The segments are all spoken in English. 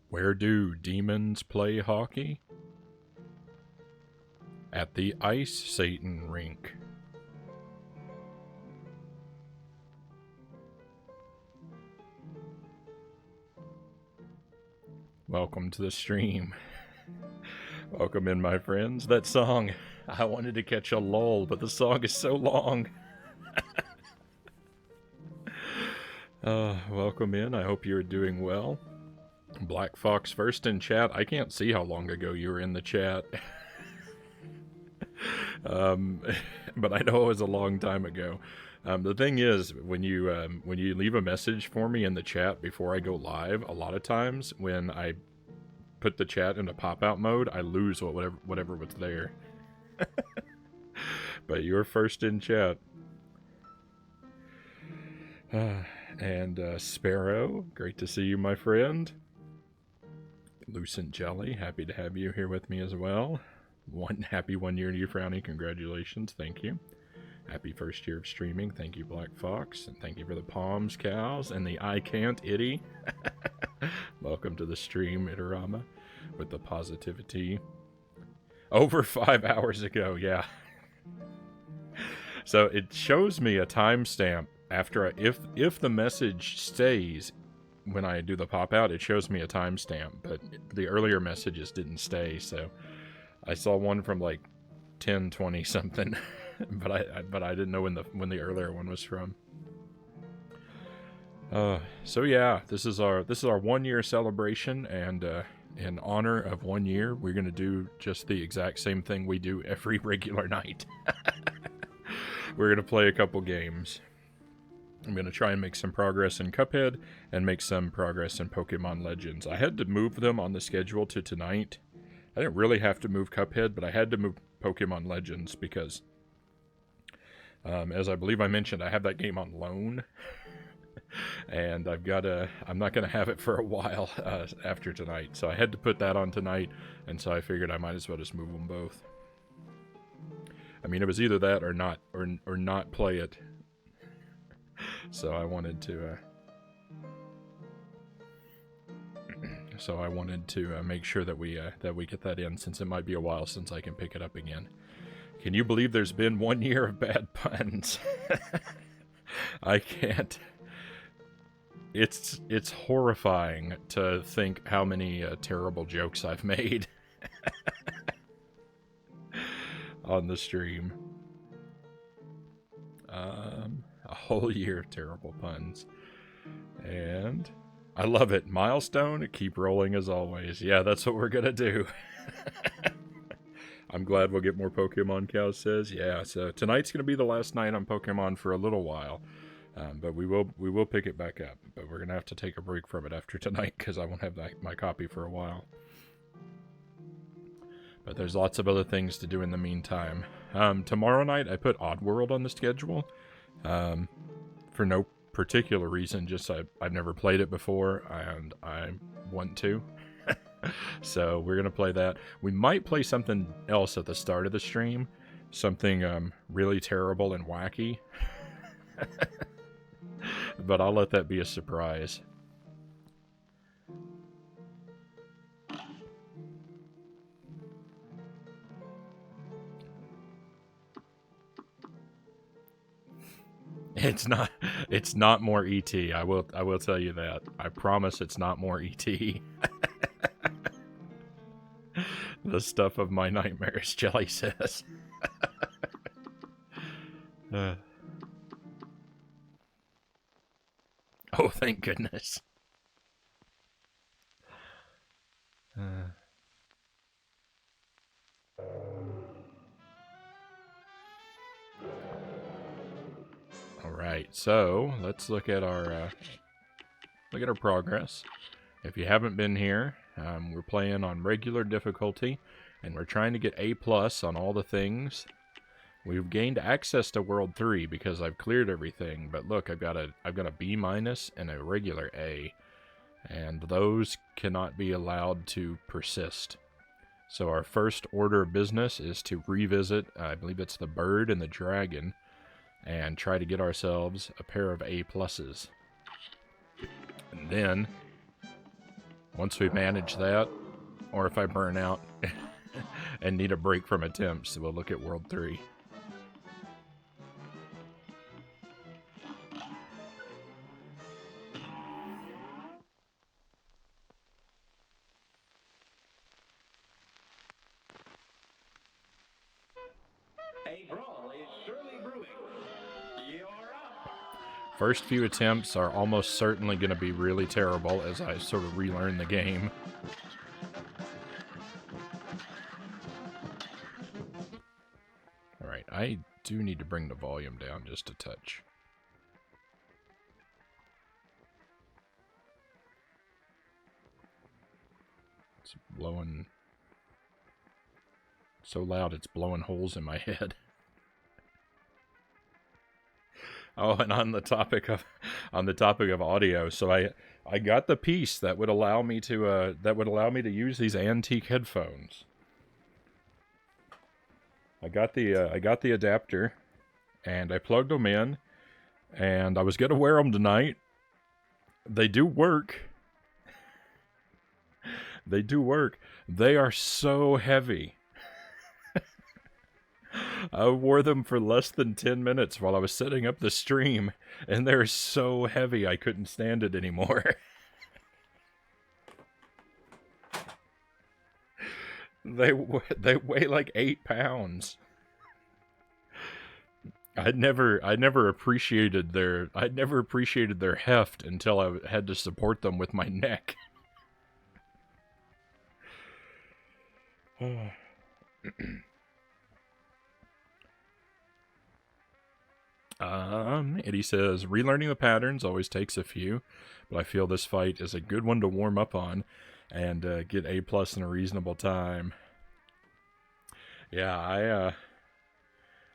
Where do demons play hockey? At the Ice Satan rink. Welcome to the stream. Welcome in, my friends. That song, I wanted to catch a lull, but the song is so long. Welcome in. I hope you're doing well. Black Fox first in chat. I can't see how long ago you were in the chat. But I know it was a long time ago. The thing is, when you leave a message for me in the chat before I go live, a lot of times when I put the chat into pop-out mode, I lose whatever was there. But you're first in chat. And Sparrow, great to see you, my friend. Lucent Jelly, happy to have you here with me as well. Happy 1 year to you, Frownie. Congratulations. Thank you. Happy first year of streaming. Thank you, Black Fox. And thank you for the palms, cows, and the I can't, Itty. Welcome to the stream, Itarama, with the positivity. Over 5 hours ago, yeah. So it shows me a timestamp after if the message stays when I do the pop out, it shows me a timestamp, but the earlier messages didn't stay, so I saw one from like 10:20 something, but I didn't know when the earlier one was from. So yeah, this is our 1 year celebration, and in honor of 1 year, we're gonna do just the exact same thing we do every regular night. We're gonna play a couple games. I'm going to try and make some progress in Cuphead and make some progress in Pokemon Legends. I had to move them on the schedule to tonight. I didn't really have to move Cuphead, but I had to move Pokemon Legends because, as I believe I mentioned, I have that game on loan. And I'm not going to have it for a while after tonight. So I had to put that on tonight, and so I figured I might as well just move them both. I mean, it was either that or not play it. So I wanted to make sure that we get that in, since it might be a while since I can pick it up again. Can you believe there's been 1 year of bad puns? I can't. It's horrifying to think how many terrible jokes I've made on the stream. A whole year of terrible puns. And I love it. Milestone, keep rolling as always. Yeah, that's what we're gonna do. I'm glad we'll get more Pokemon, Cow says. Yeah, so tonight's gonna be the last night on Pokemon for a little while. But we will pick it back up. But we're gonna have to take a break from it after tonight, because I won't have my copy for a while. But there's lots of other things to do in the meantime. Tomorrow night I put Oddworld on the schedule. For no particular reason, just I've never played it before, and I want to. So we're going to play that. We might play something else at the start of the stream. Something really terrible and wacky. But I'll let that be a surprise. It's not more E.T. I will tell you that. I promise it's not more E.T. The stuff of my nightmares, Jelly says. Oh, thank goodness. Alright, so let's look at our progress. If you haven't been here, we're playing on regular difficulty, and we're trying to get A+ on all the things. We've gained access to World 3 because I've cleared everything, but look, I've got a B- and a regular A, and those cannot be allowed to persist. So our first order of business is to revisit, I believe it's the bird and the dragon, and try to get ourselves a pair of A+. And then Once we manage that, or if I burn out and need a break from attempts, we'll look at World 3. First few attempts are almost certainly going to be really terrible as I sort of relearn the game. Alright, I do need to bring the volume down just a touch. It's blowing so loud it's blowing holes in my head. Oh, and on the topic of audio, so I got the piece that would allow me to use these antique headphones. I got the adapter, and I plugged them in, and I was gonna wear them tonight. They do work. They do work. They are so heavy. I wore them for less than 10 minutes while I was setting up the stream, and they're so heavy I couldn't stand it anymore. They weigh like 8 pounds. I'd never appreciated their heft until I had to support them with my neck. Eddie says, relearning the patterns always takes a few, but I feel this fight is a good one to warm up on and get A+ in a reasonable time. Yeah,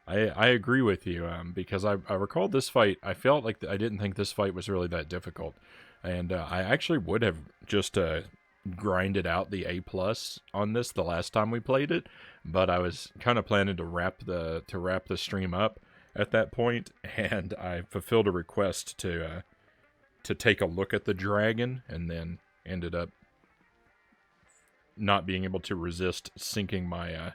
I agree with you, because I recalled this fight. I felt like I didn't think this fight was really that difficult, and I actually would have just grinded out the A+ on this the last time we played it, but I was kind of planning to wrap the stream up at that point, and I fulfilled a request to take a look at the dragon, and then ended up not being able to resist sinking my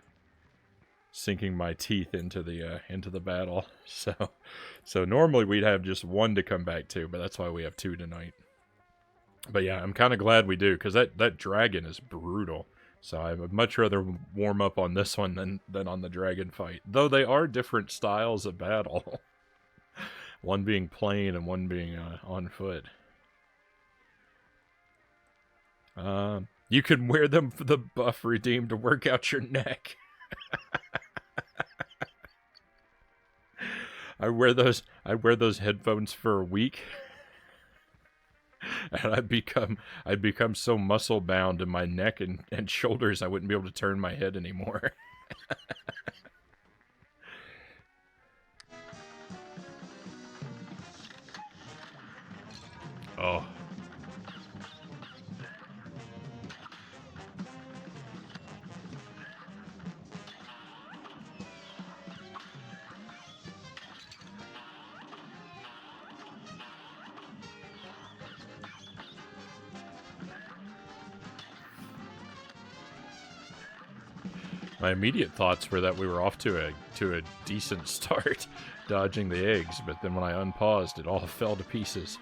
teeth into the battle. So normally we'd have just one to come back to, but that's why we have 2 tonight. But yeah, I'm kind of glad we do, because that dragon is brutal. So I would much rather warm up on this one than on the dragon fight. Though they are different styles of battle. One being plain and one being on foot. You can wear them for the buff redeemed to work out your neck. I wear those headphones for a week. And I'd become so muscle bound in my neck and shoulders I wouldn't be able to turn my head anymore. Oh. My immediate thoughts were that we were off to a decent start, dodging the eggs, but then when I unpaused, it all fell to pieces.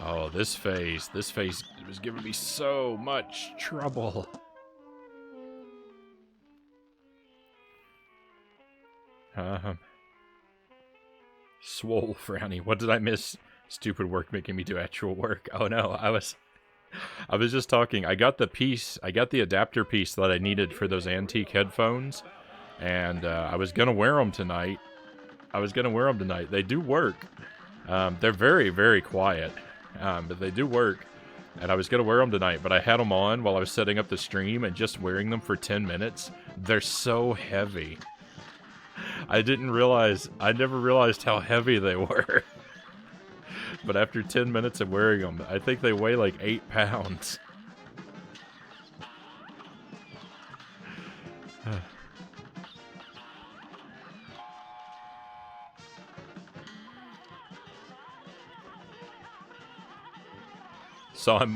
Oh, this phase was giving me so much trouble. Swole Frownie. What did I miss? Stupid work making me do actual work. Oh no, I was just talking. I got the adapter piece that I needed for those antique headphones, and I was gonna wear them tonight. They do work. They're very, very quiet. But they do work, and I was going to wear them tonight, but I had them on while I was setting up the stream, and just wearing them for 10 minutes, they're so heavy. I never realized how heavy they were. But after 10 minutes of wearing them, I think they weigh like 8 pounds. So I'm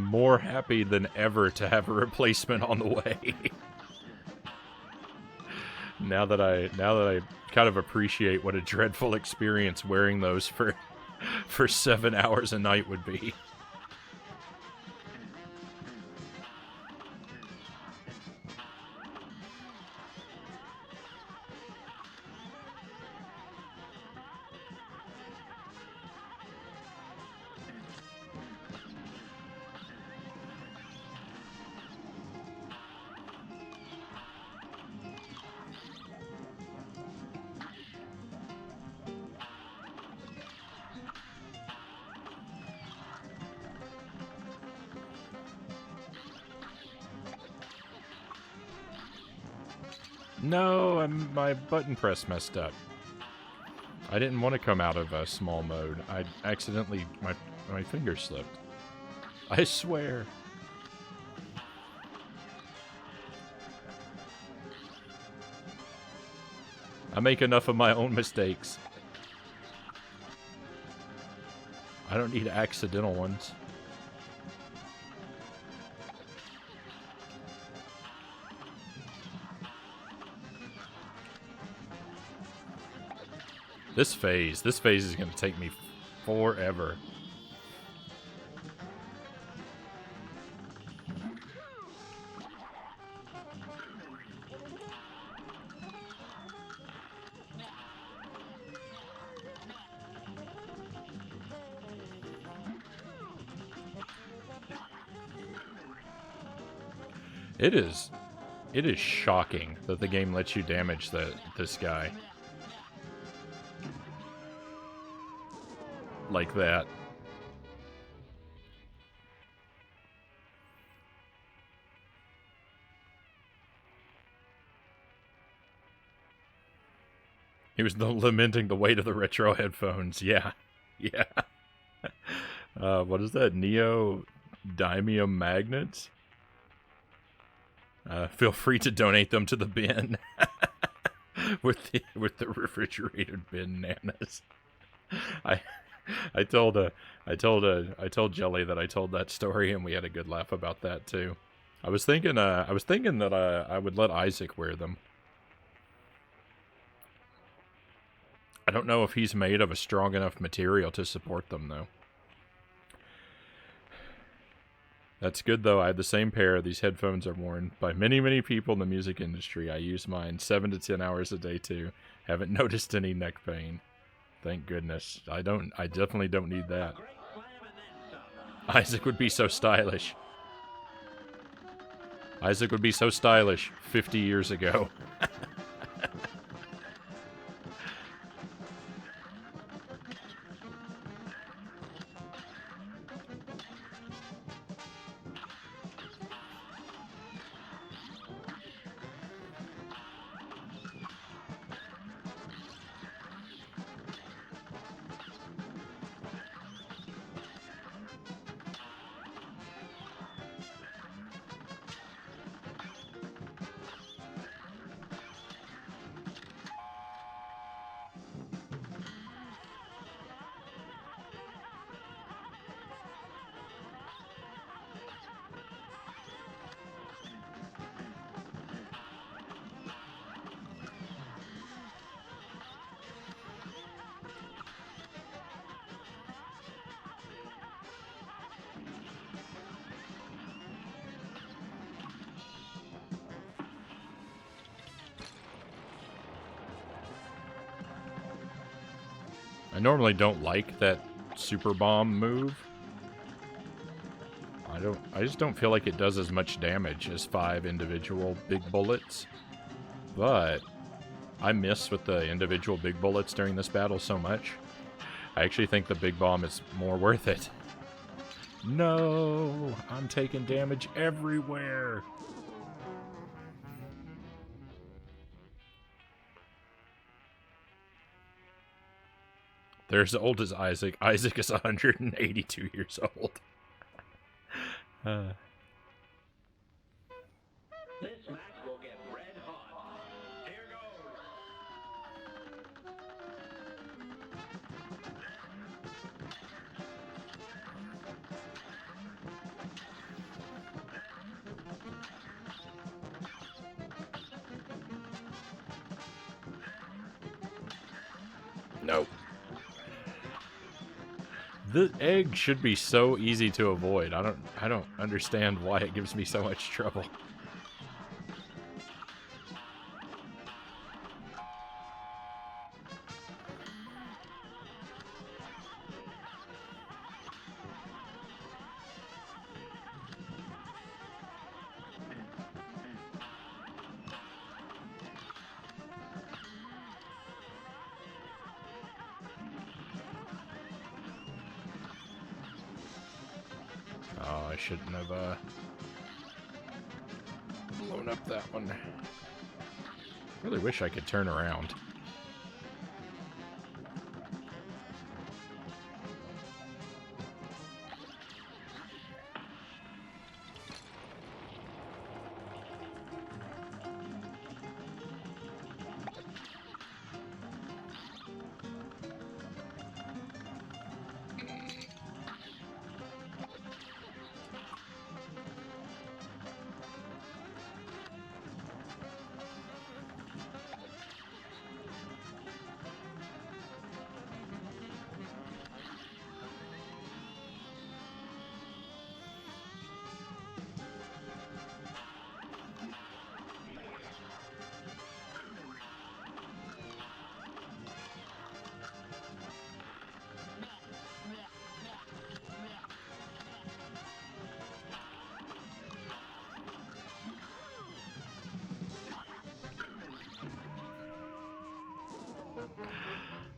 more happy than ever to have a replacement on the way. now that I kind of appreciate what a dreadful experience wearing those for 7 hours a night would be. No, my button press messed up. I didn't want to come out of a small mode. I accidentally, my finger slipped. I swear. I make enough of my own mistakes. I don't need accidental ones. This phase is going to take me forever. It is shocking that the game lets you damage this guy. Like that. He was lamenting the weight of the retro headphones. Yeah. Yeah. What is that? Neodymium magnets? Feel free to donate them to the bin. with the refrigerated bin nanas. I told Jelly that I told that story, and we had a good laugh about that too. I was thinking that I would let Isaac wear them. I don't know if he's made of a strong enough material to support them though. That's good though. I have the same pair. These headphones are worn by many, many people in the music industry. I use mine 7 to 10 hours a day too. Haven't noticed any neck pain. Thank goodness. I definitely don't need that. Isaac would be so stylish. Isaac would be so stylish 50 years ago. I normally don't like that super bomb move. I just don't feel like it does as much damage as 5 individual big bullets. But I miss with the individual big bullets during this battle so much. I actually think the big bomb is more worth it. No, I'm taking damage everywhere. They're as old as Isaac. Isaac is 182 years old. This match will get red hot. Here goes. Nope. The egg should be so easy to avoid. I don't understand why it gives me so much trouble. Oh, I shouldn't have blown up that one. Really wish I could turn around.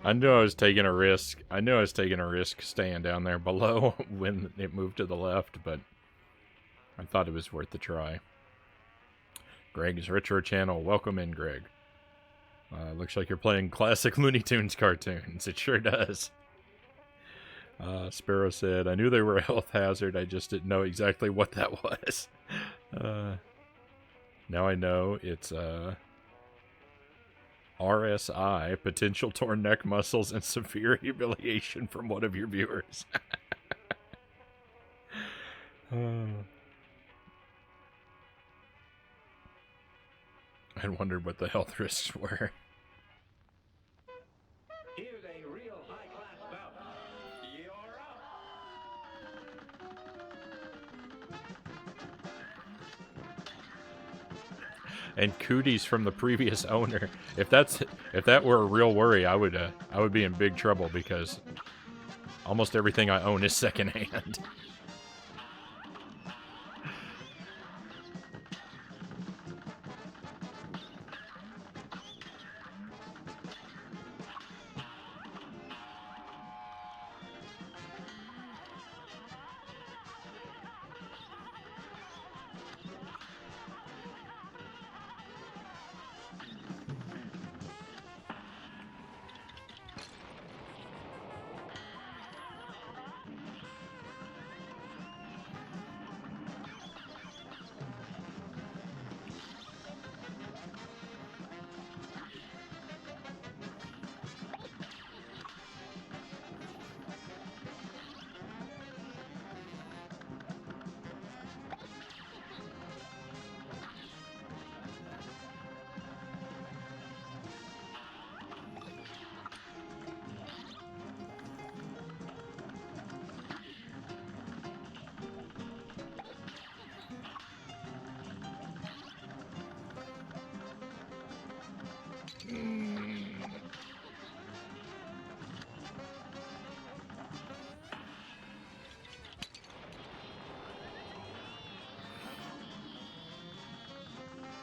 I knew I was taking a risk. I knew I was taking a risk staying down there below when it moved to the left, but I thought it was worth the try. Greg's Retro Channel. Welcome in, Greg. Looks like you're playing classic Looney Tunes cartoons. It sure does. Sparrow said, I knew they were a health hazard. I just didn't know exactly what that was. Now I know it's RSI, potential torn neck muscles, and severe humiliation from one of your viewers. I wondered what the health risks were. Here's a real high-class bout. You're up. And cooties from the previous owner. If that were a real worry, I would be in big trouble because almost everything I own is secondhand.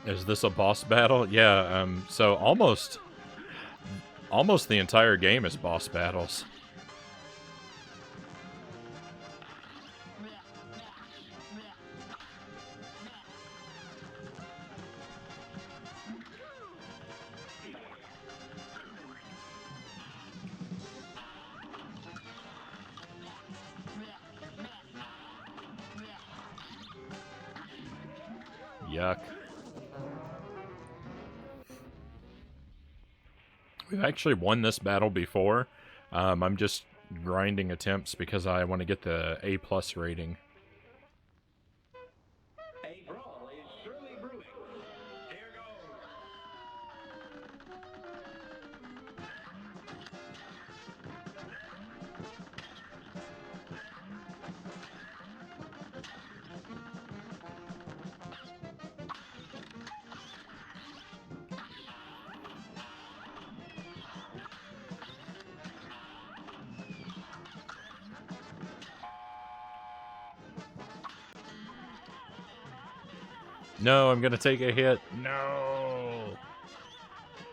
Is this a boss battle? Yeah, so almost the entire game is boss battles. Yuck. We've actually won this battle before. I'm just grinding attempts because I want to get the A+ rating. A brawl is surely brewing. Here goes. No, I'm gonna take a hit. No!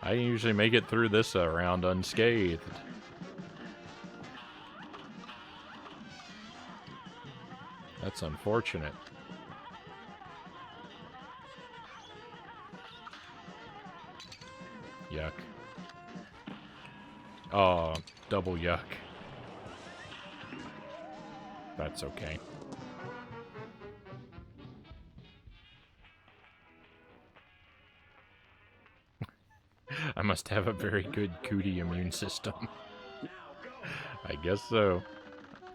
I usually make it through this round unscathed. That's unfortunate. Yuck. Oh, double yuck. That's okay. I must have a very good cootie immune system. Now go. I guess so.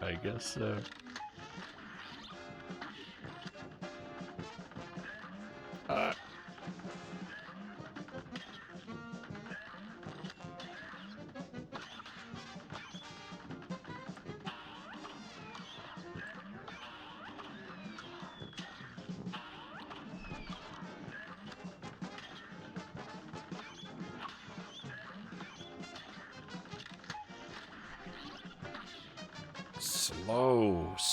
I guess so.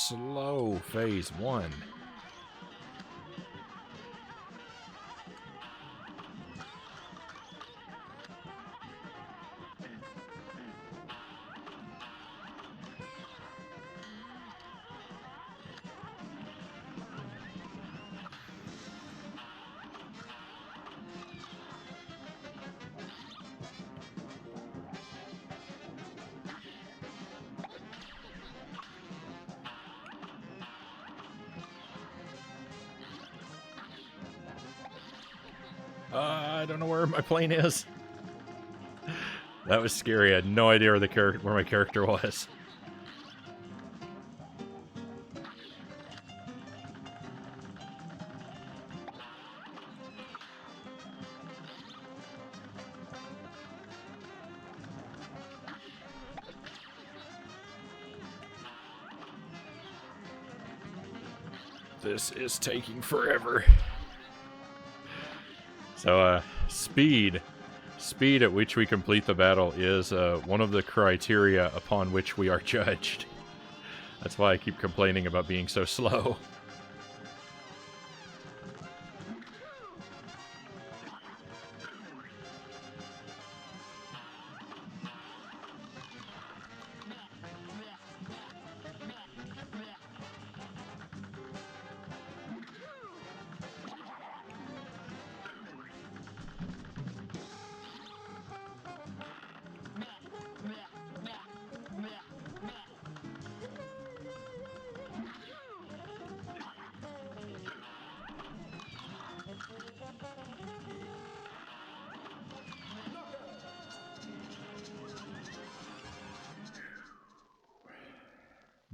Slow phase 1. I don't know where my plane is. That was scary. I had no idea where my character was. This is taking forever. So, speed at which we complete the battle is one of the criteria upon which we are judged. That's why I keep complaining about being so slow.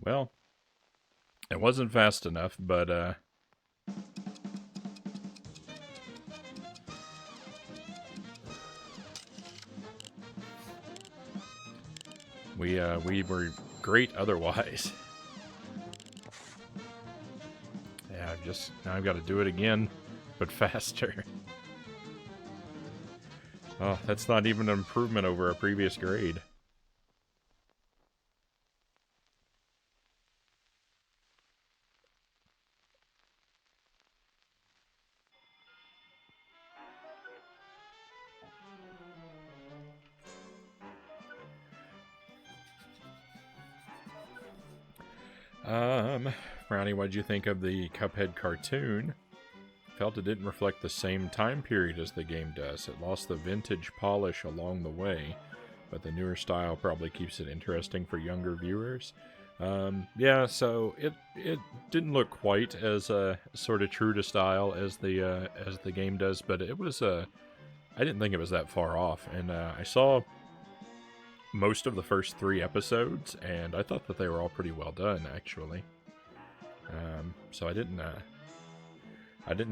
Well, it wasn't fast enough, but we were great otherwise. Yeah, now I've got to do it again, but faster. Oh, that's not even an improvement over a previous grade. Frownie, what'd you think of the Cuphead cartoon? Felt it didn't reflect the same time period as the game does. It lost the vintage polish along the way, but the newer style probably keeps it interesting for younger viewers. Yeah, so it didn't look quite as sort of true to style as the game does, but it was I didn't think it was that far off, and I saw most of the first 3 episodes, and I thought that they were all pretty well done, actually. So I didn't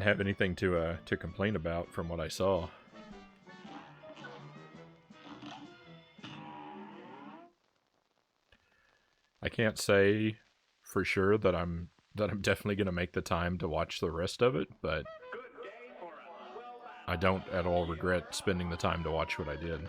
have anything to complain about from what I saw. I can't say for sure that I'm definitely going to make the time to watch the rest of it, but Good day for a well-balanced I don't at all regret spending the time to watch what I did.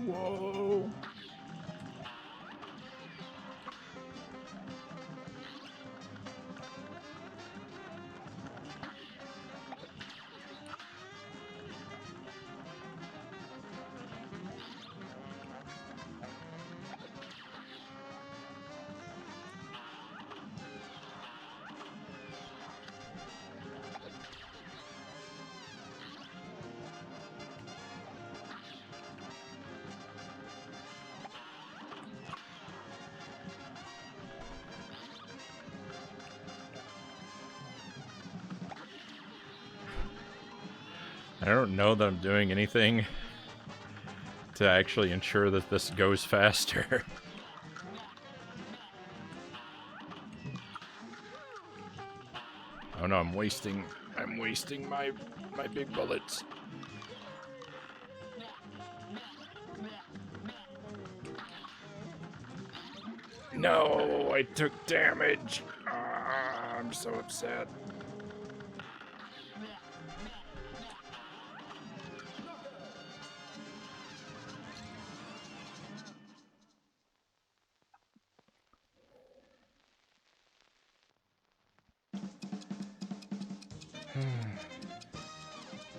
Whoa. I don't know that I'm doing anything to actually ensure that this goes faster. Oh no, I'm wasting my big bullets. No, I took damage. Ah, I'm so upset.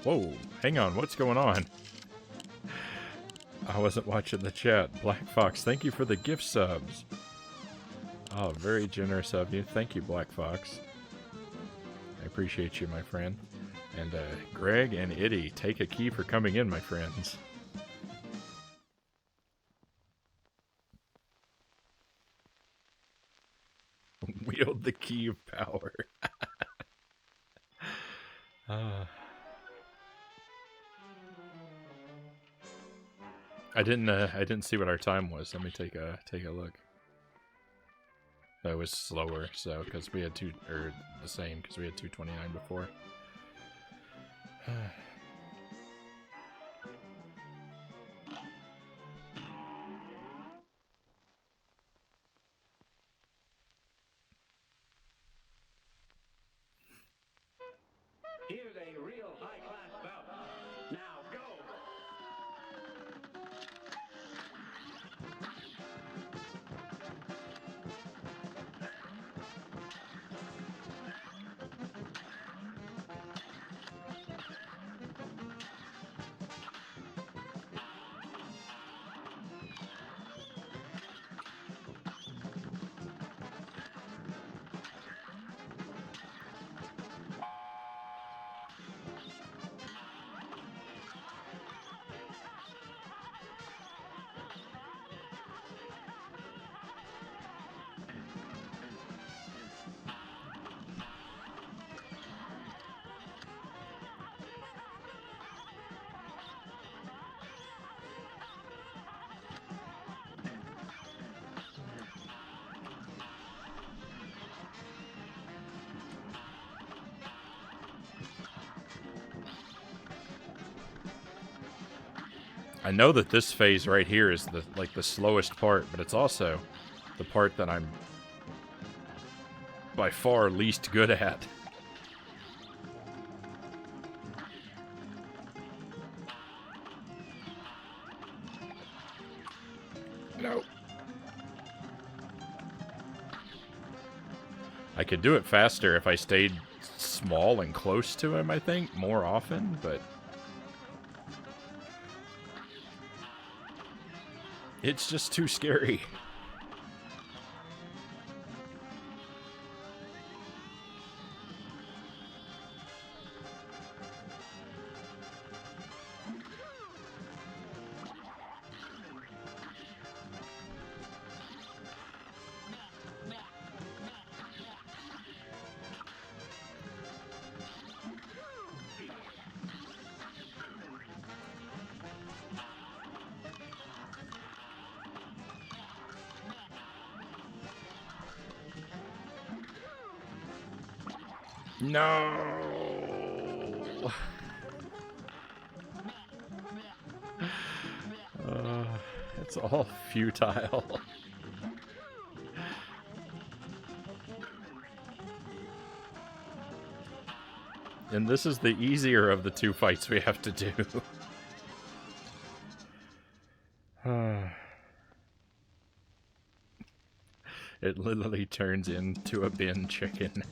Whoa, hang on, what's going on? I wasn't watching the chat. Black Fox, thank you for the gift subs. Oh, very generous of you. Thank you, Black Fox. I appreciate you, my friend. And Greg and Itty, take a key for coming in, my friends. Wield the key of power. I didn't see what our time was. Let me take a look. That was slower, so because we had the same because we had 2:29 before. Here's a real high-class bout. Now go. I know that this phase right here is the slowest part, but it's also the part that I'm by far least good at. No. I could do it faster if I stayed small and close to him, I think, more often, but it's just too scary. No. It's all futile. And this is the easier of the two fights we have to do. It literally turns into a bin chicken.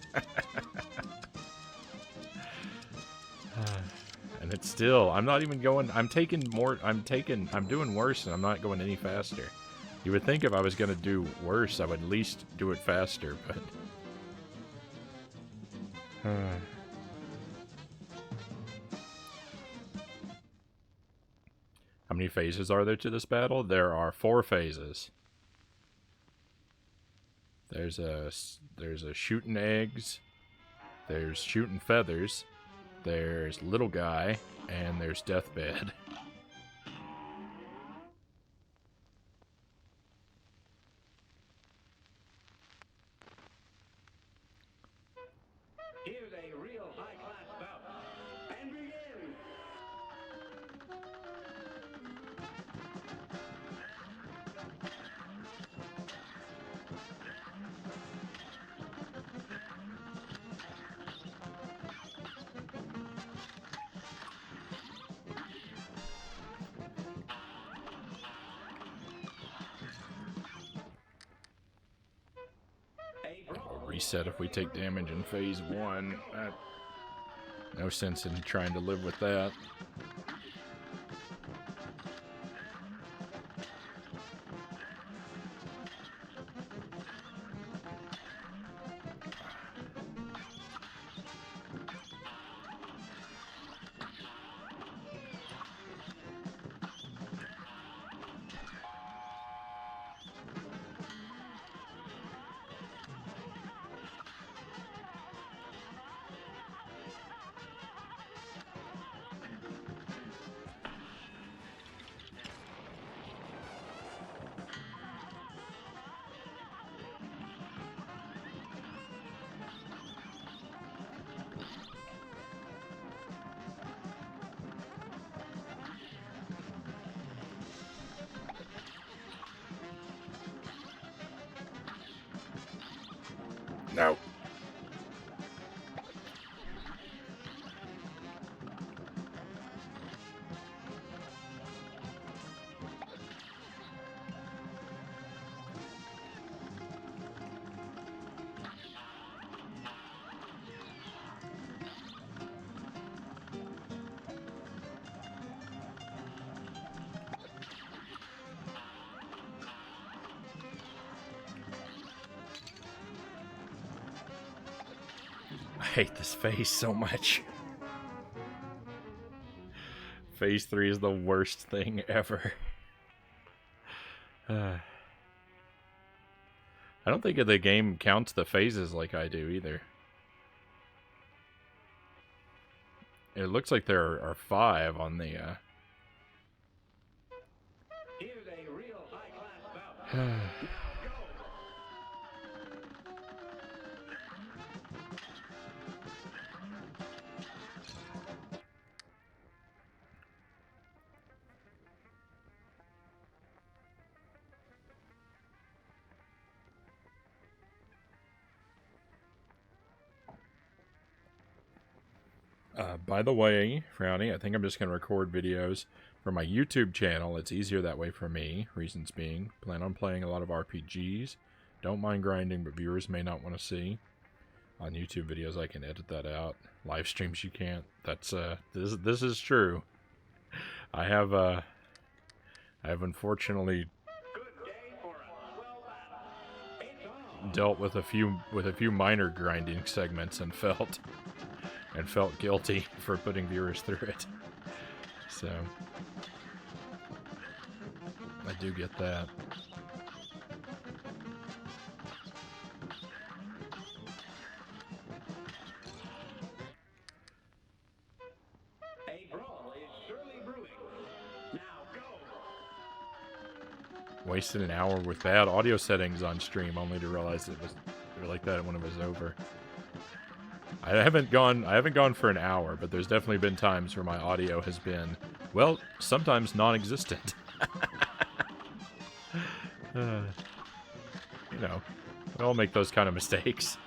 And it's still, I'm not even going, I'm doing worse and I'm not going any faster. You would think if I was going to do worse, I would at least do it faster, but... How many phases are there to this battle? There are 4 phases. There's a shooting eggs, there's shooting feathers, there's little guy, and there's deathbed. Here's a real high-class bout. And begin! I'll reset if we take damage in phase 1. No sense in trying to live with that. No. I hate this phase so much. Phase 3 is the worst thing ever. I don't think the game counts the phases like I do either. It looks like there are 5 on the... Here's a real high-class bout. By the way, Frownie, I think I'm just going to record videos for my YouTube channel. It's easier that way for me. Reasons being, plan on playing a lot of RPGs. Don't mind grinding, but viewers may not want to see. On YouTube videos, I can edit that out. Live streams, you can't. That's this is true. I have unfortunately dealt with a few minor grinding segments and felt guilty for putting viewers through it. So I do get that. A brawl is surely brewing. Now go. Wasted an hour with bad audio settings on stream, only to realize it was like that when it was over. I haven't gone for an hour, but there's definitely been times where my audio has been, well, sometimes non-existent. You know, we all make those kind of mistakes.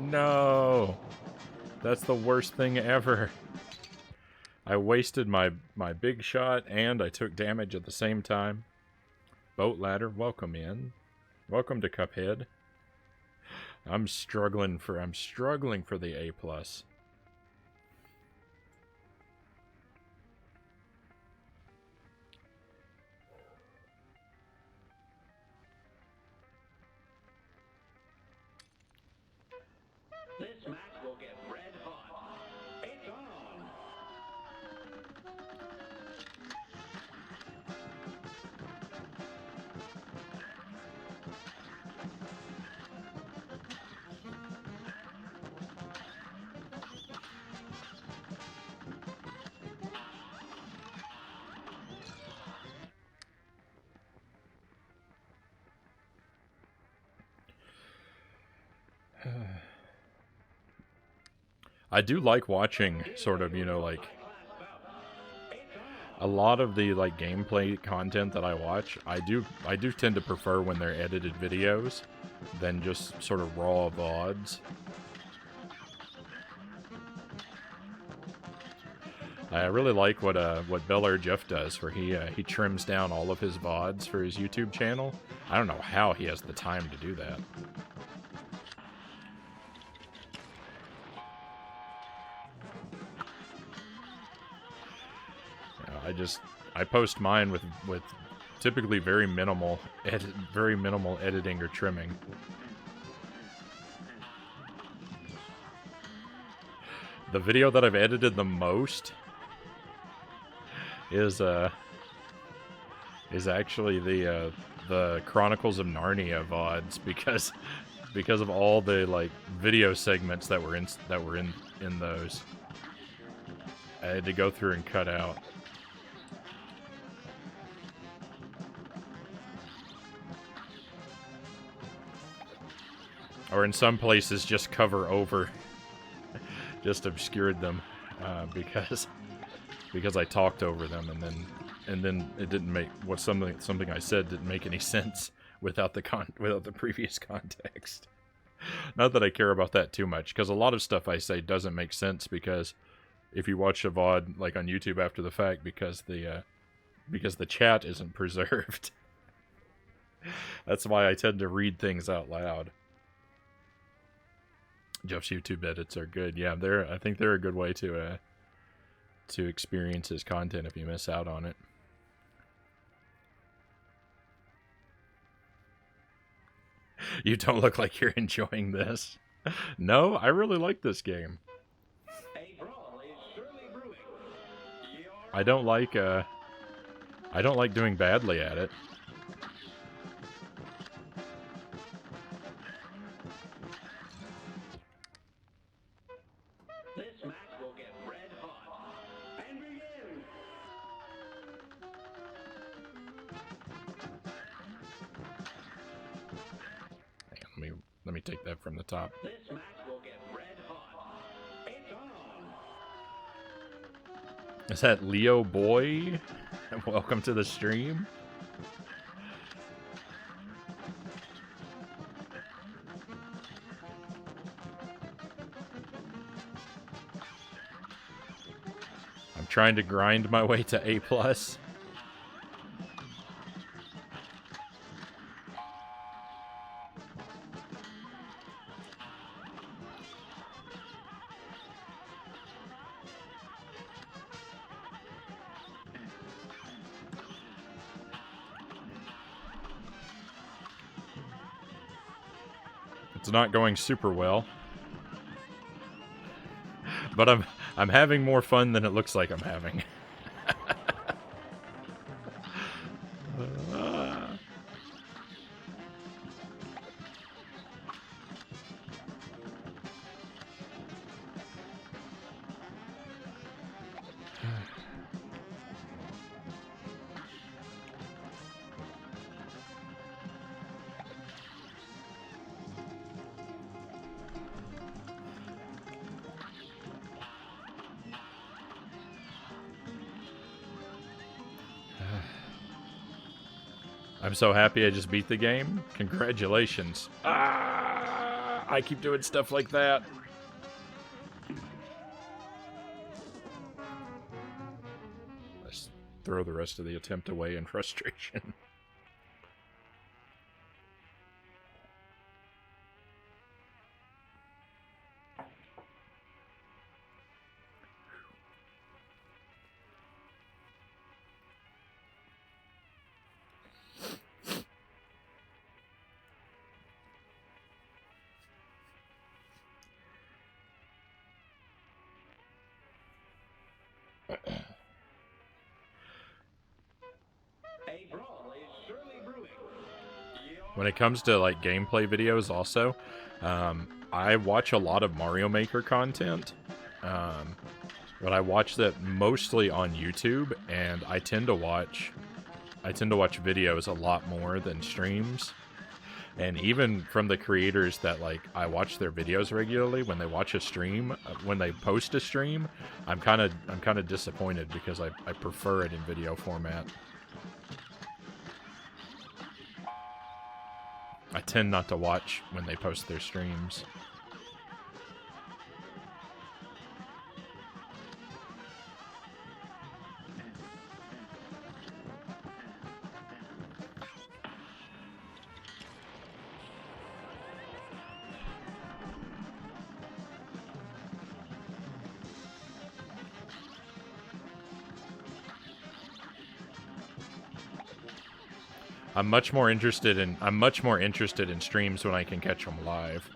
No! That's the worst thing ever. I wasted my big shot and I took damage at the same time. Boat ladder, welcome in. Welcome to Cuphead. I'm struggling for the A+. This match will get red hot. It's on. I do like watching sort of, you know, like a lot of the like gameplay content that I watch. I do tend to prefer when they're edited videos than just sort of raw VODs. I really like what Bel Air Jeff does, where he trims down all of his VODs for his YouTube channel. I don't know how he has the time to do that. I post mine with typically very minimal editing or trimming. The video that I've edited the most is actually the Chronicles of Narnia VODs because of all the like video segments that were in those. I had to go through and cut out. Or in some places, just cover over, just obscured them, because I talked over them, and then it didn't make something I said didn't make any sense without the previous context. Not that I care about that too much, because a lot of stuff I say doesn't make sense because if you watch a VOD like on YouTube after the fact, because the chat isn't preserved. That's why I tend to read things out loud. Jeff's YouTube edits are good. Yeah, I think they're a good way to experience his content if you miss out on it. You don't look like you're enjoying this. No, I really like this game. A brawl is surely brewing. I don't like doing badly at it. Let me take that from the top. This match will get red hot. It's on. Is that Leo Boy? Welcome to the stream. I'm trying to grind my way to A+. It's not going super well. But I'm having more fun than it looks like I'm having. I'm so happy I just beat the game. Congratulations. Ah, I keep doing stuff like that. Let's throw the rest of the attempt away in frustration. A brawl is surely brewing. When it comes to like gameplay videos also, I watch a lot of Mario Maker content, but I watch that mostly on YouTube, and I tend to watch videos a lot more than streams. And even from the creators that like I watch their videos regularly, when they watch a stream, when they post a stream, I'm kind of disappointed because I prefer it in video format. I tend not to watch when they post their streams. I'm much more interested in streams when I can catch them live.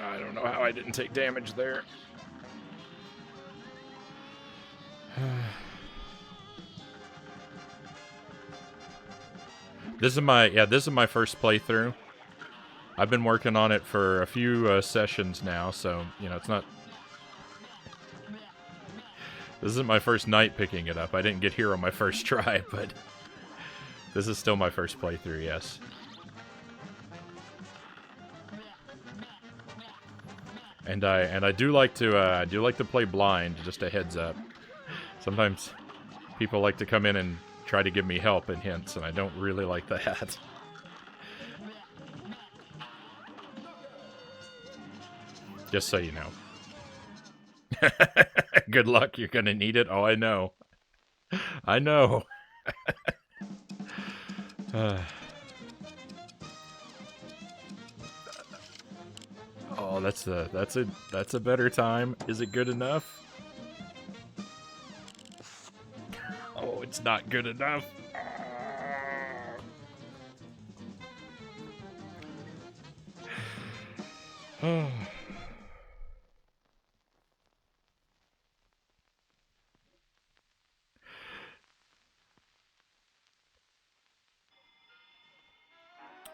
I don't know how I didn't take damage there. This is my first playthrough. I've been working on it for a few sessions now, so, you know, it's not... This isn't my first night picking it up. I didn't get here on my first try, but... This is still my first playthrough, yes. And I do like to play blind, just a heads up. Sometimes people like to come in and try to give me help and hints, and I don't really like that. Just so you know. Good luck, you're gonna need it. Oh, I know. I know. Oh, that's a better time. Is it good enough? Oh, it's not good enough. I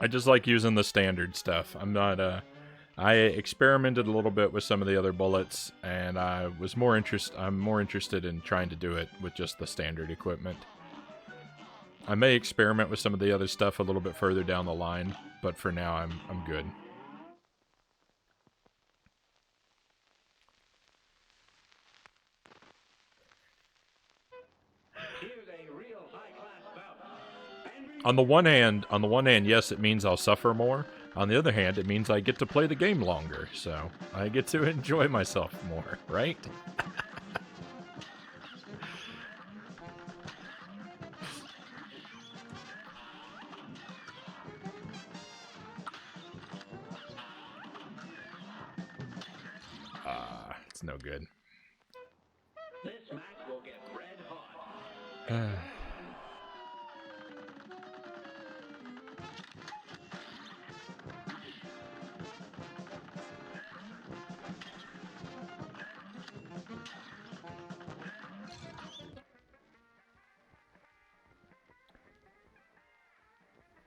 just like using the standard stuff. I'm not, I experimented a little bit with some of the other bullets, and I'm more interested in trying to do it with just the standard equipment. I may experiment with some of the other stuff a little bit further down the line, but for now I'm good. On the one hand, yes, it means I'll suffer more. On the other hand, it means I get to play the game longer, so I get to enjoy myself more, right? It's no good. This match will get red hot.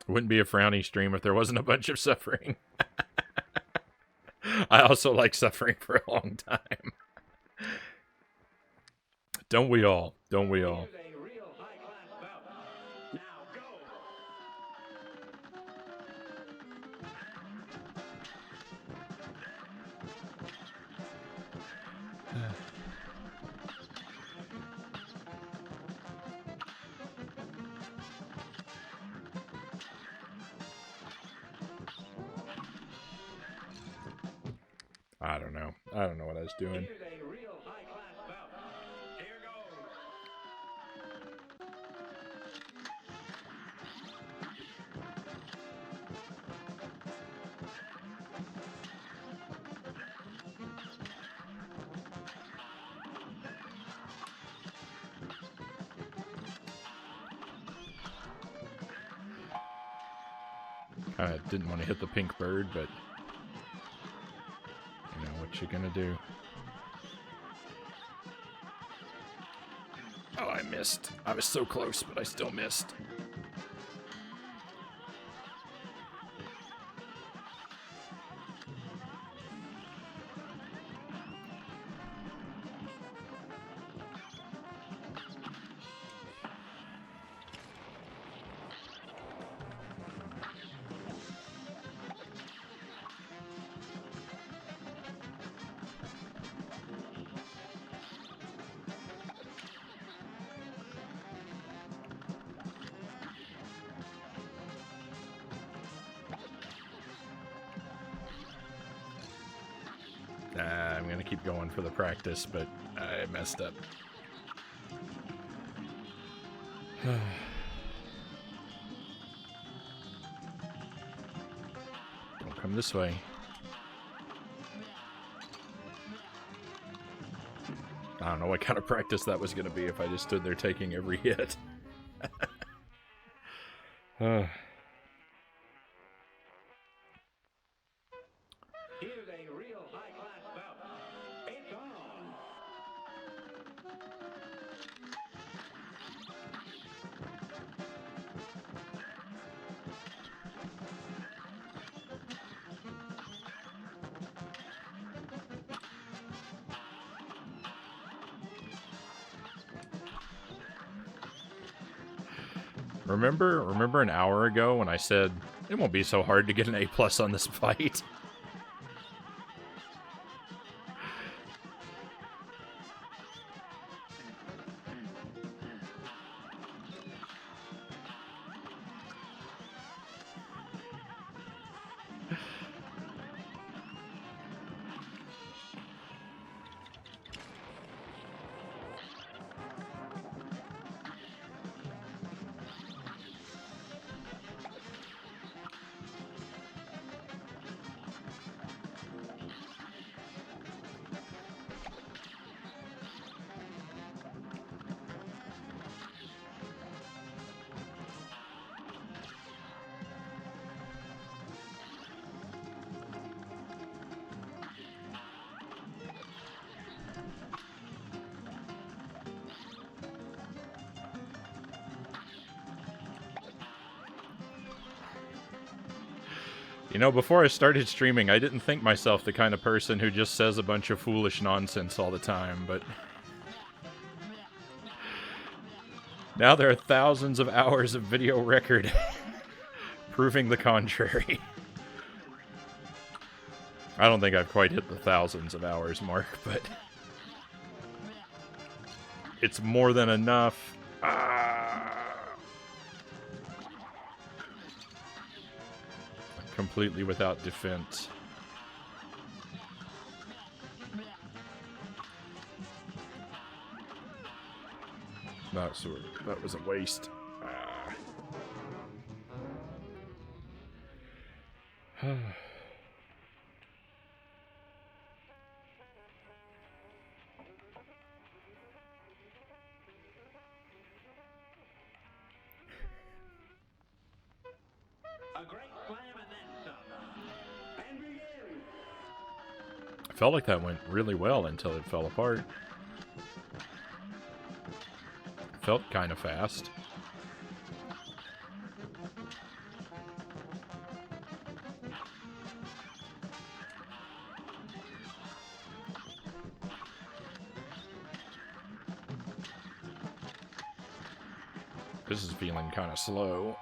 It wouldn't be a Frownie stream if there wasn't a bunch of suffering. I also like suffering for a long time. Don't we all? Don't we all? Here's a real high-class bout. Now go. I don't know. I don't know what I was doing. Here's a real high-class bout. Here goes. I didn't want to hit the pink bird, but you know what you're gonna do. Oh, I missed. I was so close, but I still missed. I'm gonna keep going for the practice, but I messed up. Don't come this way. I don't know what kind of practice that was gonna be if I just stood there taking every hit. Here's a real high-class bout. It's on. Remember an hour ago when I said it won't be so hard to get an A+ on this fight? You know, before I started streaming, I didn't think myself the kind of person who just says a bunch of foolish nonsense all the time, but now there are thousands of hours of video record proving the contrary. I don't think I've quite hit the thousands of hours mark, but it's more than enough. Completely without defense. That was a waste. A great slam and then some. And begin. I felt like that went really well until it fell apart. Felt kind of fast. This is feeling kind of slow.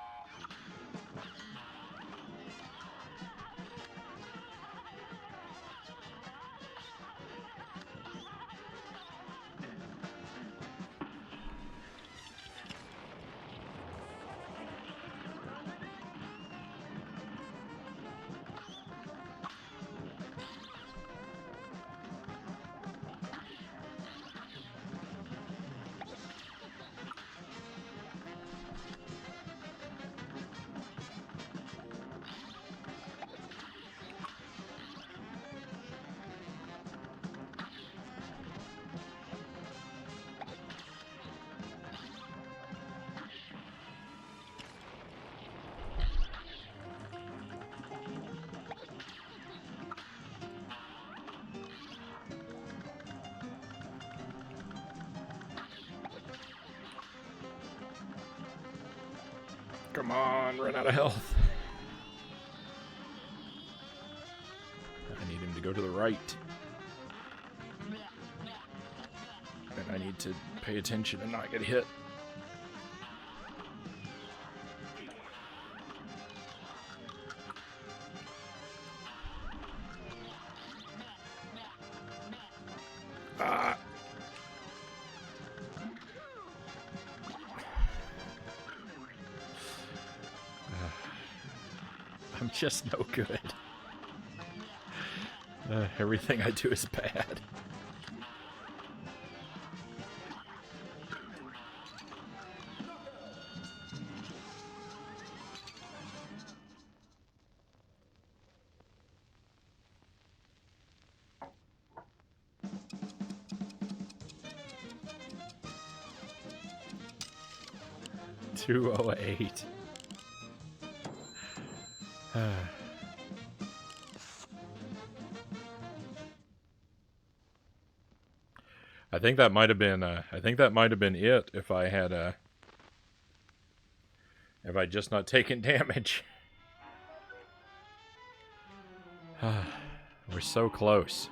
Come on, run out of health. I need him to go to the right. And I need to pay attention and not get hit. I'm just no good. Everything I do is bad. $208. I think that might have been. I think that might have been it if I had if I'd just not taken damage. We're so close.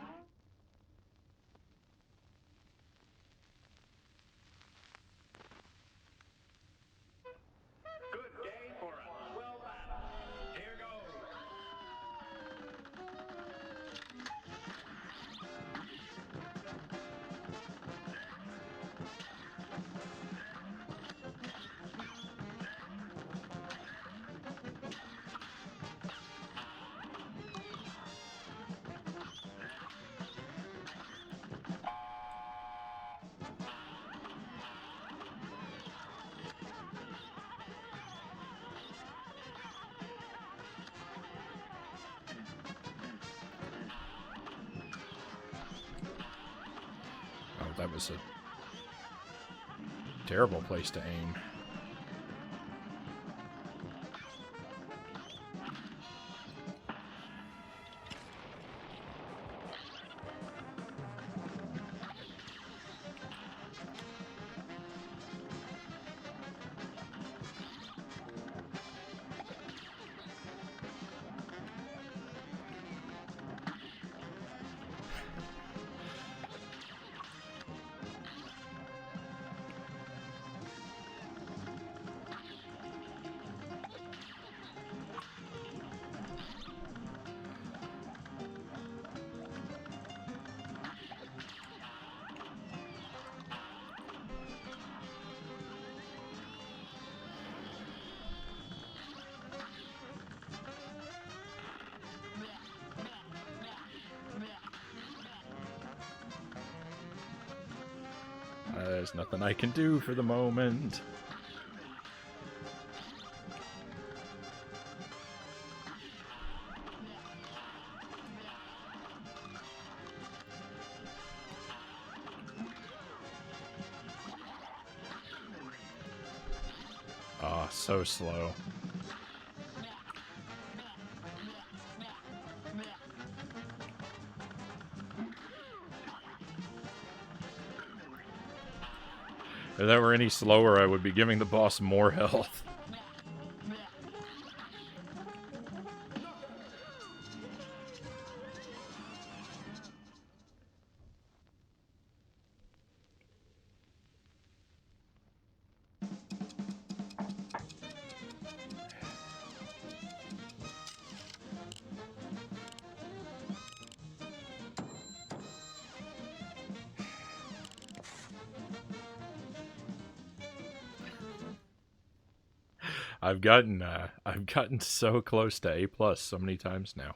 Good day for a well battle. Here goes. Oh, that was a terrible place to aim. There's nothing I can do for the moment. Ah, so slow. If that were any slower, I would be giving the boss more health. I've gotten so close to A+ so many times now.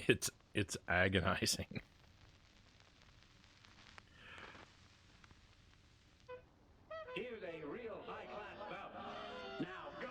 It's agonizing. Here's a real high-class bout. Now go!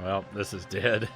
Well, this is dead.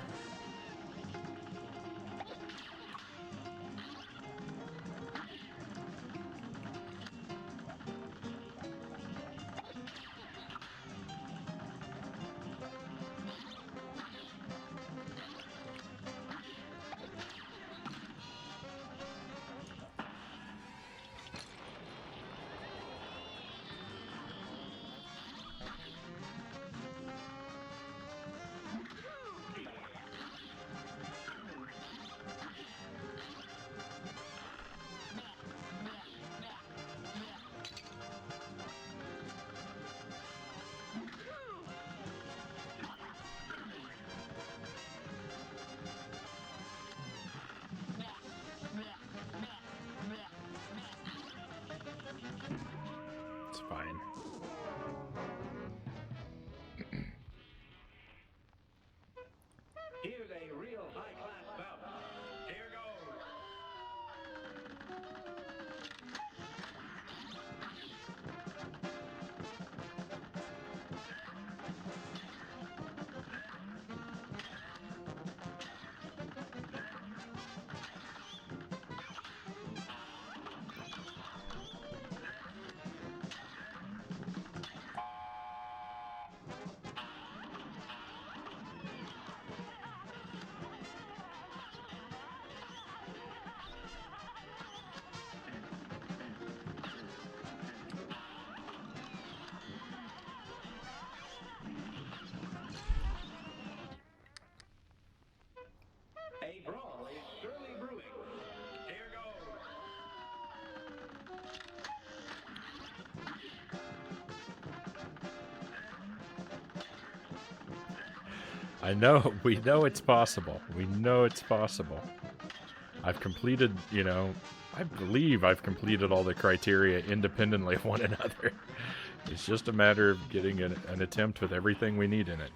It's fine. Here's a real high-class bout. Here goes! A brawl is surely brewing. Here goes! I know, we know it's possible. We know it's possible. I've completed, I believe I've completed all the criteria independently of one another. It's just a matter of getting an attempt with everything we need in it.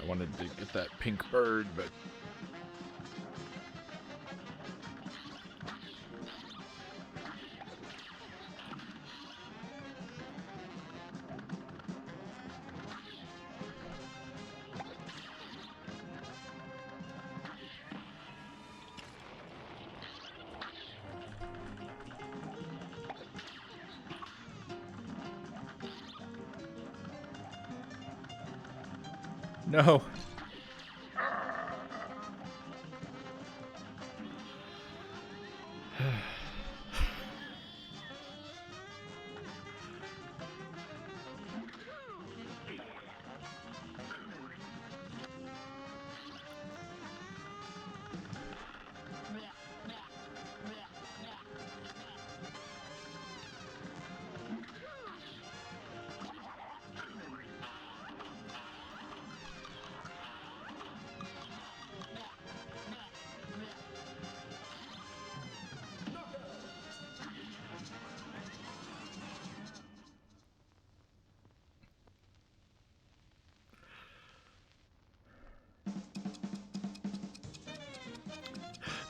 wanted to get that pink bird, but... No.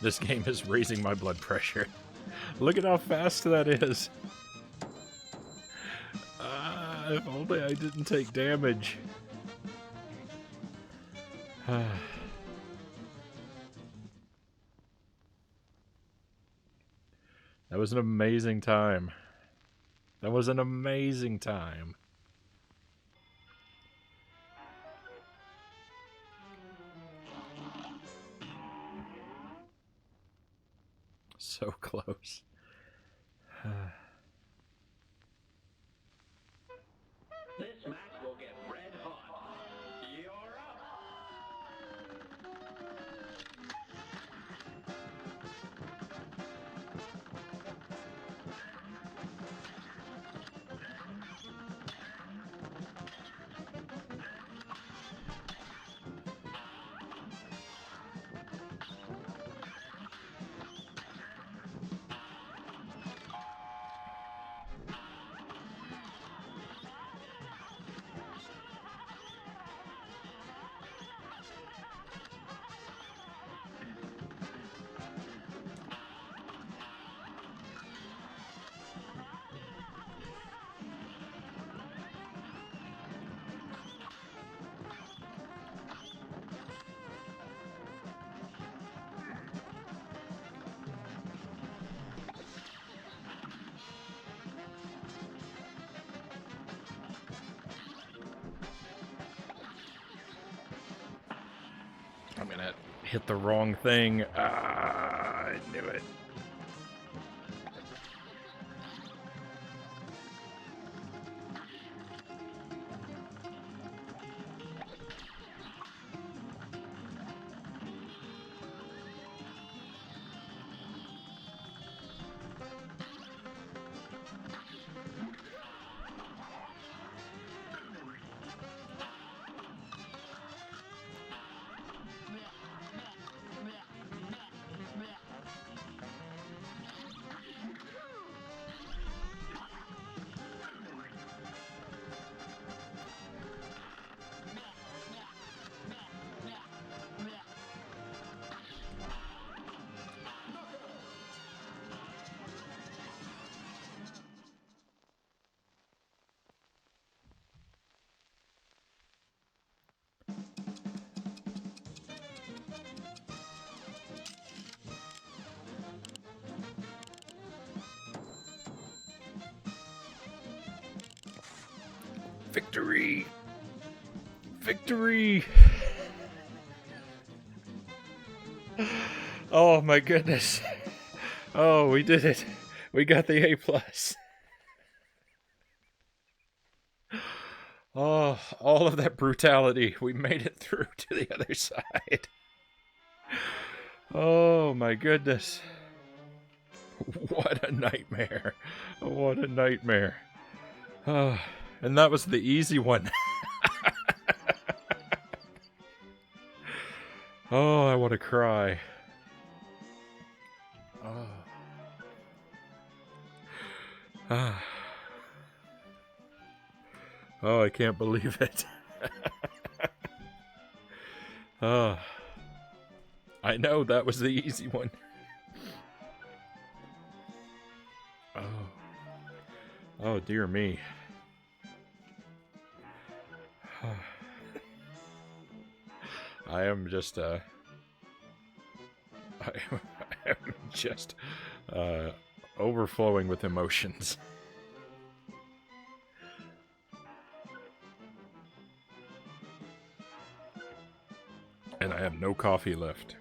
This game is raising my blood pressure. Look at how fast that is. If only I didn't take damage. That was an amazing time. That was an amazing time. So close. This match will get red hot. You're up. I'm gonna hit the wrong thing. I knew it. Victory! Victory! Oh my goodness. Oh, we did it. We got the A+. Oh, all of that brutality. We made it through to the other side. Oh my goodness. What a nightmare. What a nightmare. Oh, and that was the easy one. Oh, I want to cry. Oh. Ah. Oh, I can't believe it. I know that was the easy one. Oh. Oh, dear me. I am just, I am just, overflowing with emotions. And I have no coffee left.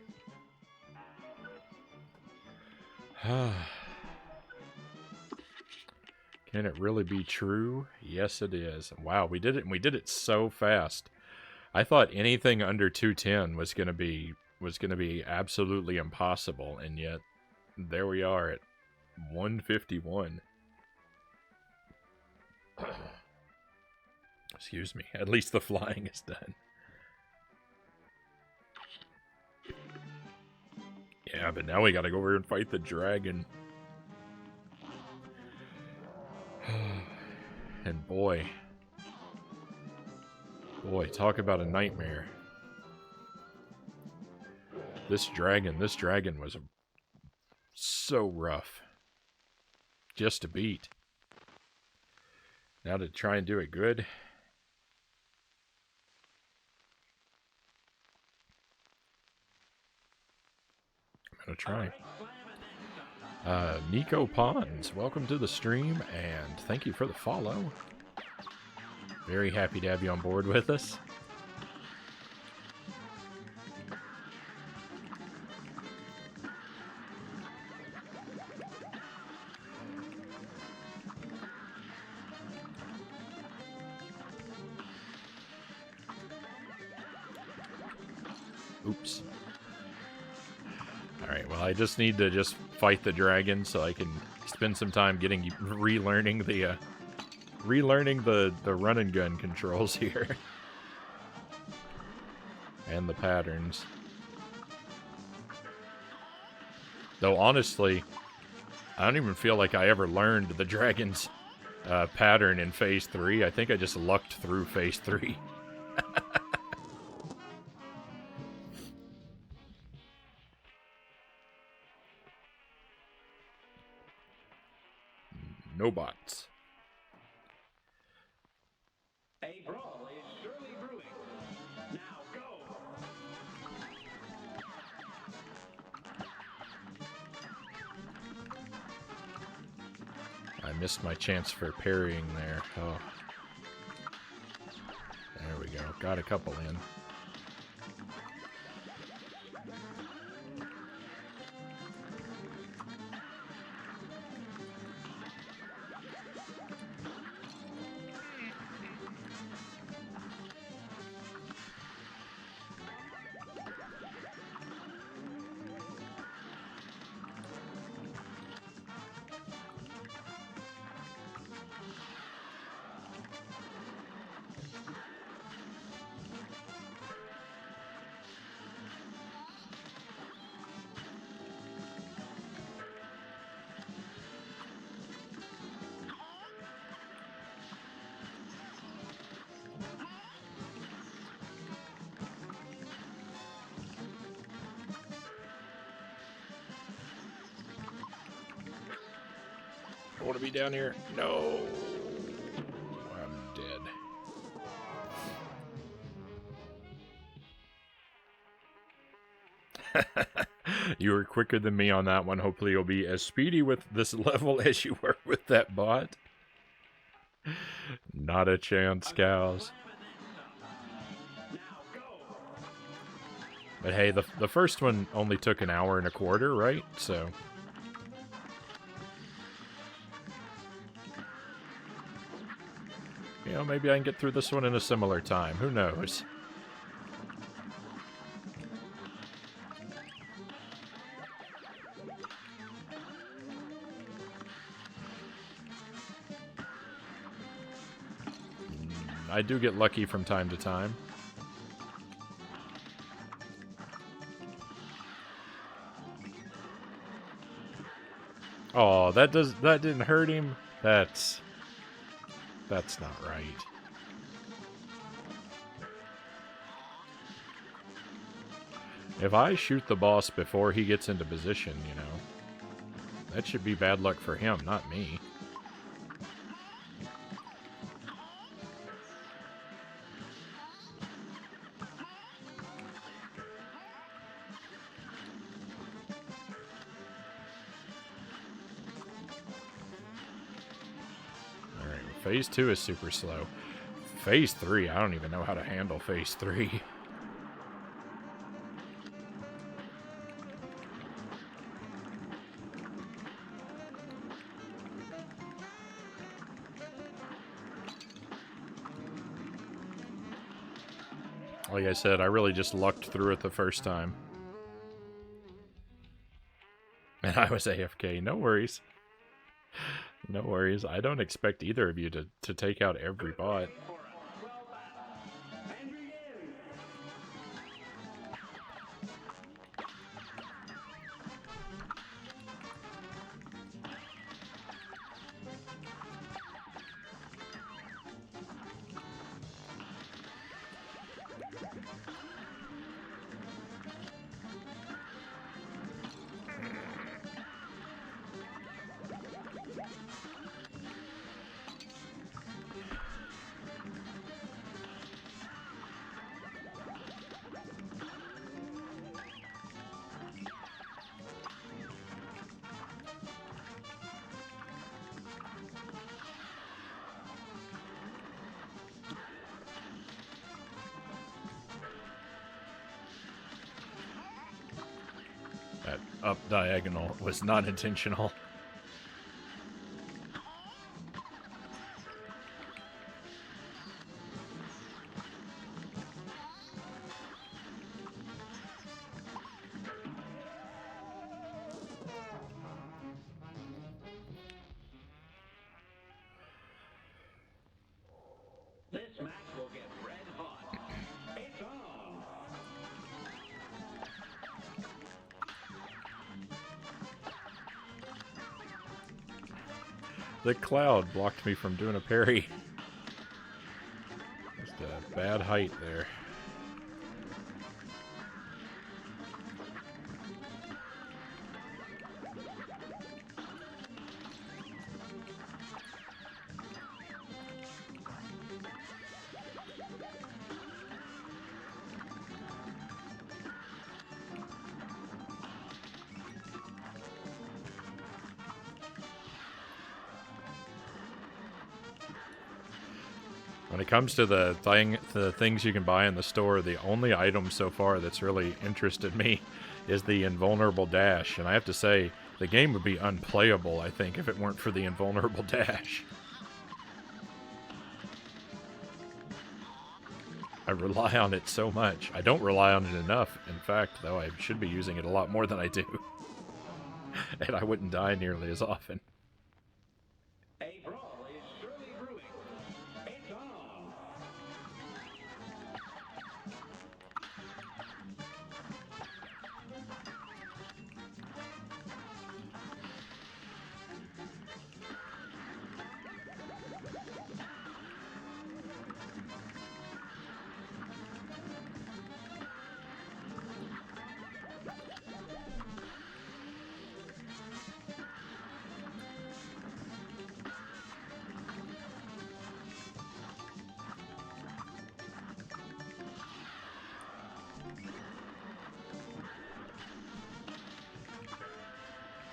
Can it really be true? Yes, it is. Wow, we did it, and we did it so fast. I thought anything under 210 was gonna be absolutely impossible, and yet there we are at 151. Excuse me. At least the flying is done. Yeah, but now we gotta go over and fight the dragon. And boy, talk about a nightmare. This dragon was so rough. Just to beat. Now to try and do it good. I'm gonna try. Nico Pons, welcome to the stream, and thank you for the follow. Very happy to have you on board with us. Oops. Alright, well, I just need to just fight the dragon so I can spend some time relearning the run and gun controls here. And the patterns. Though, honestly, I don't even feel like I ever learned the dragon's pattern in Phase 3. I think I just lucked through Phase 3. No bots. A brawl is surely brewing. Now go! I missed my chance for parrying there. Oh. There we go. Got a couple in. I want to be down here. No. I'm dead. You were quicker than me on that one. Hopefully you'll be as speedy with this level as you were with that bot. Not a chance, cows. But hey, the first one only took an hour and a quarter, right? So... you know, maybe I can get through this one in a similar time. Who knows? I do get lucky from time to time. Oh, that didn't hurt him. That's not right. If I shoot the boss before he gets into position, you know, that should be bad luck for him, not me. Alright, phase 2 is super slow. Phase 3, I don't even know how to handle phase 3. Like I said, I really just lucked through it the first time. And I was AFK, no worries. No worries, I don't expect either of you to take out every bot. That up diagonal was not intentional. This match will get red hot. It's on. The cloud blocked me from doing a parry. Just a bad height there. When it comes to the things you can buy in the store, the only item so far that's really interested me is the invulnerable dash. And I have to say, the game would be unplayable, I think, if it weren't for the invulnerable dash. I rely on it so much. I don't rely on it enough. In fact, though, I should be using it a lot more than I do. And I wouldn't die nearly as often. A brawl is surely brewing. It's on.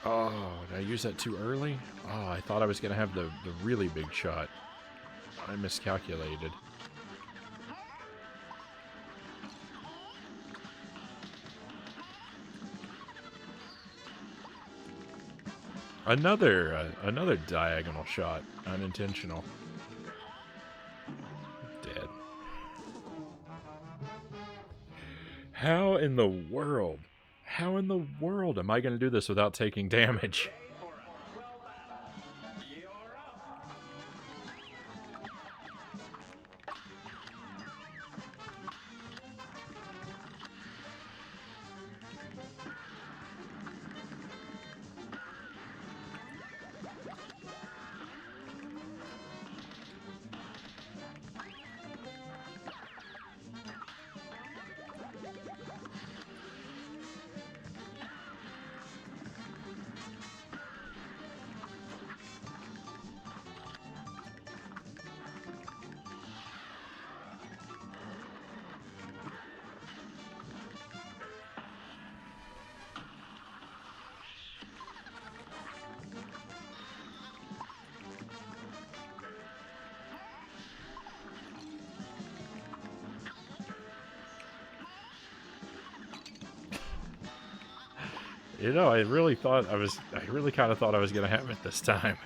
Oh, did I use that too early? Oh, I thought I was going to have the really big shot. I miscalculated. Another diagonal shot. Unintentional. Dead. How in the world? How in the world am I going to do this without taking damage? You know, I really kind of thought I was going to have it this time.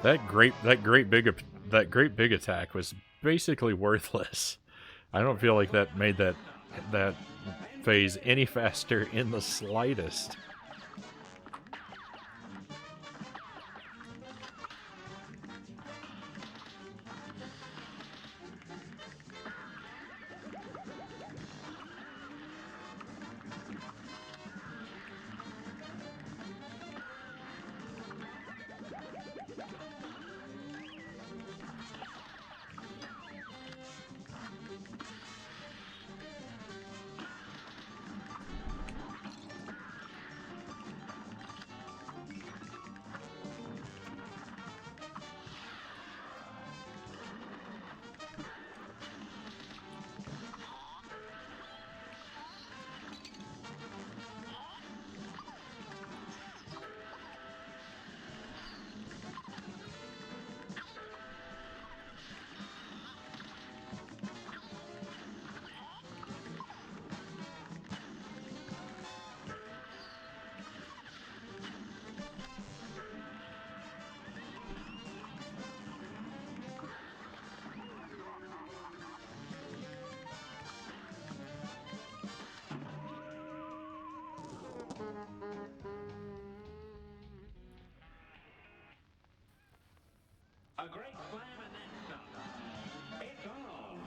That great big attack was basically worthless. I don't feel like that made that phase any faster in the slightest. A great slam and then some. It's on.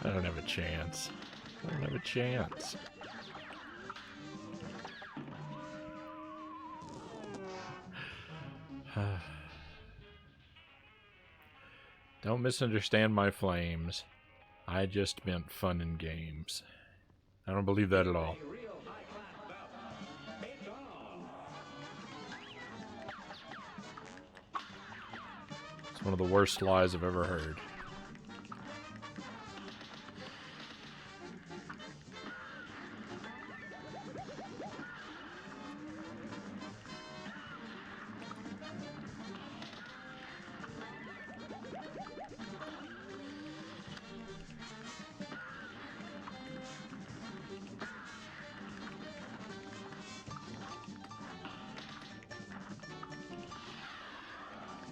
I don't have a chance. I don't have a chance. Don't misunderstand my flames. I just meant fun and games. I don't believe that at all. A real high-class bout. It's on. It's one of the worst lies I've ever heard.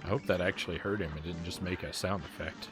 I hope that actually hurt him. It didn't just make a sound effect.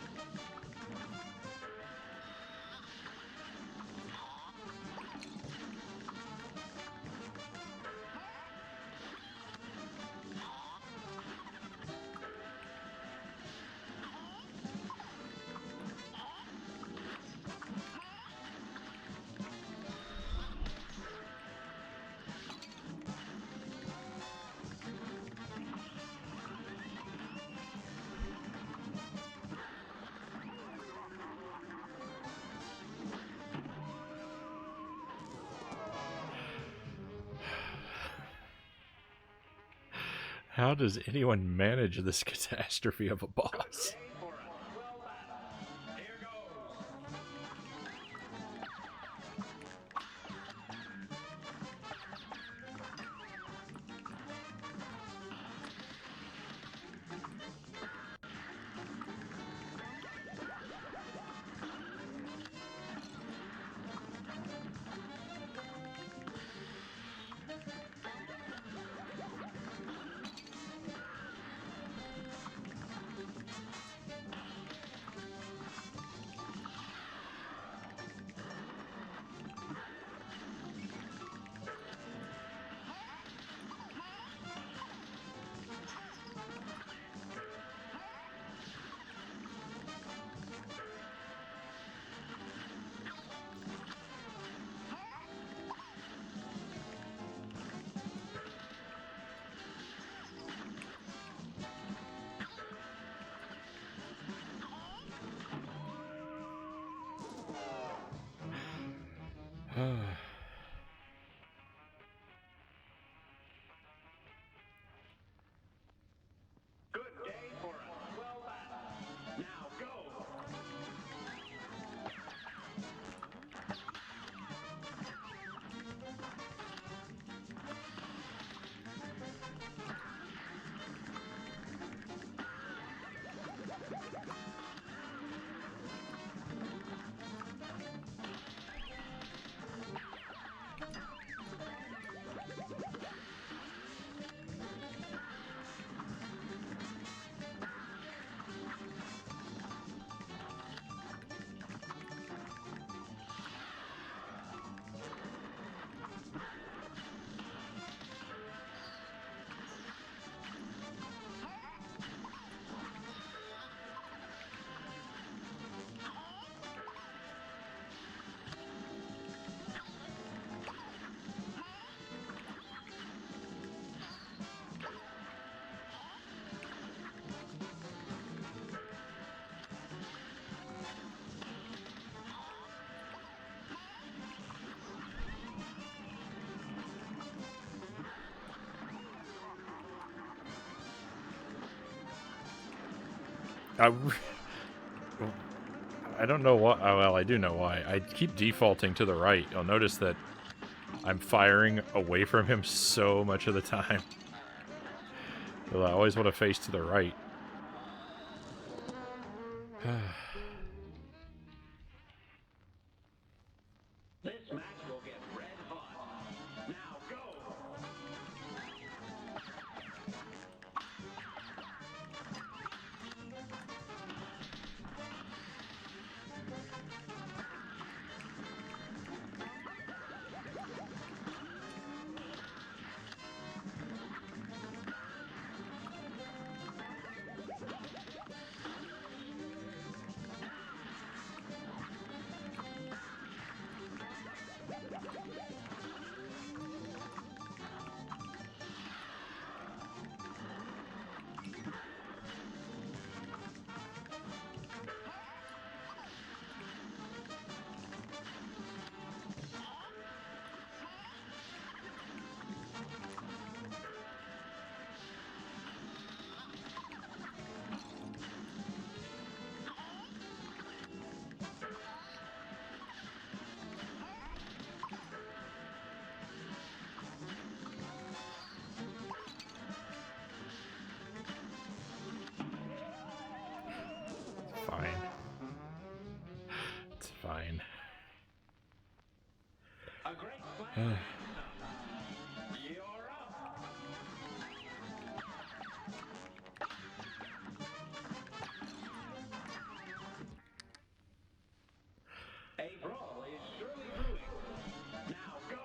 How does anyone manage this catastrophe of a boss? Okay for a swell battle. Here goes. I don't know why. Oh, well, I do know why. I keep defaulting to the right. You'll notice that I'm firing away from him so much of the time. Well, I always want to face to the right. This match will get red hot. Now go! Fine. It's fine. A great plan. You're up. A brawl is surely brewing. Now go!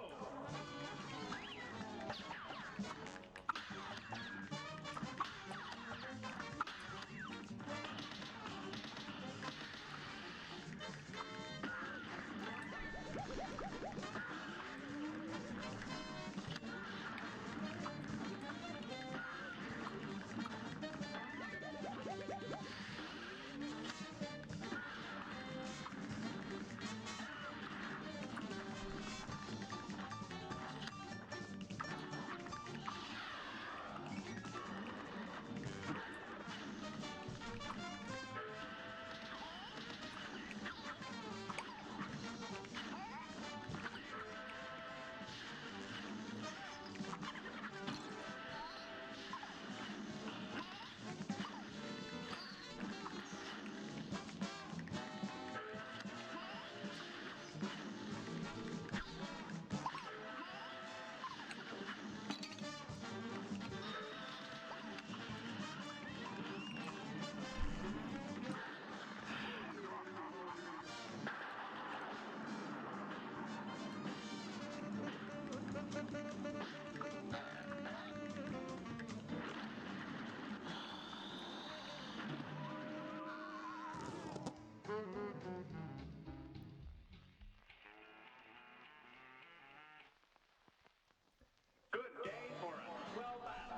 Good day for a swell battle.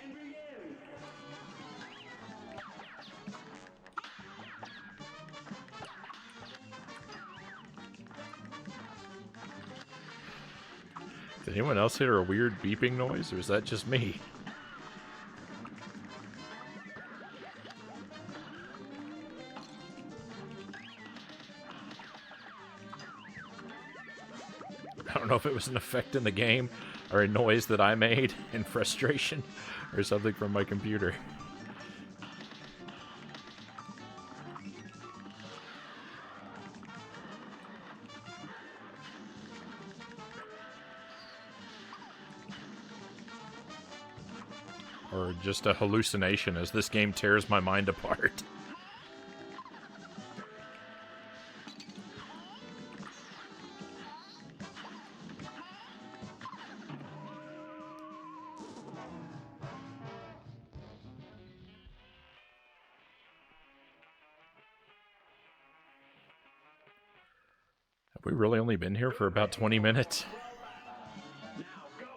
And begin! Did anyone else hear a weird beeping noise, or is that just me? I don't know if it was an effect in the game, or a noise that I made in frustration, or something from my computer. Or just a hallucination as this game tears my mind apart. Have we really only been here for about 20 minutes? Now go!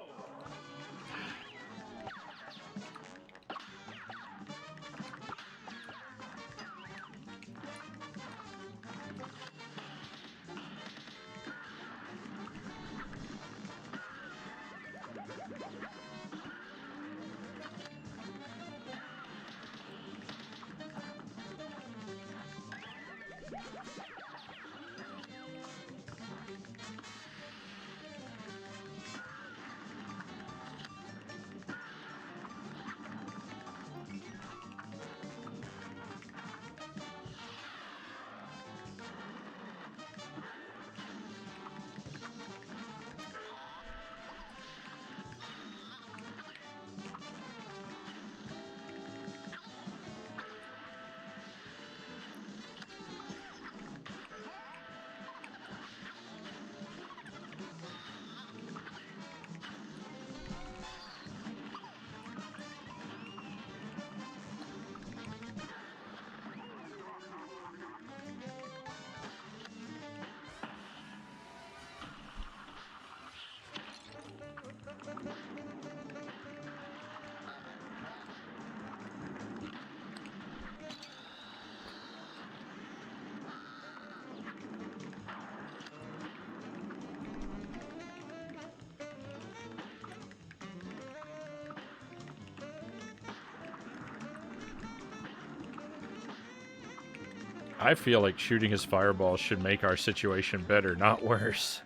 I feel like shooting his fireballs should make our situation better, not worse.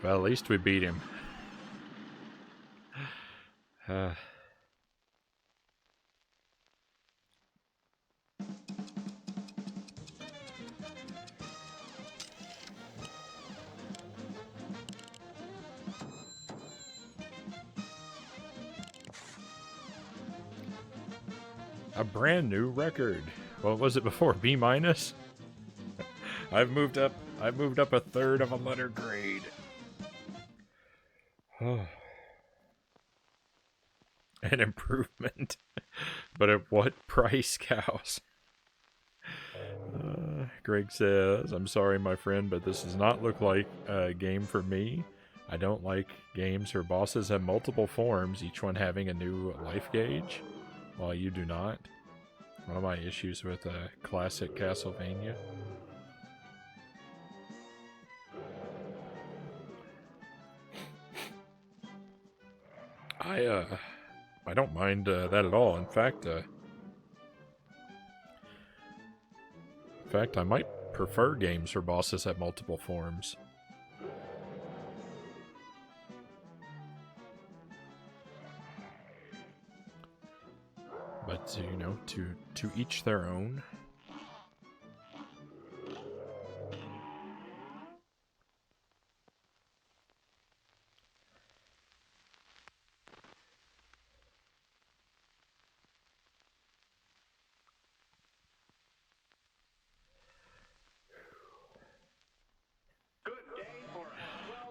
Well, at least we beat him. A brand new record. What was it before? B minus? I've moved up a third of a letter grade. An improvement. But at what price, cows? Greg says, I'm sorry, my friend, but this does not look like a game for me. I don't like games where bosses have multiple forms, each one having a new life gauge, while you do not. One of my issues with classic Castlevania. I don't mind that at all. In fact, I might prefer games where bosses have multiple forms. But you know, to each their own.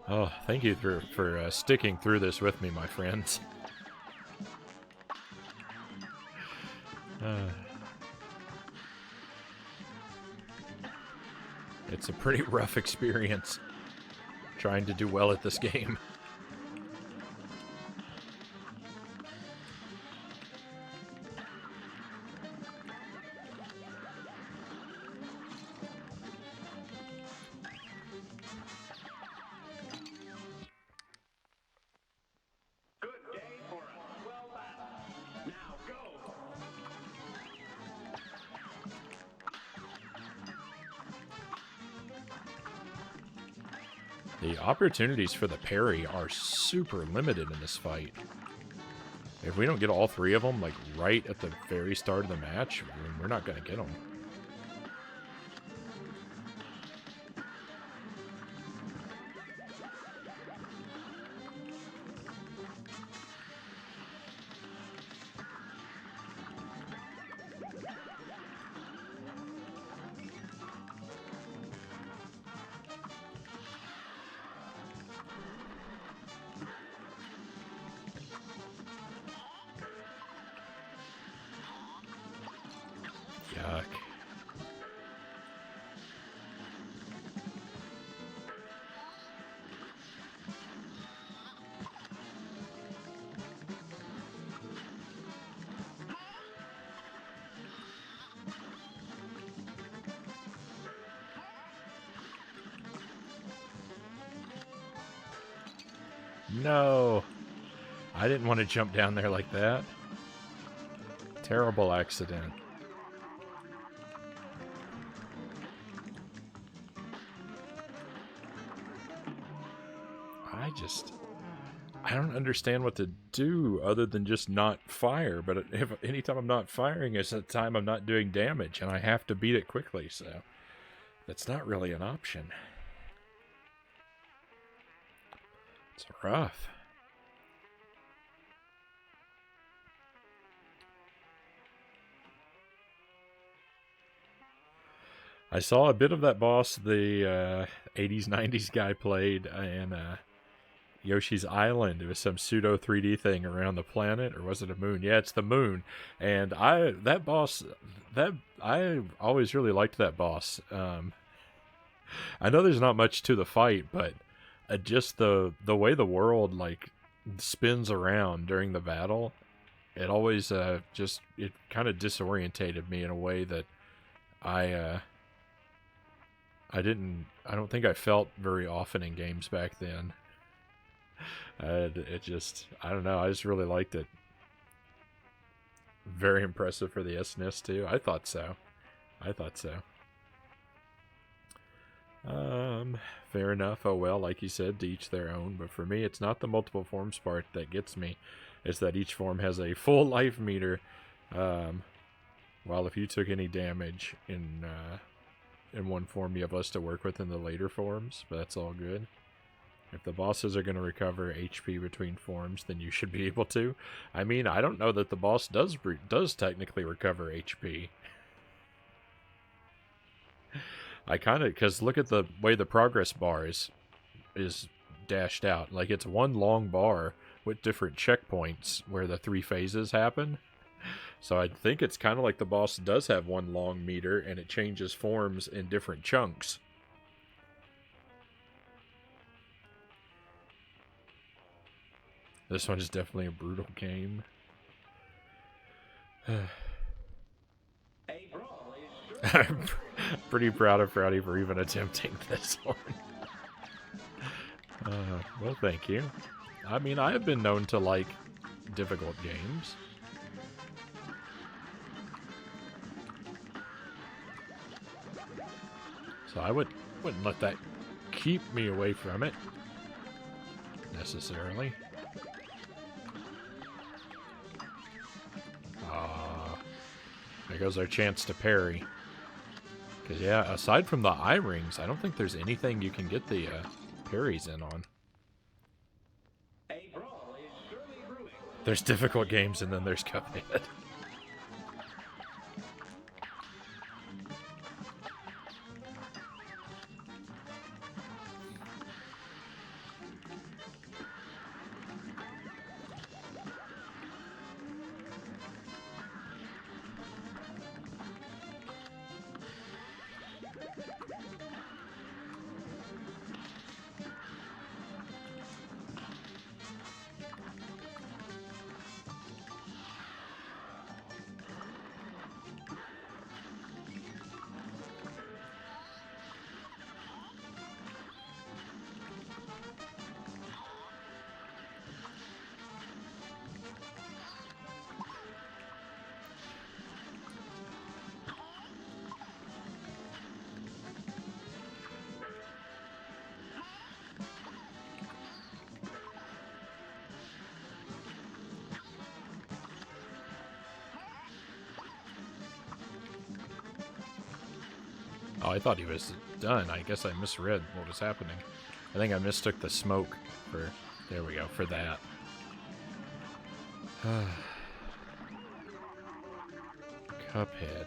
Oh, thank you for sticking through this with me, my friends. It's a pretty rough experience trying to do well at this game. The opportunities for the parry are super limited in this fight. If we don't get all three of them, like, right at the very start of the match, we're not going to get them. Yuck. No. I didn't want to jump down there like that. Terrible accident. I don't understand what to do other than just not fire. But if anytime I'm not firing is the time I'm not doing damage, and I have to beat it quickly, so that's not really an option. It's rough. I saw a bit of that boss the 80s, 90s guy played in Yoshi's Island. It was some pseudo 3D thing around the planet, or was it a moon? Yeah, it's the moon. And I always really liked that boss. I know there's not much to the fight, but just the way the world like spins around during the battle, it always it kind of disorientated me in a way that I don't think I felt very often in games back then. I don't know, I just really liked it. Very impressive for the SNES too. I thought so. I thought so. Fair enough. Oh well, like you said, to each their own. But for me, it's not the multiple forms part that gets me. It's that each form has a full life meter. While if you took any damage in one form, you have less to work with in the later forms. But that's all good. If the bosses are going to recover HP between forms, then you should be able to. I mean, I don't know that the boss does technically recover HP. I kind of, because look at the way the progress bar is dashed out. Like, it's one long bar with different checkpoints where the 3 phases happen. So I think it's kind of like the boss does have one long meter, and it changes forms in different chunks. This one is definitely a brutal game. I'm pretty proud of Frownie for even attempting this one. Well, thank you. I mean, I have been known to like difficult games. So I wouldn't let that keep me away from it, necessarily. There goes our chance to parry. Because, yeah, aside from the eye rings, I don't think there's anything you can get the parries in on. There's difficult games, and then there's Cuphead. Oh, I thought he was done. I guess I misread what was happening. I think I mistook the smoke for... There we go, for that. Cuphead.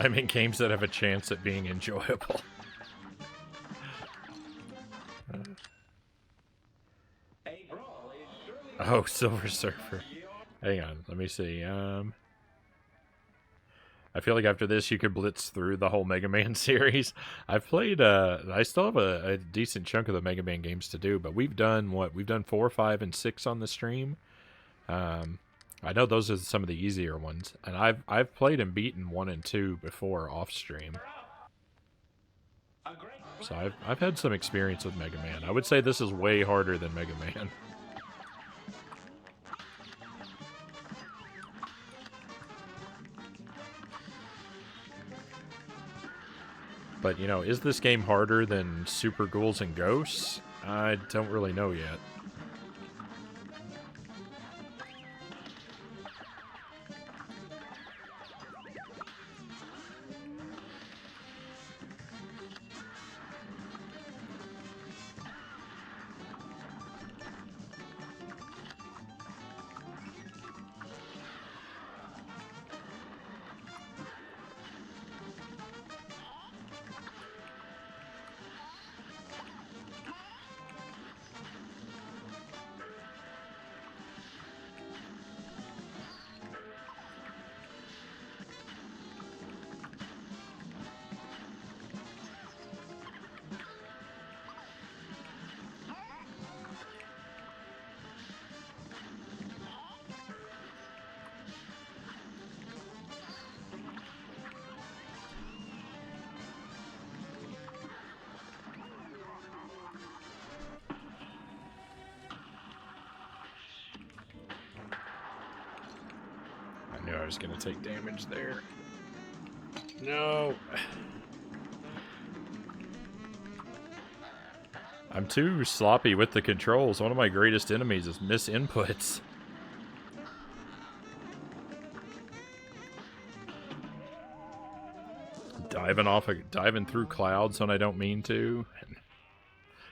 I mean, games that have a chance at being enjoyable. Oh, Silver Surfer. Hang on, let me see. I feel like after this you could blitz through the whole Mega Man series. I've played, I still have a decent chunk of the Mega Man games to do, but we've done, what? We've done 4, 5, and 6 on the stream. I know those are some of the easier ones, and I've played and beaten 1 and 2 before off stream. So I've had some experience with Mega Man. I would say this is way harder than Mega Man. But, you know, is this game harder than Super Ghouls and Ghosts? I don't really know yet. was going to take damage there. No. I'm too sloppy with the controls. One of my greatest enemies is misinputs. Diving through clouds when I don't mean to, and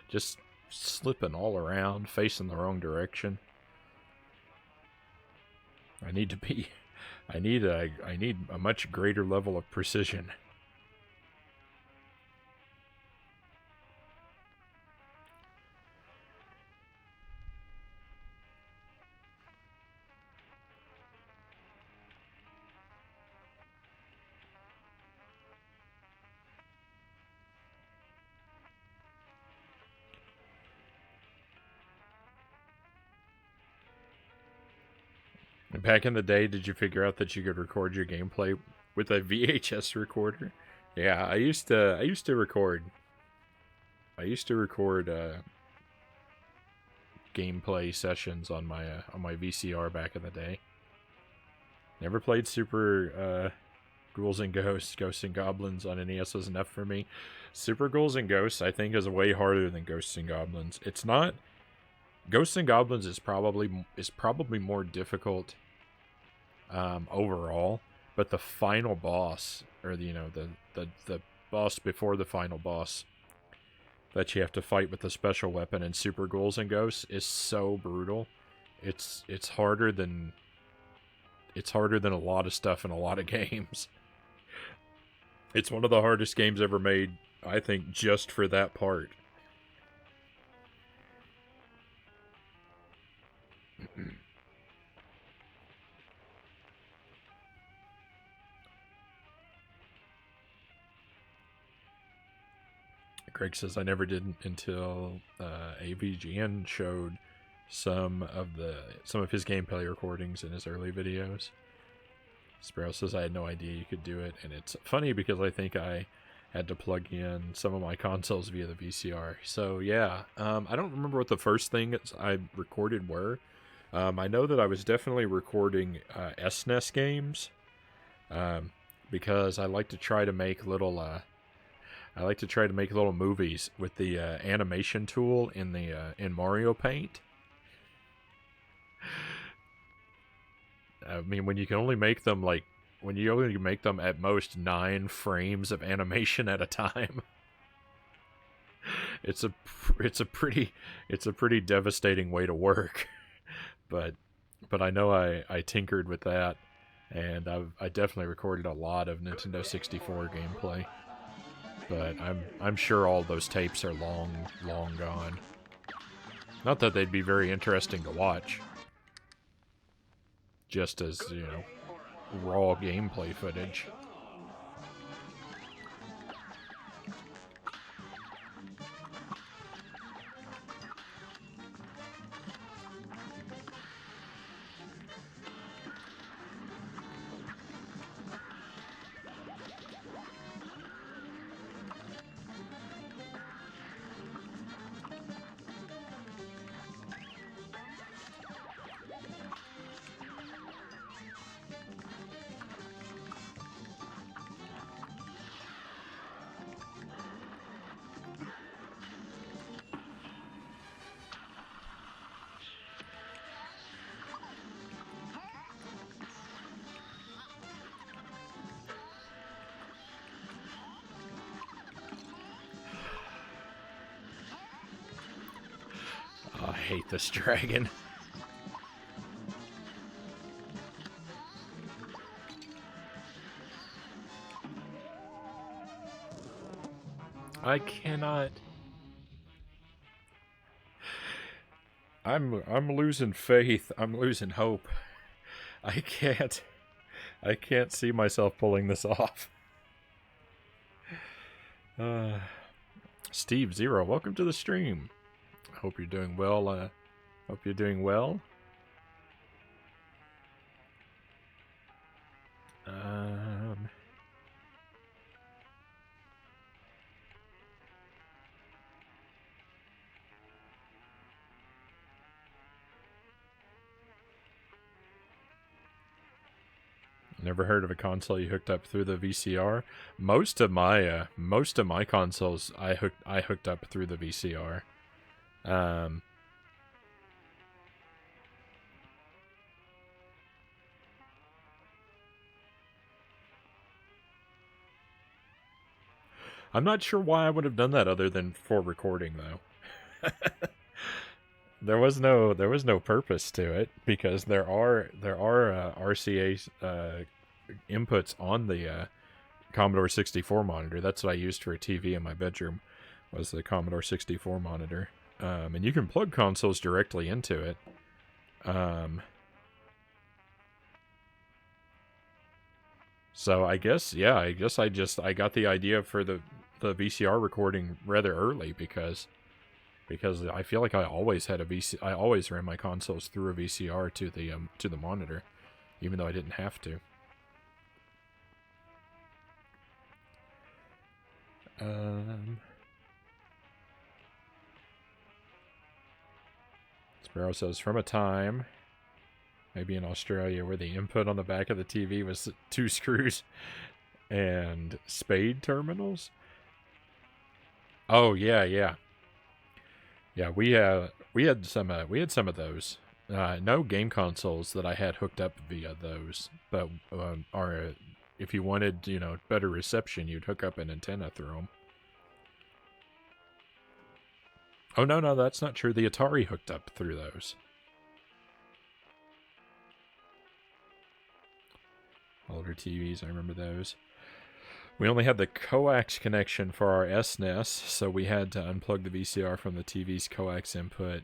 just slipping all around, facing the wrong direction. I need a much greater level of precision. Back in the day, did you figure out that you could record your gameplay with a VHS recorder? Yeah, I used to record. I used to record gameplay sessions on my VCR back in the day. Never played Super Ghouls and Ghosts and Goblins on NES was enough for me. Super Ghouls and Ghosts, I think, is way harder than Ghosts and Goblins. It's not. Ghosts and Goblins is probably more difficult overall, but the final boss, or the boss before the final boss that you have to fight with the special weapon in Super Ghouls and Ghosts is so brutal. It's harder than a lot of stuff in a lot of games. It's one of the hardest games ever made, I think, just for that part. Greg says I never did until AVGN showed some of his gameplay recordings in his early videos. Sparrow says I had no idea you could do it, and it's funny because I think I had to plug in some of my consoles via the VCR. So yeah, I don't remember what the first thing I recorded were. I know that I was definitely recording SNES games, because I like to try to make little movies with the animation tool in Mario Paint. I mean, when you only make them at most 9 frames of animation at a time, it's a pretty devastating way to work. But I know I tinkered with that, and I definitely recorded a lot of Nintendo 64 gameplay. But I'm sure all those tapes are long gone. Not that they'd be very interesting to watch, just as, raw gameplay footage. Oh, I hate this dragon. I cannot. I'm losing faith. I'm losing hope. I can't see myself pulling this off. Steve Zero, welcome to the stream. I hope you're doing well. Hope you're doing well. Never heard of a console you hooked up through the VCR. Most of my consoles I hooked up through the VCR. I'm not sure why I would have done that other than for recording though. There was no purpose to it because there are RCA inputs on the Commodore 64 monitor. That's what I used for a TV in my bedroom, was the Commodore 64 monitor. And you can plug consoles directly into it. So I guess, yeah, I got the idea for the VCR recording rather early because I feel like I always ran my consoles through a VCR to the monitor, even though I didn't have to. Sparrow says, from a time, maybe in Australia, where the input on the back of the TV was 2 screws and spade terminals. Oh yeah. Yeah, we had some of those. No game consoles that I had hooked up via those, but if you wanted, better reception, you'd hook up an antenna through them. Oh no, that's not true. The Atari hooked up through those. Older TVs, I remember those. We only had the coax connection for our SNES, so we had to unplug the VCR from the TV's coax input.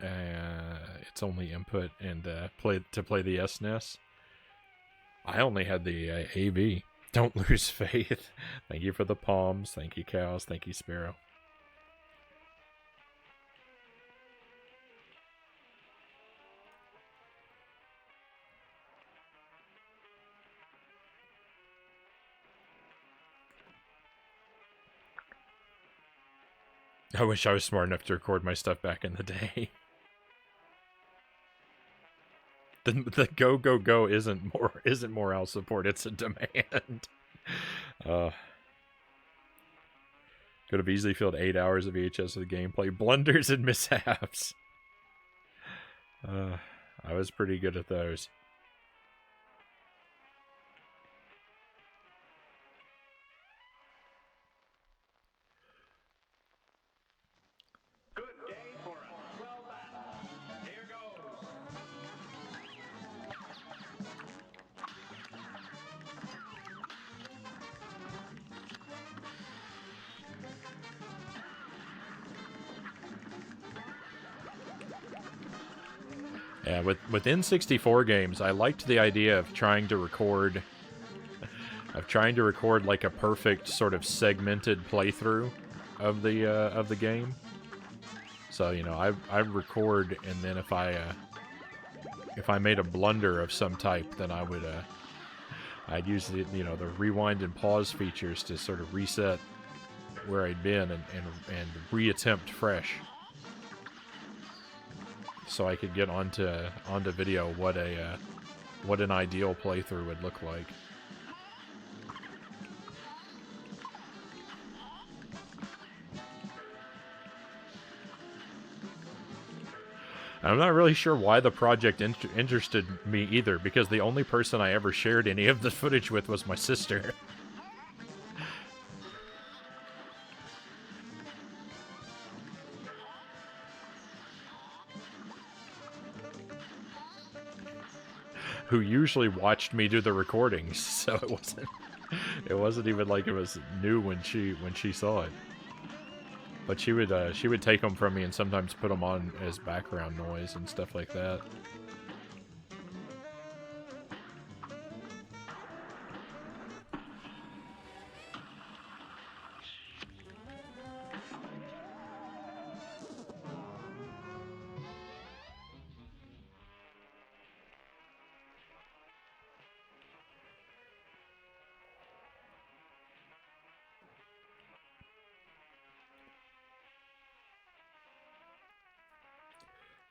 Its only input and play the SNES. I only had the AV. Don't lose faith. Thank you for the palms. Thank you, cows. Thank you, Sparrow. I wish I was smart enough to record my stuff back in the day. The go isn't morale support, it's a demand. Could have easily filled 8 hours of VHS with gameplay, blunders and mishaps. I was pretty good at those. Good day for a swell battle. Here goes. Yeah, with N64 games, I liked the idea of trying to record like a perfect sort of segmented playthrough of the game. So I record, and then if I made a blunder of some type, then I'd use the rewind and pause features to sort of reset where I'd been and reattempt fresh, so I could get onto video what an ideal playthrough would look like. I'm not really sure why the project interested me either, because the only person I ever shared any of the footage with was my sister. Who usually watched me do the recordings, so it wasn't even like it was new when she saw it. But she would take them from me and sometimes put them on as background noise and stuff like that.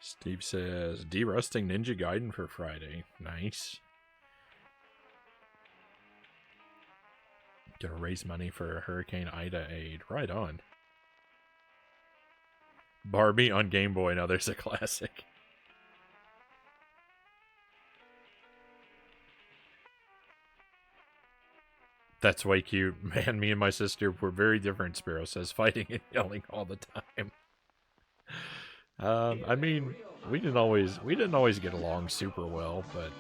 Steve says, derusting Ninja Gaiden for Friday. Nice. Gonna raise money for Hurricane Ida aid. Right on. Barbie on Game Boy. Now there's a classic. That's way cute. Man, me and my sister were very different, Sparrow says, fighting and yelling all the time. I mean, we didn't always get along super well, but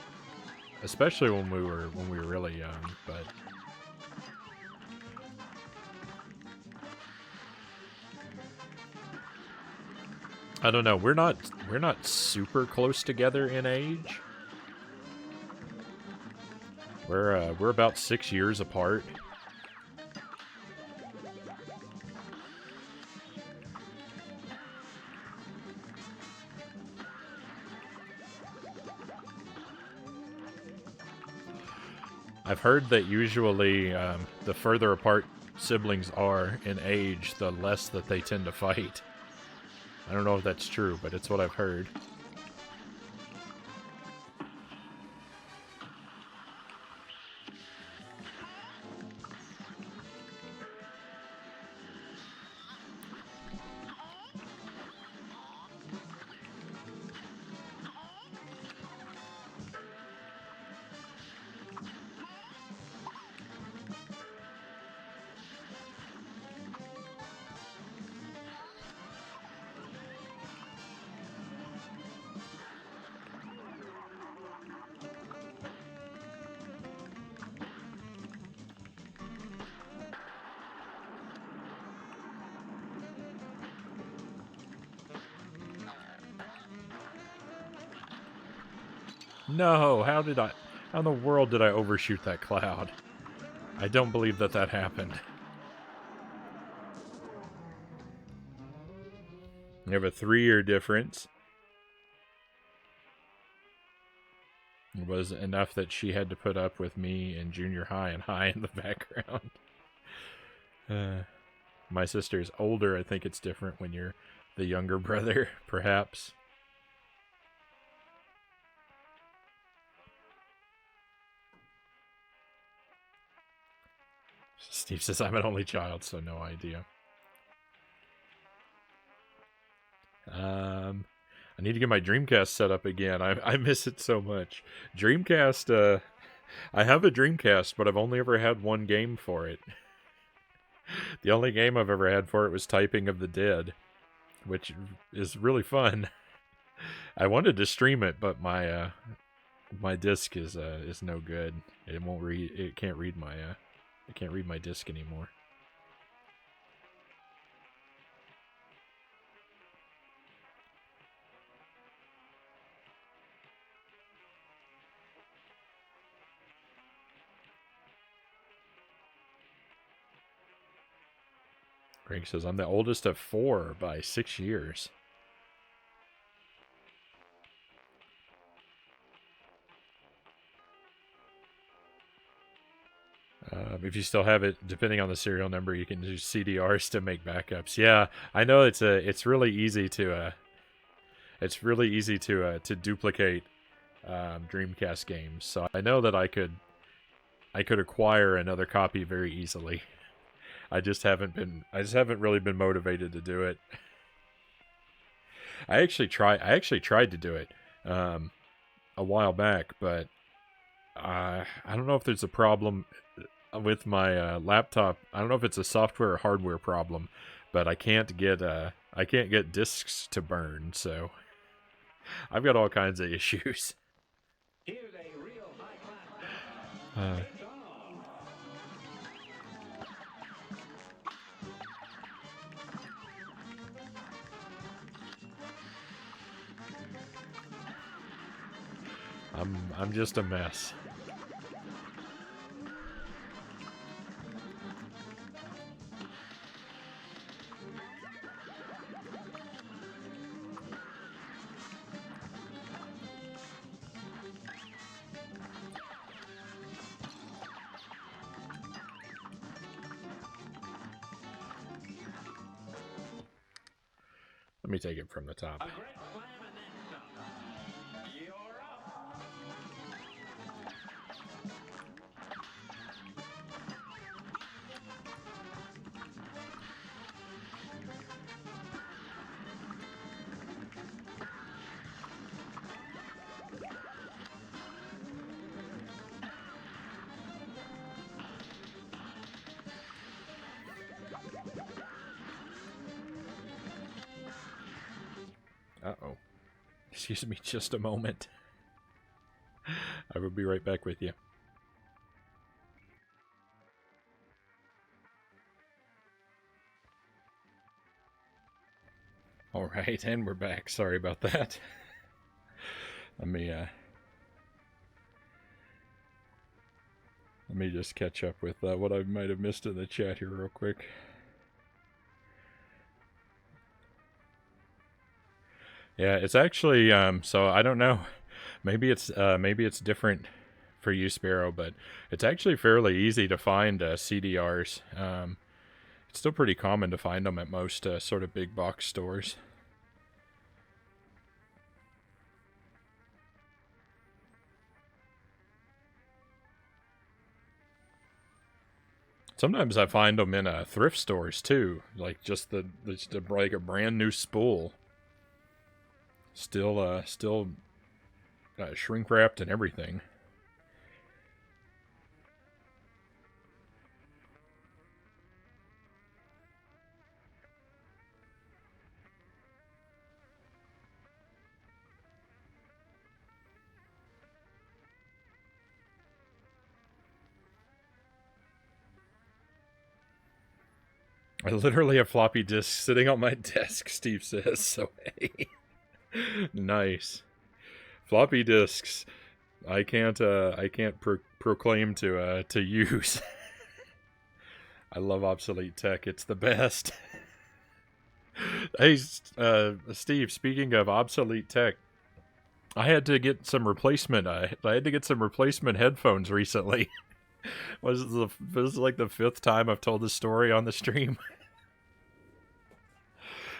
especially when we were really young, but I don't know. We're not super close together in age. We're about 6 years apart. I've heard that usually the further apart siblings are in age, the less that they tend to fight. I don't know if that's true, but it's what I've heard. No, how in the world did I overshoot that cloud? I don't believe that happened. We have a 3-year difference. It was enough that she had to put up with me in junior high and high in the background. My sister's older. I think it's different when you're the younger brother, perhaps. Steve says, I'm an only child, so no idea. I need to get my Dreamcast set up again. I miss it so much. Dreamcast, I have a Dreamcast, but I've only ever had one game for it. The only game I've ever had for it was Typing of the Dead, which is really fun. I wanted to stream it, but my my disc is no good. It won't read. It can't read my it can't read my disc anymore. Greg says, I'm the oldest of 4 by 6 years. If you still have it, depending on the serial number, you can do CDRs to make backups. Yeah, I know it's really easy to to duplicate Dreamcast games. So I know that I could acquire another copy very easily. I just haven't really been motivated to do it. I actually tried to do it a while back, but I don't know if there's a problem with my laptop. I don't know if it's a software or hardware problem, but I can't get discs to burn. So I've got all kinds of issues. Here's a real high-class it's on. I'm just a mess. Let me take it from the top. A great slam and then some. You're up. Uh-oh. Excuse me just a moment. I will be right back with you. All right, and we're back. Sorry about that. Let me just catch up with what I might have missed in the chat here real quick. Yeah, it's actually so I don't know. Maybe it's different for you, Sparrow, but it's actually fairly easy to find CDRs. It's still pretty common to find them at most sort of big box stores. Sometimes I find them in thrift stores too, like just like a brand new spool, still shrink wrapped and everything. I literally have floppy disks sitting on my desk, Steve says, so hey. Nice. Floppy disks. I can't proclaim to use. I love obsolete tech. It's the best. Hey, Steve, speaking of obsolete tech, I had to get some replacement. I had to get some replacement headphones recently. This is like the 5th time I've told this story on the stream.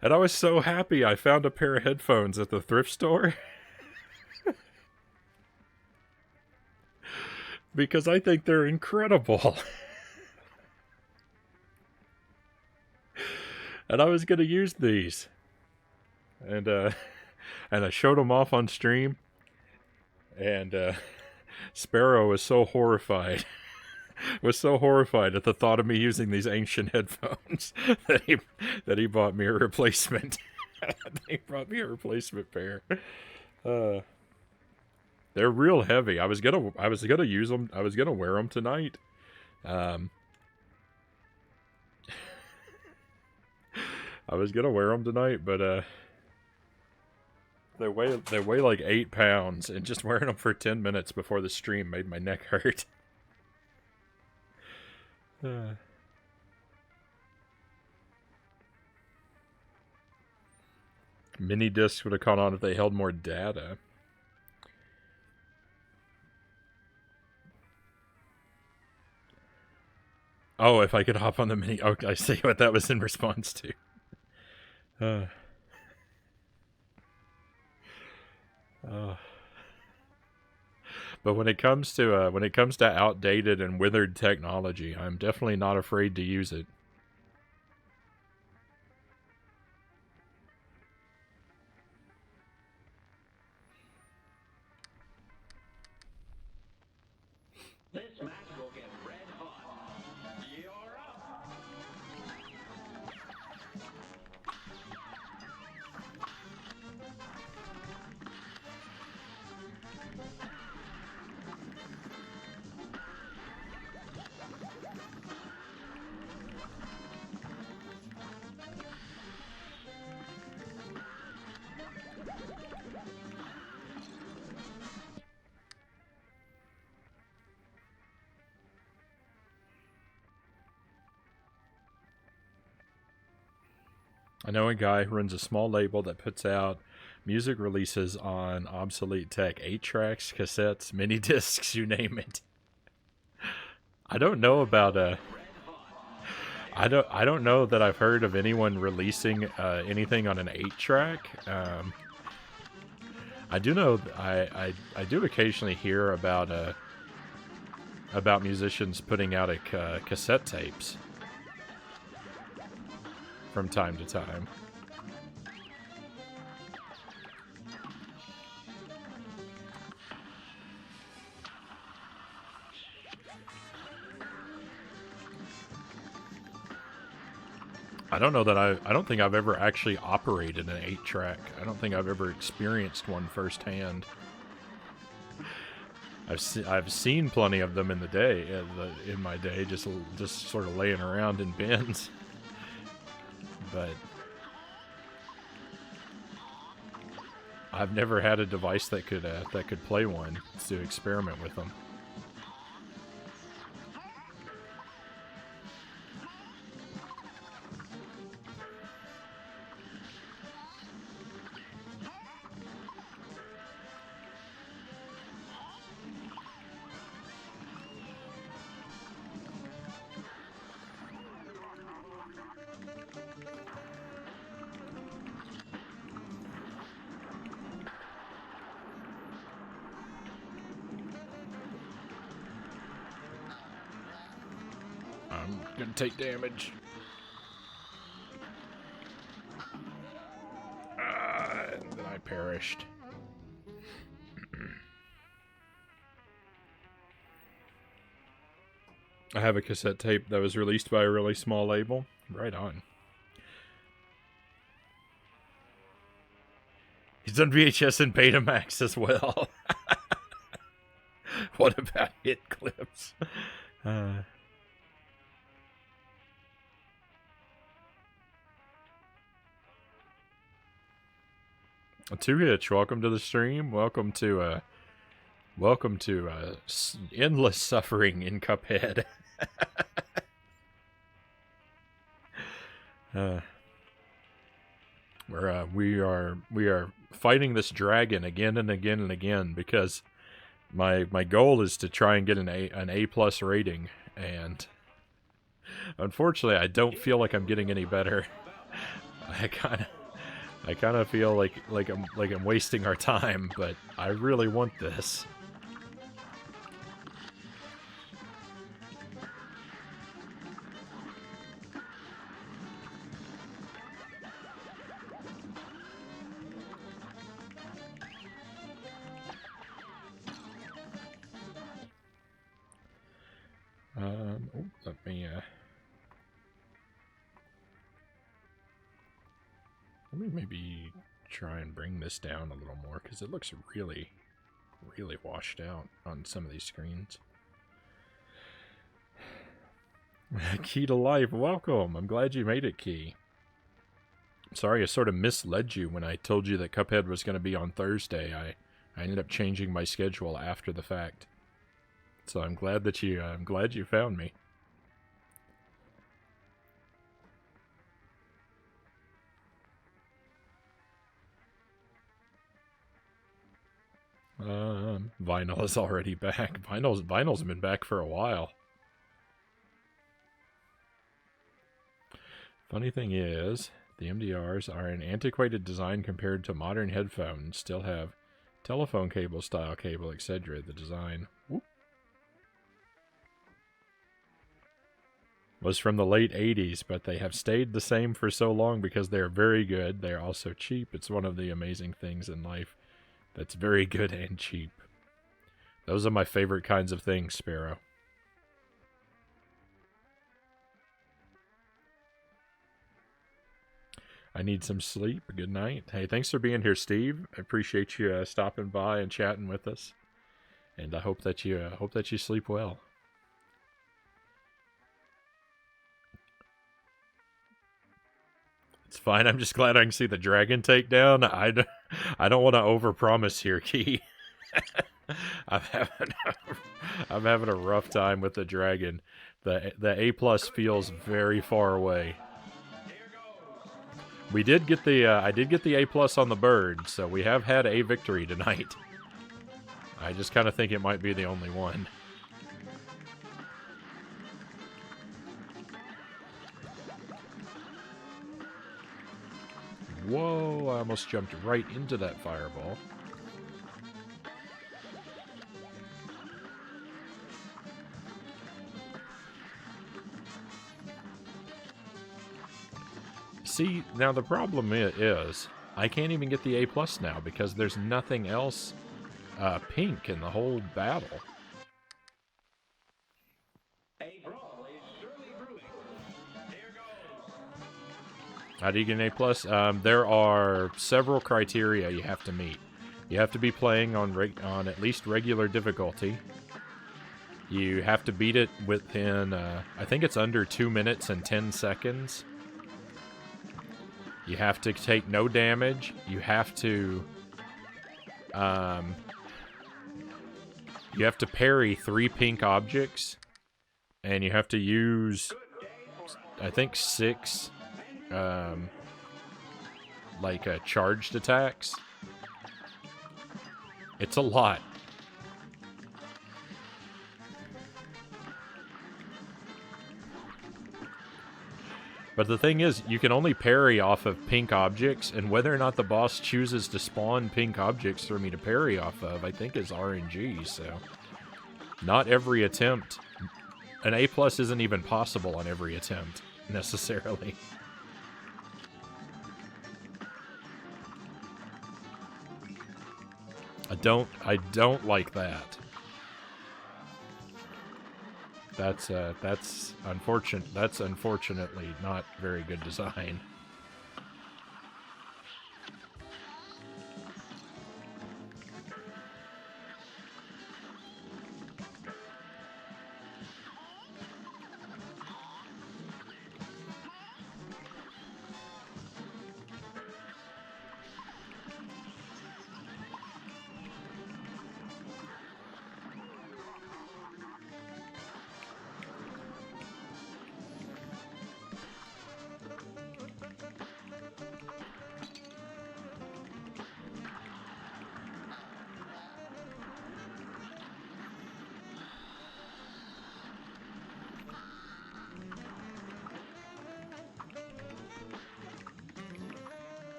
And I was so happy I found a pair of headphones at the thrift store. Because I think they're incredible. And I was going to use these. And I showed them off on stream. And Sparrow was so horrified. Was so horrified at the thought of me using these ancient headphones that he bought me a replacement. He brought me a replacement pair. They're real heavy. I was gonna use them. I was gonna wear them tonight. I was gonna wear them tonight, but they weigh like 8 pounds, and just wearing them for 10 minutes before the stream made my neck hurt. Mini discs would have caught on if they held more data. Oh, if I could hop on the mini... Okay, I see what that was in response to. But when it comes to outdated and withered technology, I'm definitely not afraid to use it. This match will get red hot. You're up. I know a guy who runs a small label that puts out music releases on obsolete tech, 8-tracks, cassettes, mini discs, you name it. I don't know about I don't know that I've heard of anyone releasing anything on an 8-track. I do know I do occasionally hear about musicians putting out cassette tapes from time to time. I don't know that I don't think I've ever actually operated an 8-track. I don't think I've ever experienced one firsthand. I've seen plenty of them in the day, in my day, just sort of laying around in bins. But I've never had a device that could play one to experiment with them. I'm gonna take damage. And then I perished. I have a cassette tape that was released by a really small label. Right on. He's done VHS and Betamax as well. What about hit clips? Two Hitch, welcome to the stream. Welcome to endless suffering in Cuphead. We are fighting this dragon again and again and again because my goal is to try and get an A+ rating, and unfortunately I don't feel like I'm getting any better. I kind of feel like I'm wasting our time, but I really want this. Let me maybe try and bring this down a little more, because it looks really, really washed out on some of these screens. Key to life, welcome. I'm glad you made it, Key. Sorry I sort of misled you when I told you that Cuphead was going to be on Thursday. I ended up changing my schedule after the fact. So I'm glad you found me. Vinyl is already back. Vinyl's been back for a while. Funny thing is, the MDRs are an antiquated design compared to modern headphones. Still have telephone cable style cable, etc. The design was from the late 80s, but they have stayed the same for so long because they are very good. They are also cheap. It's one of the amazing things in life that's very good and cheap. Those are my favorite kinds of things, Sparrow. I need some sleep. Good night. Hey, thanks for being here, Steve. I appreciate you stopping by and chatting with us. And I hope that you sleep well. It's fine. I'm just glad I can see the dragon takedown. I don't want to overpromise here, Key. I'm having a rough time with the dragon. The A+ feels very far away. We did get the I did get the A+ on the bird, so we have had a victory tonight. I just kind of think it might be the only one. Whoa, I almost jumped right into that fireball. See, now the problem is, I can't even get the A+ now because there's nothing else pink in the whole battle. A brawl is surely brewing. Here goes. How do you get an A+? There are several criteria you have to meet. You have to be playing on at least regular difficulty. You have to beat it within, I think it's under 2 minutes and 10 seconds. You have to take no damage. You have to parry 3 pink objects. And you have to use, I think, 6, charged attacks. It's a lot. But the thing is, you can only parry off of pink objects, and whether or not the boss chooses to spawn pink objects for me to parry off of, I think is RNG, so... Not every attempt... An A+ isn't even possible on every attempt, necessarily. I don't like that. That's unfortunate. That's unfortunately not very good design.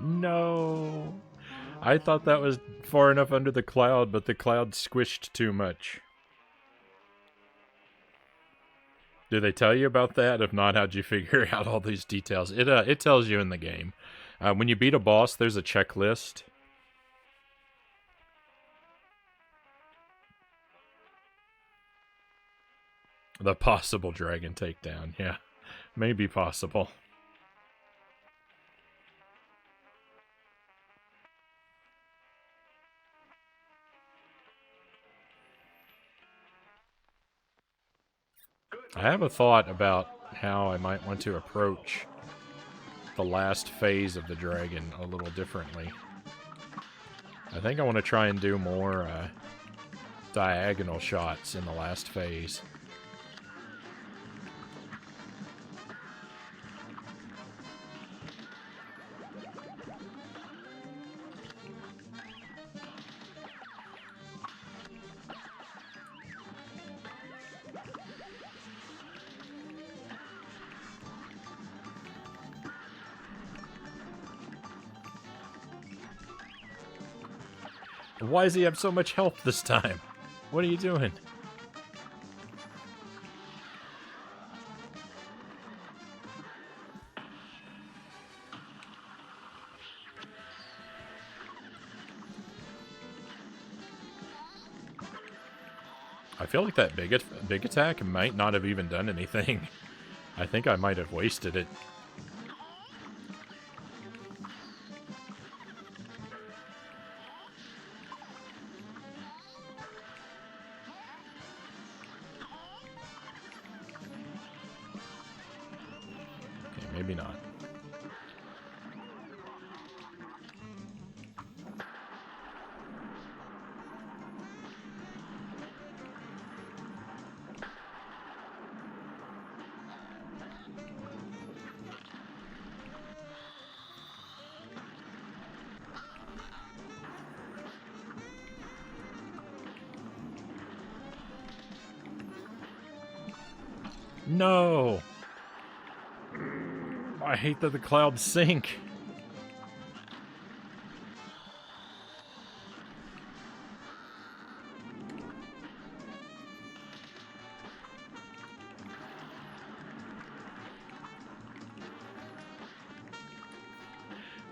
No. I thought that was far enough under the cloud, but the cloud squished too much. Do they tell you about that? If not, how'd you figure out all these details? It tells you in the game. When you beat a boss, there's a checklist. The possible dragon takedown, yeah. Maybe possible. I have a thought about how I might want to approach the last phase of the dragon a little differently. I think I want to try and do more diagonal shots in the last phase. Why does he have so much health this time? What are you doing? I feel like that big attack might not have even done anything. I think I might have wasted it. Maybe not. No! I hate that the clouds sink.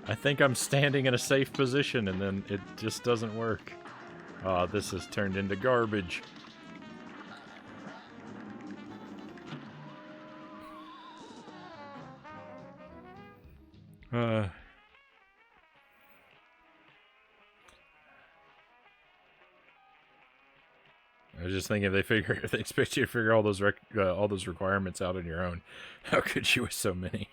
I think I'm standing in a safe position and then it just doesn't work. Oh, this has turned into garbage. I was just thinking, if they expect you to figure all those requirements out on your own, how could you with so many?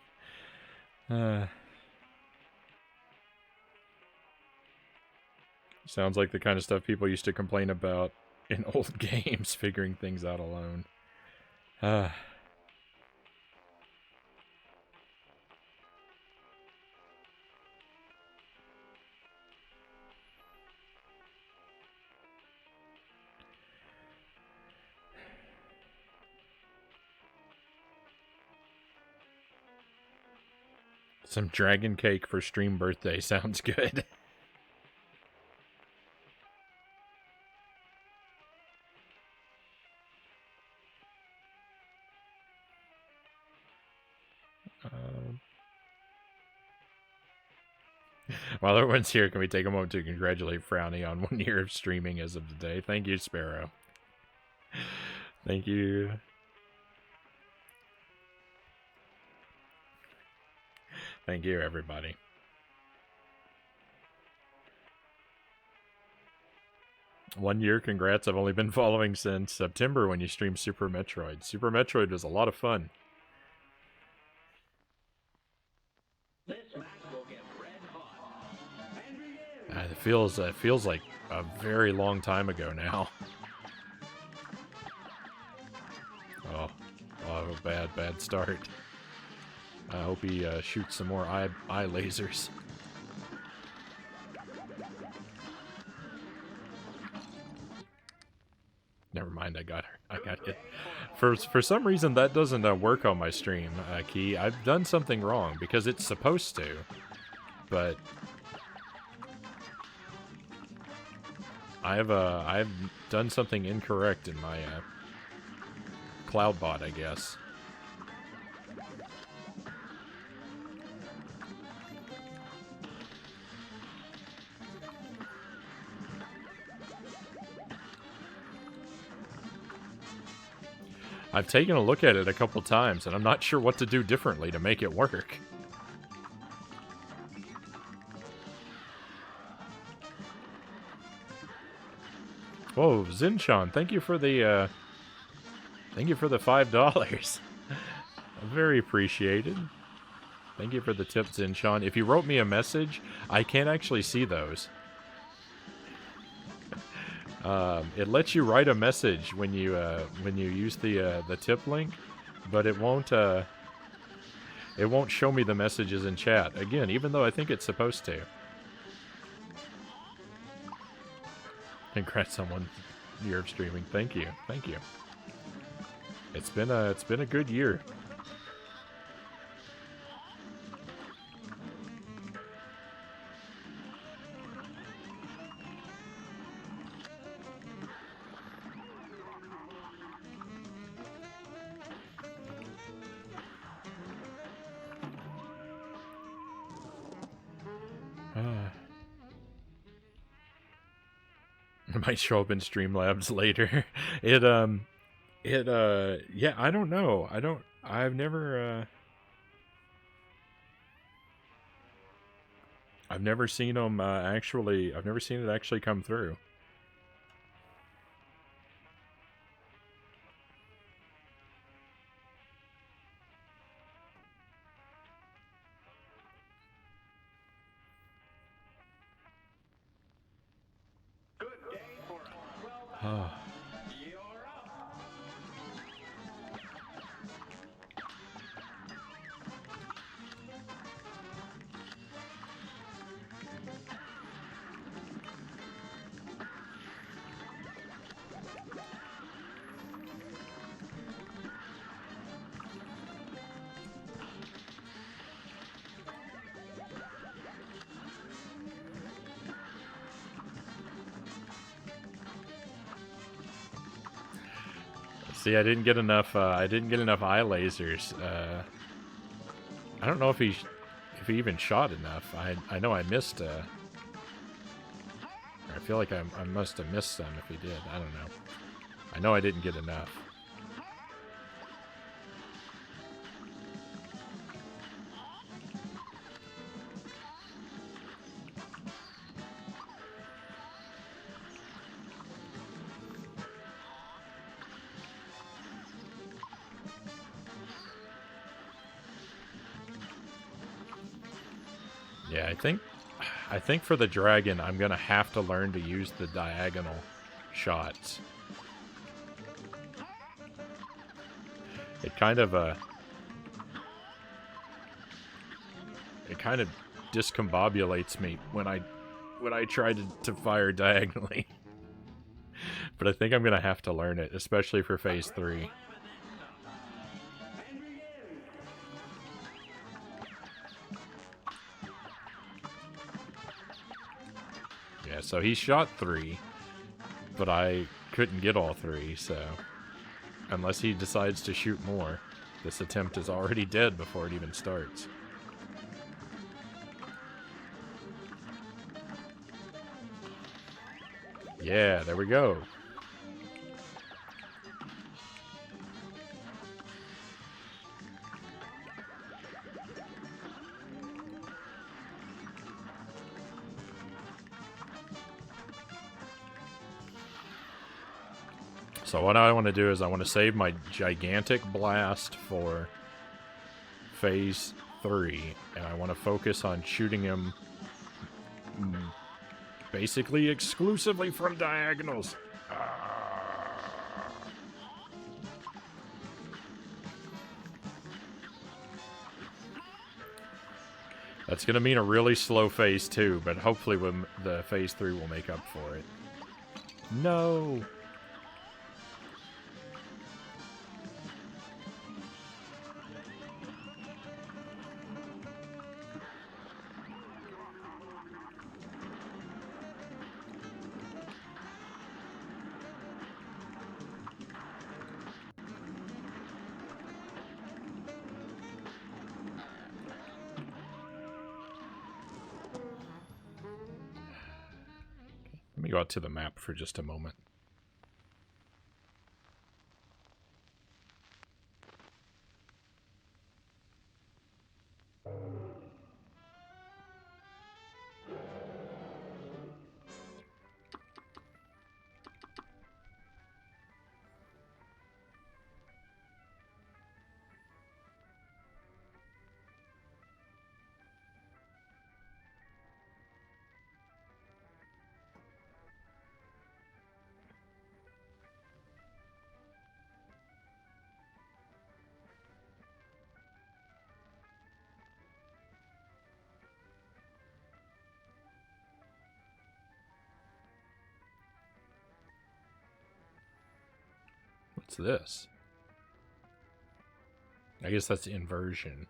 Sounds like the kind of stuff people used to complain about in old games, figuring things out alone. Some dragon cake for stream birthday sounds good. While everyone's here, can we take a moment to congratulate Frownie on 1 year of streaming as of today? Thank you, Sparrow. Thank you. Thank you, everybody. One year, congrats. I've only been following since September when you streamed Super Metroid. Super Metroid was a lot of fun. This match will get red hot. And begin. It feels like a very long time ago now. Oh, bad start. I hope he shoots some more eye lasers. Never mind, I got hit. For some reason, that doesn't work on my stream, Key. I've done something wrong, because it's supposed to. But I've done something incorrect in my CloudBot, I guess. I've taken a look at it a couple times, and I'm not sure what to do differently to make it work. Whoa, Zinchan, thank you for the $5. Very appreciated. Thank you for the tip, Zinchan. If you wrote me a message, I can't actually see those. It lets you write a message when you use the tip link, but it won't show me the messages in chat again, even though I think it's supposed to. Congrats on 1 year of streaming. Thank you. It's been a good year. It might show up in Streamlabs later. Yeah, I don't know. I've never seen them I've never seen it actually come through. Good day for us. Well done. You're up. See, I didn't get enough eye lasers. I don't know if he even shot enough. I know I missed I feel like I must have missed some if he did. I don't know. I know I didn't get enough. Yeah, I think for the dragon, I'm gonna have to learn to use the diagonal shots. It kind of discombobulates me when I try to fire diagonally. But I think I'm gonna have to learn it, especially for phase 3. Yeah, so he shot 3, but I couldn't get all 3, so unless he decides to shoot more, this attempt is already dead before it even starts. Yeah, there we go. So what I want to do is I want to save my gigantic blast for phase 3, and I want to focus on shooting him basically exclusively from diagonals. That's going to mean a really slow phase 2, but hopefully the phase 3 will make up for it. No! Let me go out to the map for just a moment. What's this? I guess that's inversion.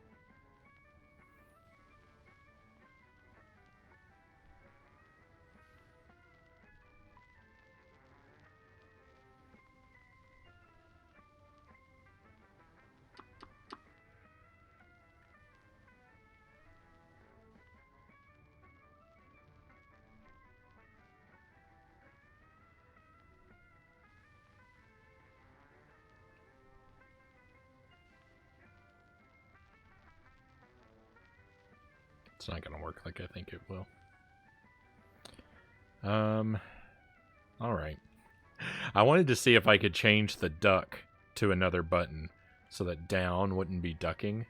It's not going to work like I think it will. Alright. I wanted to see if I could change the duck to another button so that down wouldn't be ducking.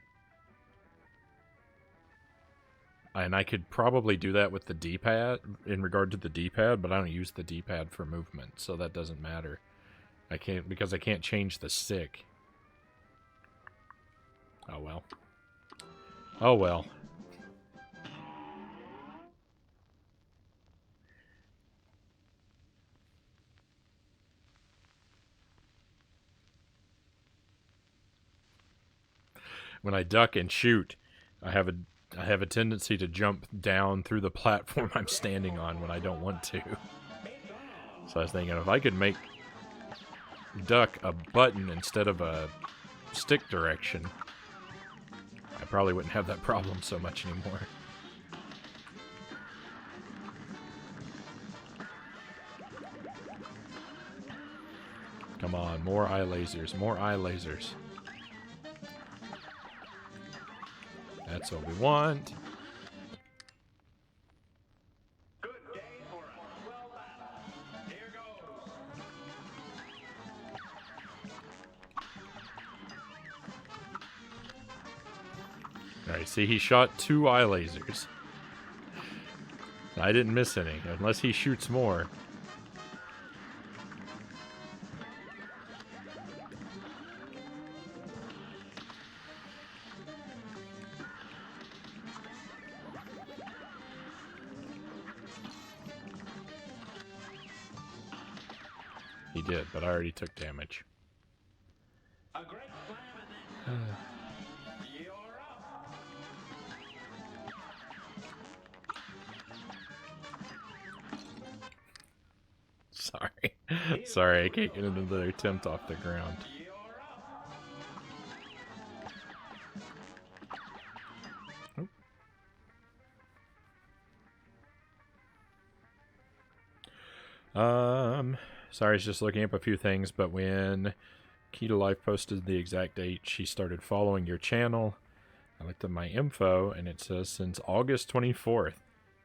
And I could probably do that with the D-pad, in regard to the D-pad, but I don't use the D-pad for movement, so that doesn't matter. I can't, because I can't change the stick. Oh well. Oh well. When I duck and shoot, I have a tendency to jump down through the platform I'm standing on when I don't want to. So I was thinking if I could make duck a button instead of a stick direction, I probably wouldn't have that problem so much anymore. Come on, more eye lasers, more eye lasers. That's what we want. Good day for a swell battle. Here goes. Alright, see, he shot 2 eye lasers. I didn't miss any, unless he shoots more. He did, but I already took damage. A great slam and then you're up. Sorry. Sorry, I can't get another attempt off the ground. You're up. Sorry, I was just looking up a few things, but when Key to Life posted the exact date, she started following your channel. I looked at my info, and it says since August 24th.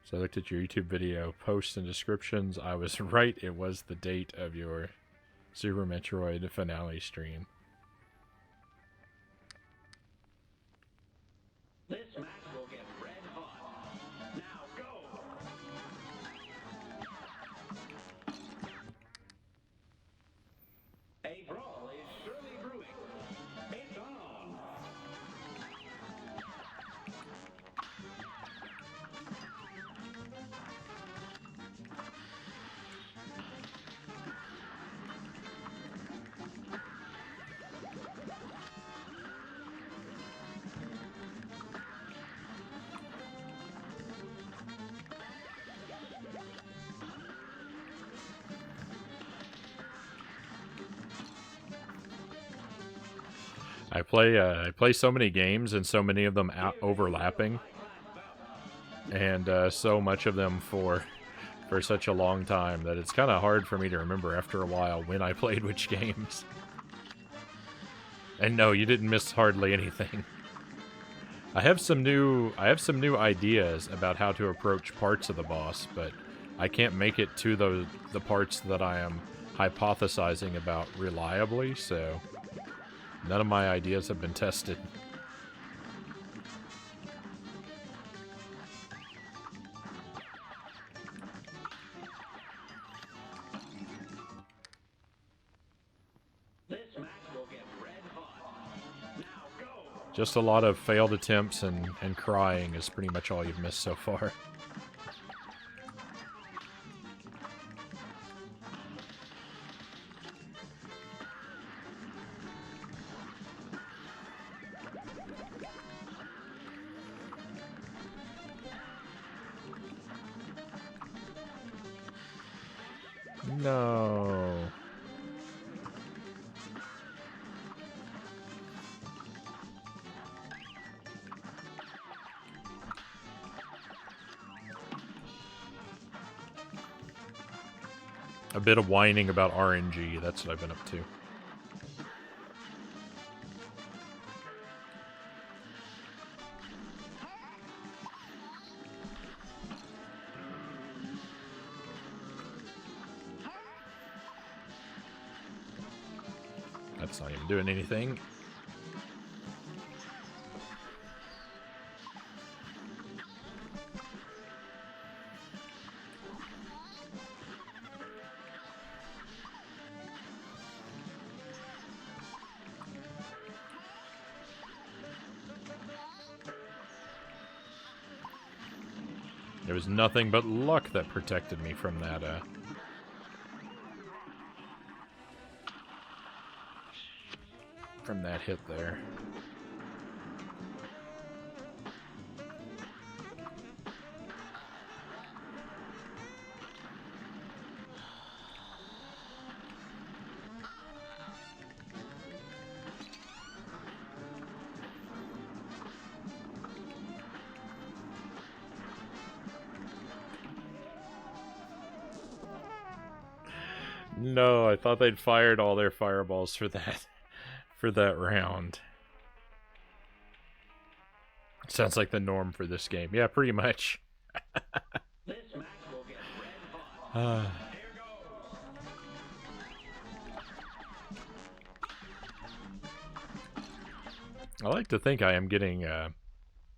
So I looked at your YouTube video posts and descriptions. I was right. It was the date of your Super Metroid finale stream. This match will get red hot. Now go. A brawl is surely brewing. It's on. I play so many games, and so many of them overlapping, and so much of them for such a long time that it's kind of hard for me to remember after a while when I played which games. And no, you didn't miss hardly anything. I have some new ideas about how to approach parts of the boss, but I can't make it to the parts that I am hypothesizing about reliably, so none of my ideas have been tested. This match will get red hot. Now go. Just a lot of failed attempts and crying is pretty much all you've missed so far. No. A bit of whining about RNG, that's what I've been up to. That's not even doing anything. There was nothing but luck that protected me from that, hit there. No, I thought they'd fired all their fireballs for that round. Sounds like the norm for this game. Yeah, pretty much. This match will get red hot. Here goes. I like to think I am getting This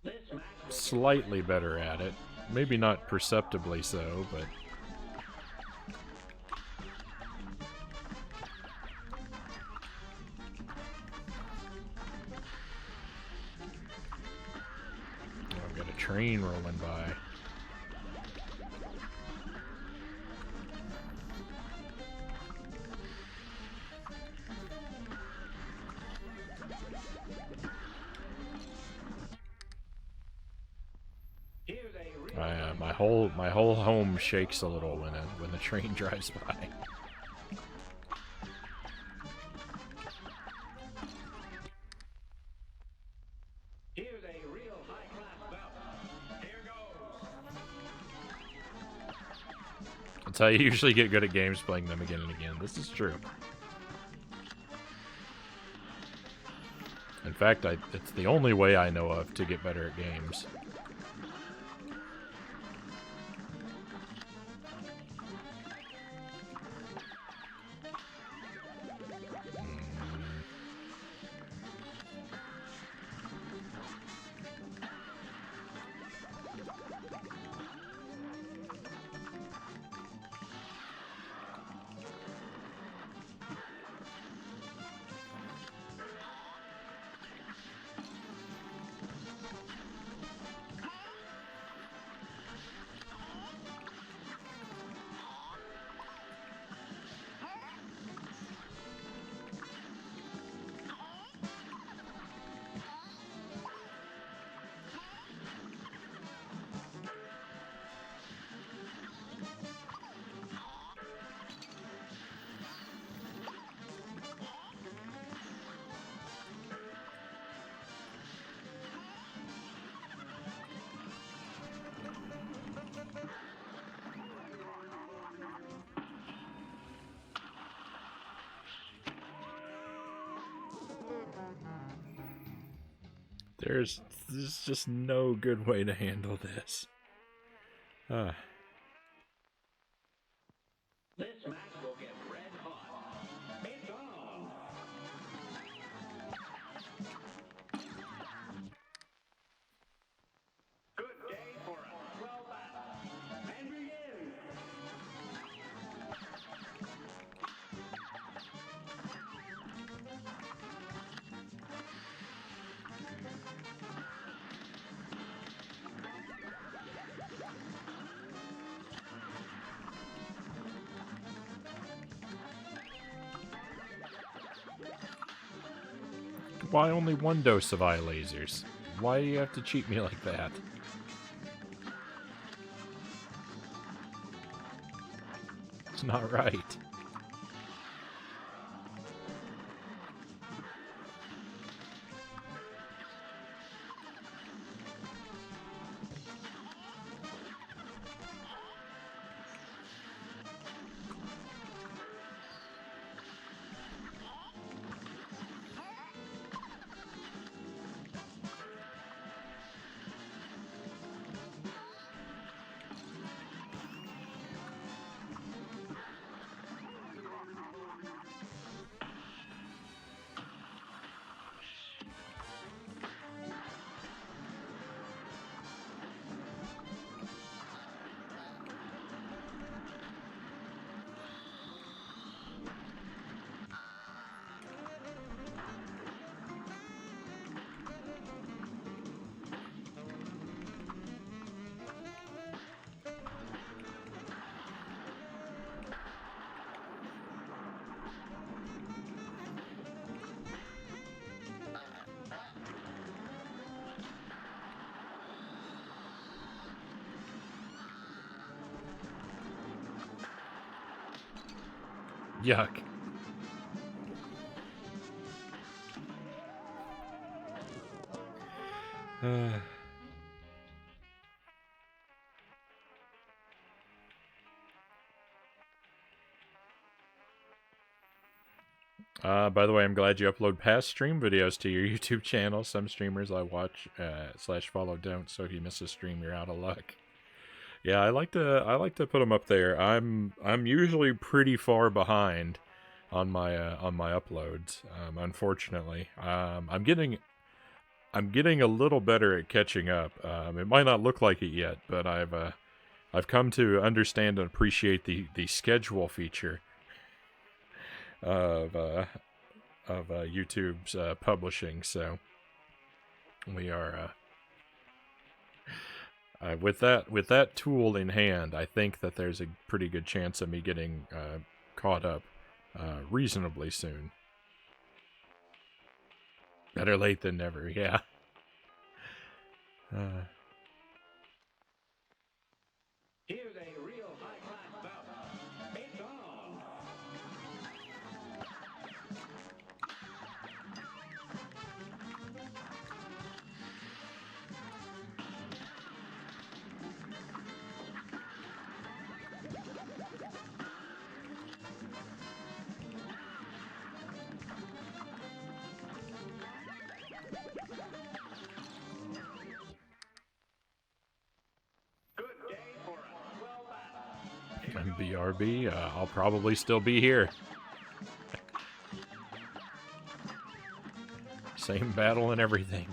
match will slightly better at it. maybe not perceptibly so, but... Oh, I've got a train rolling by. My whole home shakes a little when the train drives by. Here's a real high-class belt. Here goes. That's how you usually get good at games, playing them again and again. This is true. In fact, it's the only way I know of to get better at games. There's just no good way to handle this. This match will get red hot. It's on. Good day for a swell battle. And begin. Why only one dose of eye lasers? Why do you have to cheat me like that? It's not right. Yuck. By the way, I'm glad you upload past stream videos to your YouTube channel. Some streamers I watch / follow don't, so if you miss a stream, you're out of luck. Yeah, I like to put them up there. I'm usually pretty far behind on my uploads. Unfortunately, I'm getting I'm getting a little better at catching up. It might not look like it yet, but I've come to understand and appreciate the schedule feature of YouTube's publishing. So we are with that tool in hand. I think that there's a pretty good chance of me getting caught up reasonably soon. Better late than never. Yeah. Here's a real high-class bout. It's on. Good day for a swell battle. BRB, I'll probably still be here. Same battle and everything.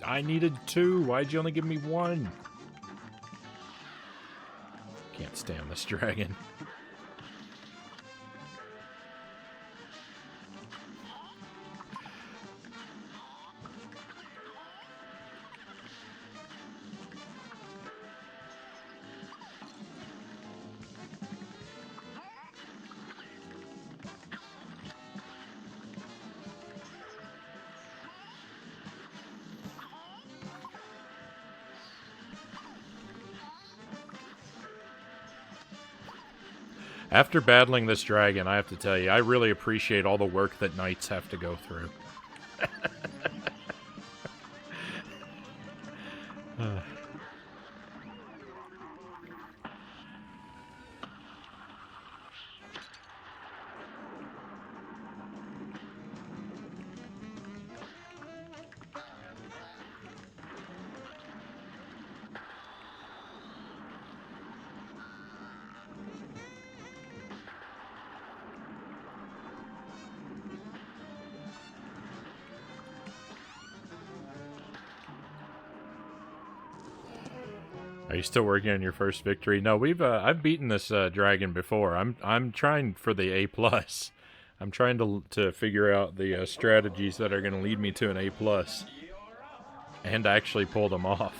I needed 2. Why'd you only give me 1? Can't stand this dragon. After battling this dragon, I have to tell you, I really appreciate all the work that knights have to go through. Are you still working on your first victory? No, I've beaten this dragon before. I'm trying for the A plus. I'm trying to figure out the strategies that are going to lead me to an A plus, and actually pull them off.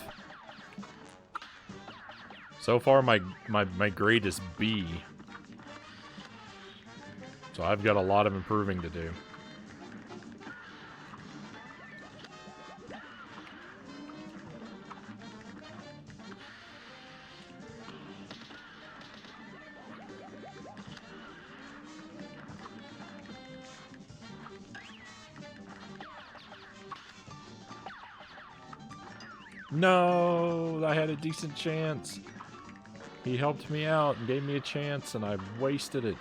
So far, my grade is B, so I've got a lot of improving to do. No, I had a decent chance. He helped me out and gave me a chance, and I wasted it.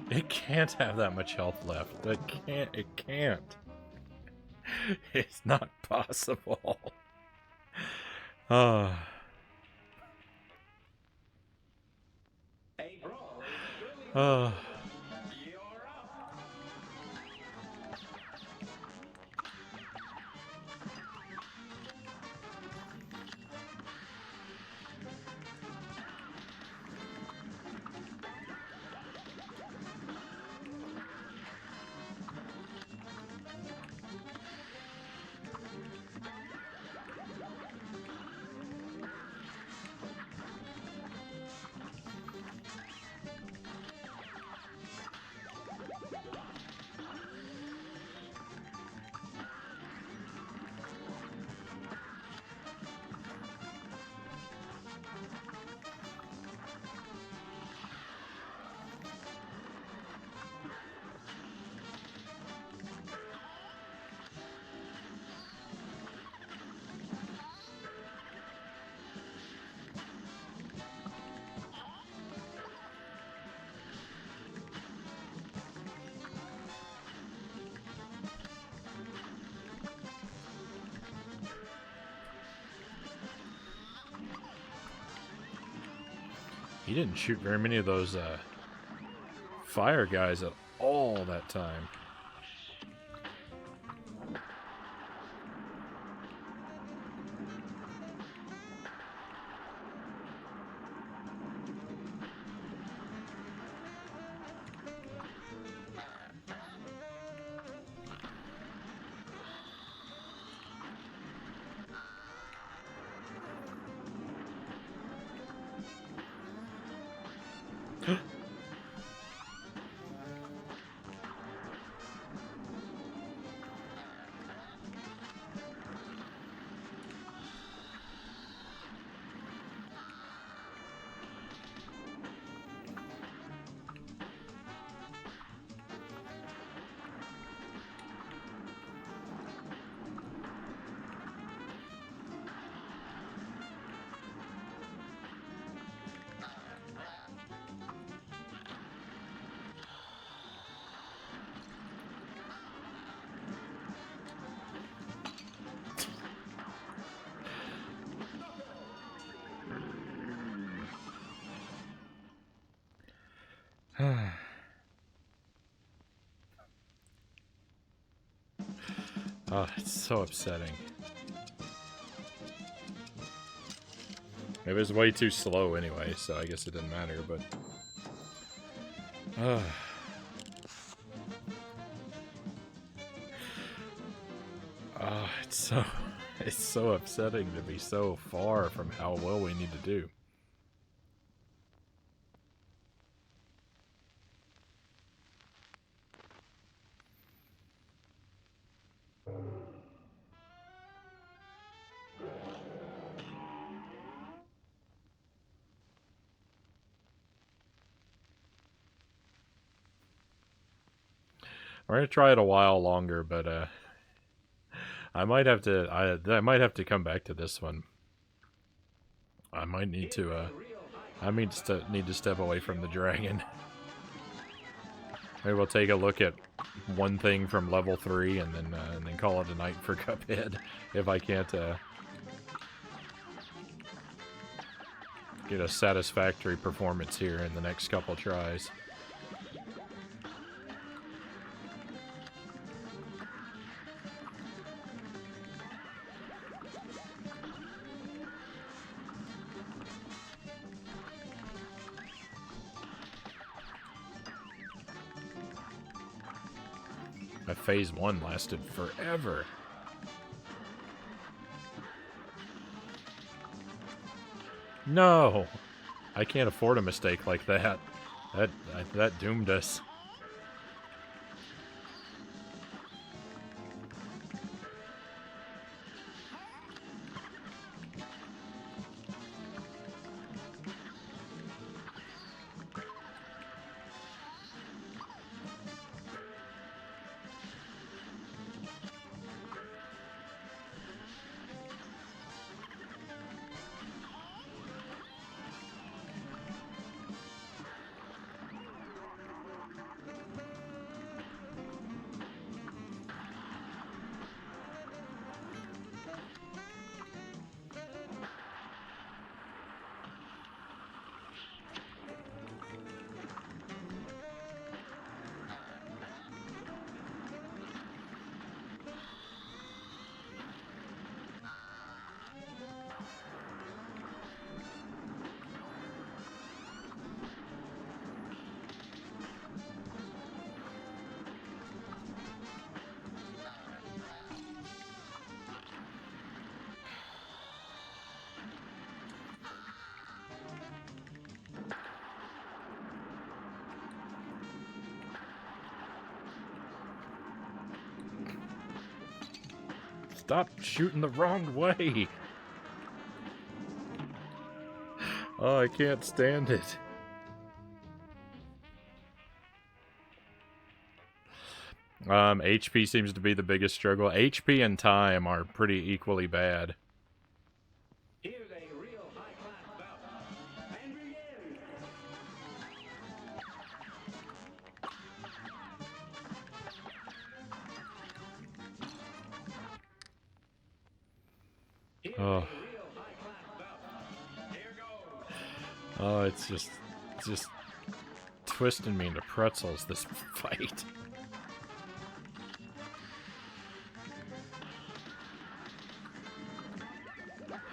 It can't have that much health left. It can't. It's not possible. Ah. A brawl is Ah. you're up. He didn't shoot very many of those fire guys at all that time. Oh, it's so upsetting. It was way too slow anyway, so I guess it didn't matter, but... it's so upsetting to be so far from how well we need to do. We're gonna try it a while longer, but I might have to come back to this one. I might need to need to step away from the dragon. Maybe we'll take a look at one thing from level 3 and then call it a night for Cuphead if I can't get a satisfactory performance here in the next couple tries. That phase 1 lasted forever. No! I can't afford a mistake like that. That doomed us. Stop shooting the wrong way. Oh, I can't stand it. HP seems to be the biggest struggle. HP and time are pretty equally bad. Here's a real high-class bout. And begin. Here's Oh. a real high-class bout. Here goes. Oh, it's just twisting me into pretzels, this fight.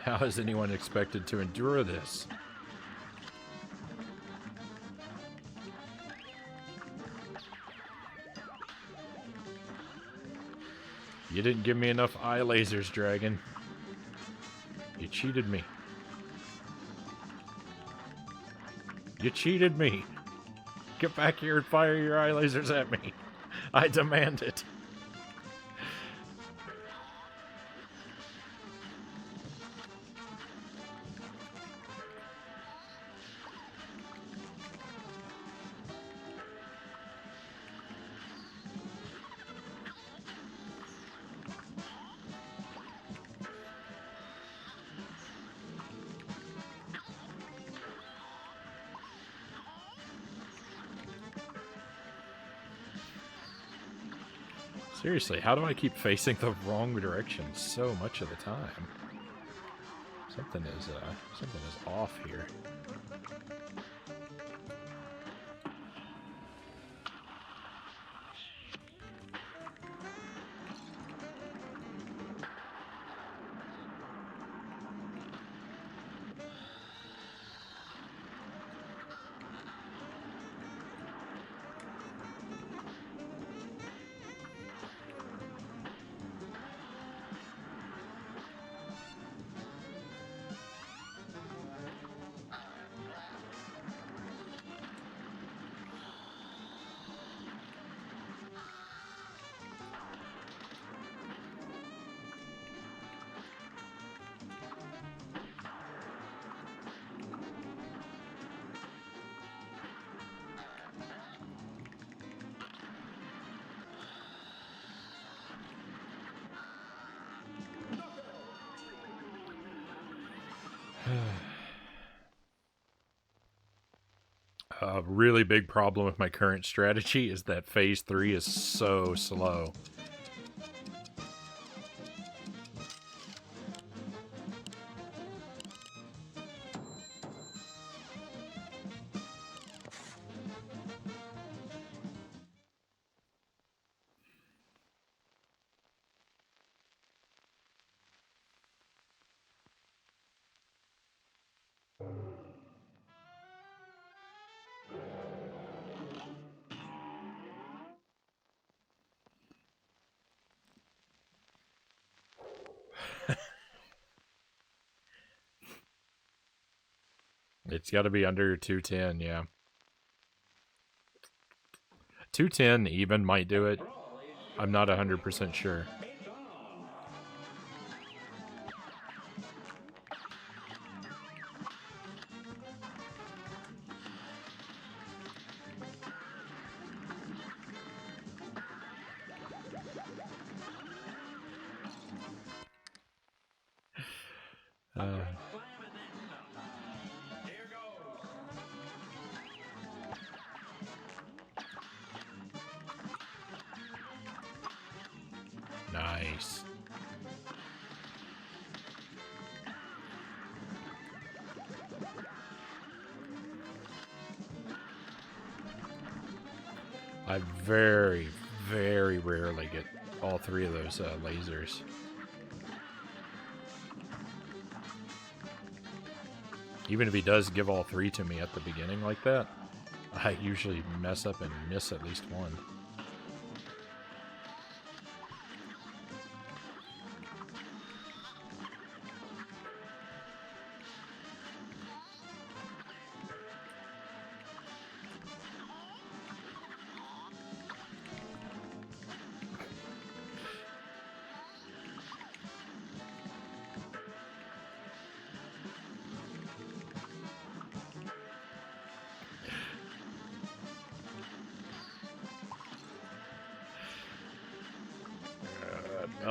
How is anyone expected to endure this? You didn't give me enough eye lasers, Dragon. You cheated me. You cheated me. Get back here and fire your eye lasers at me. I demand it. Seriously, how do I keep facing the wrong direction so much of the time? Something is off here. A really big problem with my current strategy is that phase 3 is so slow. It's got to be under 210, yeah. 210 even might do it. I'm not 100% sure. It's on. Slamming that stuff. Here goes. Nice. I very, very rarely get all three of those lasers. Even if he does give all three to me at the beginning like that, I usually mess up and miss at least one.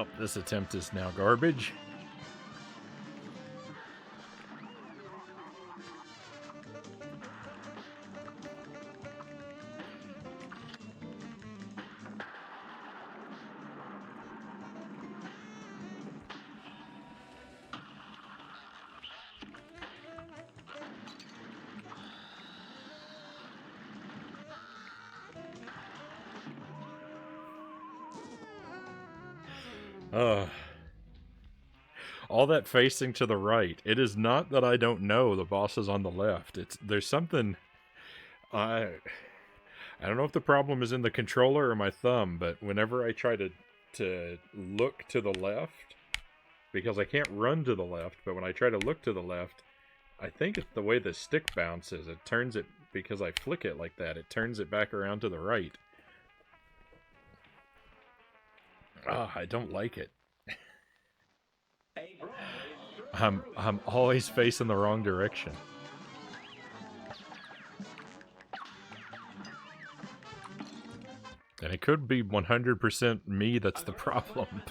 Well, this attempt is now garbage. All that facing to the right. It is not that I don't know the boss is on the left. There's something. I don't know if the problem is in the controller or my thumb, but whenever I try to look to the left, because I can't run to the left, but when I try to look to the left, I think it's the way the stick bounces. It turns it, because I flick it like that, it turns it back around to the right. I don't like it. I'm always facing the wrong direction. And it could be 100% me that's the problem,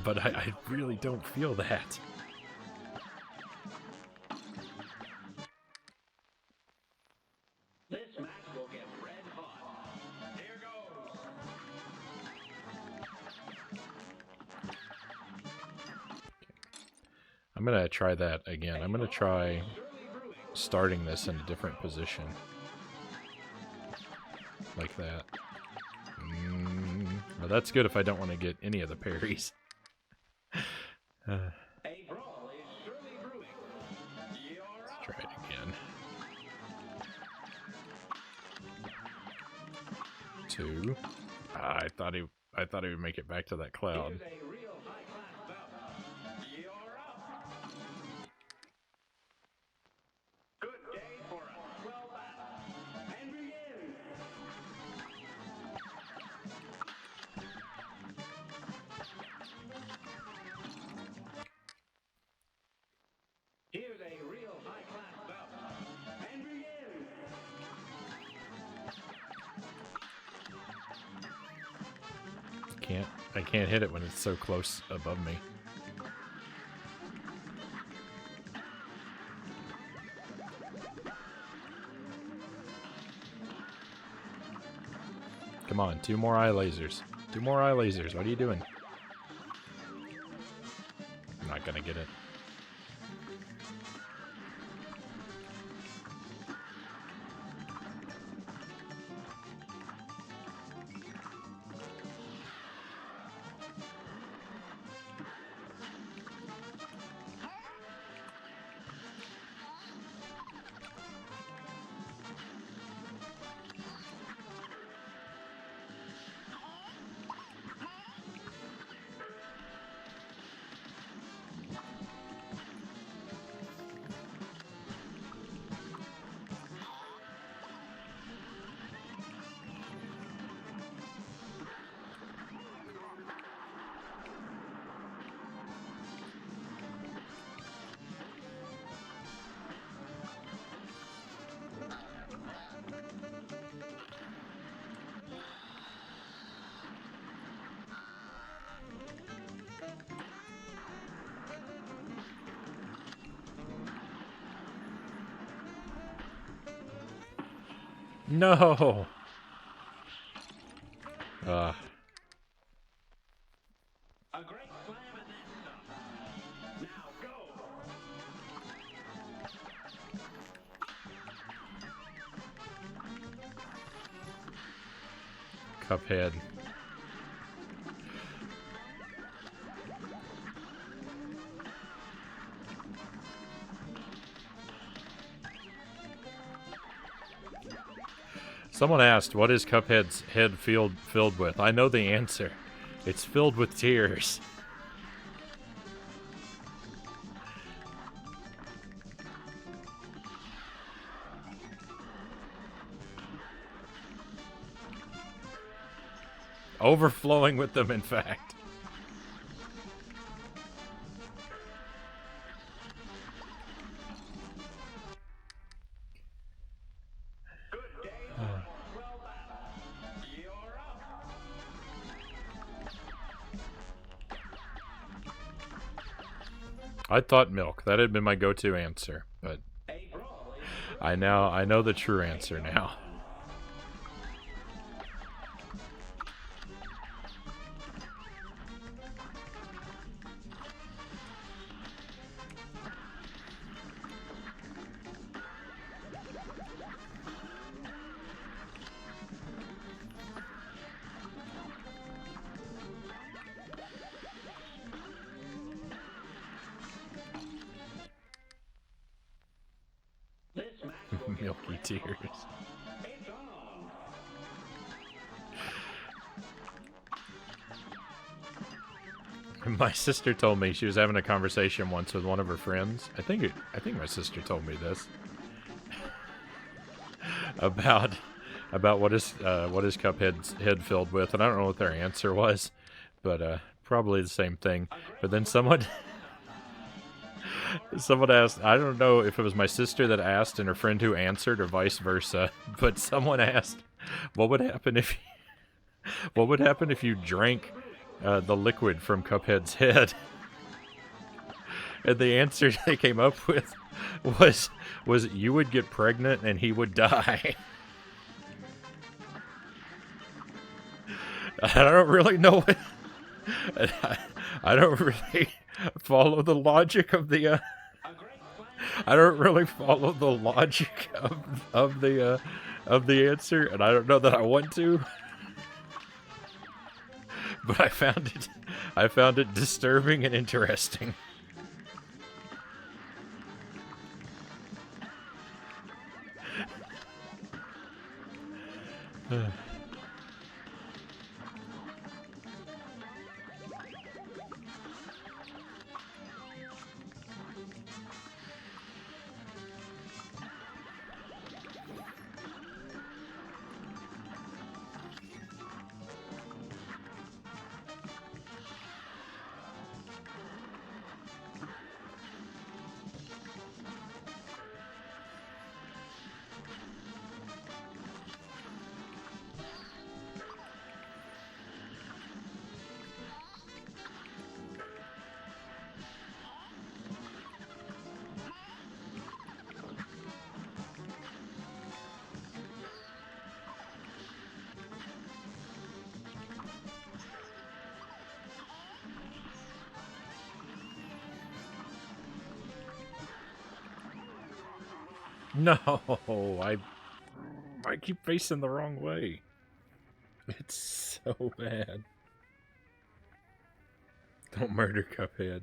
but I really don't feel that. This match will get red hot. Here goes. I'm gonna try that again. I'm gonna try starting this in a different position. Like that. Well, that's good if I don't want to get any of the parries. A brawl is surely brewing. Let's try it again. 2. I thought he would make it back to that cloud. Here's a real high-class bout. You're up. Good day for a swell battle. And begin. Here's a real high-class bout. And begin. I can't hit it when it's so close above me. Come on, 2 more eye lasers. 2 more eye lasers. What are you doing? I'm not gonna get it. No! A great slam and then some. Now go. Cuphead. Someone asked, what is Cuphead's head filled with? I know the answer. It's filled with tears. Overflowing with them, in fact. Good day for a swell battle. You're up. I thought milk. That had been my go-to answer, but A brawl is I know the true answer now. this match will get Milky tears. it's on. My sister told me she was having a conversation once with one of her friends. I think my sister told me this about what is Cuphead's head filled with, and I don't know what their answer was, but probably the same thing. But then someone asked, I don't know if it was my sister that asked and her friend who answered, or vice versa, but someone asked, what would happen if you drank the liquid from Cuphead's head? And the answer they came up with was you would get pregnant and he would die. I don't really know what, I don't really follow the logic of the I don't really follow the logic of the answer, and I don't know that I want to. But I found it disturbing and interesting. No, I keep facing the wrong way. It's so bad. Don't murder Cuphead.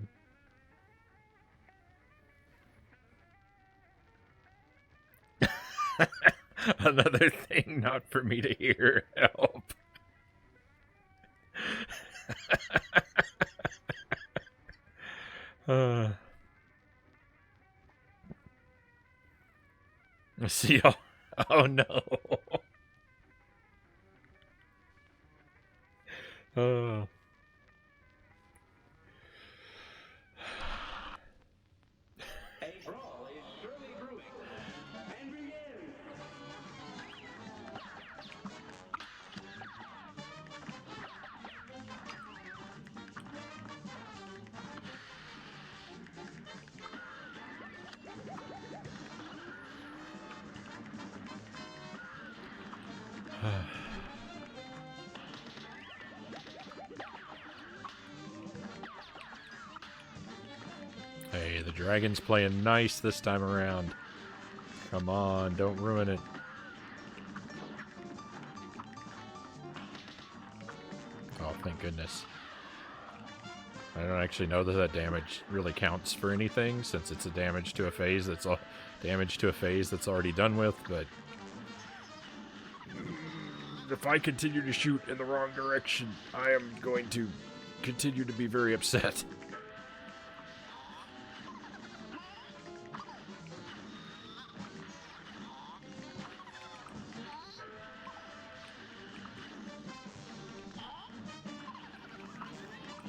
Another thing not for me to hear. Help. See, oh no. Oh. A brawl is surely brewing. And begin. Hey, the dragon's playing nice this time around. Come on, don't ruin it. Oh, thank goodness. I don't actually know that that damage really counts for anything, since it's a damage to a phase that's already done with, but if I continue to shoot in the wrong direction, I am going to continue to be very upset.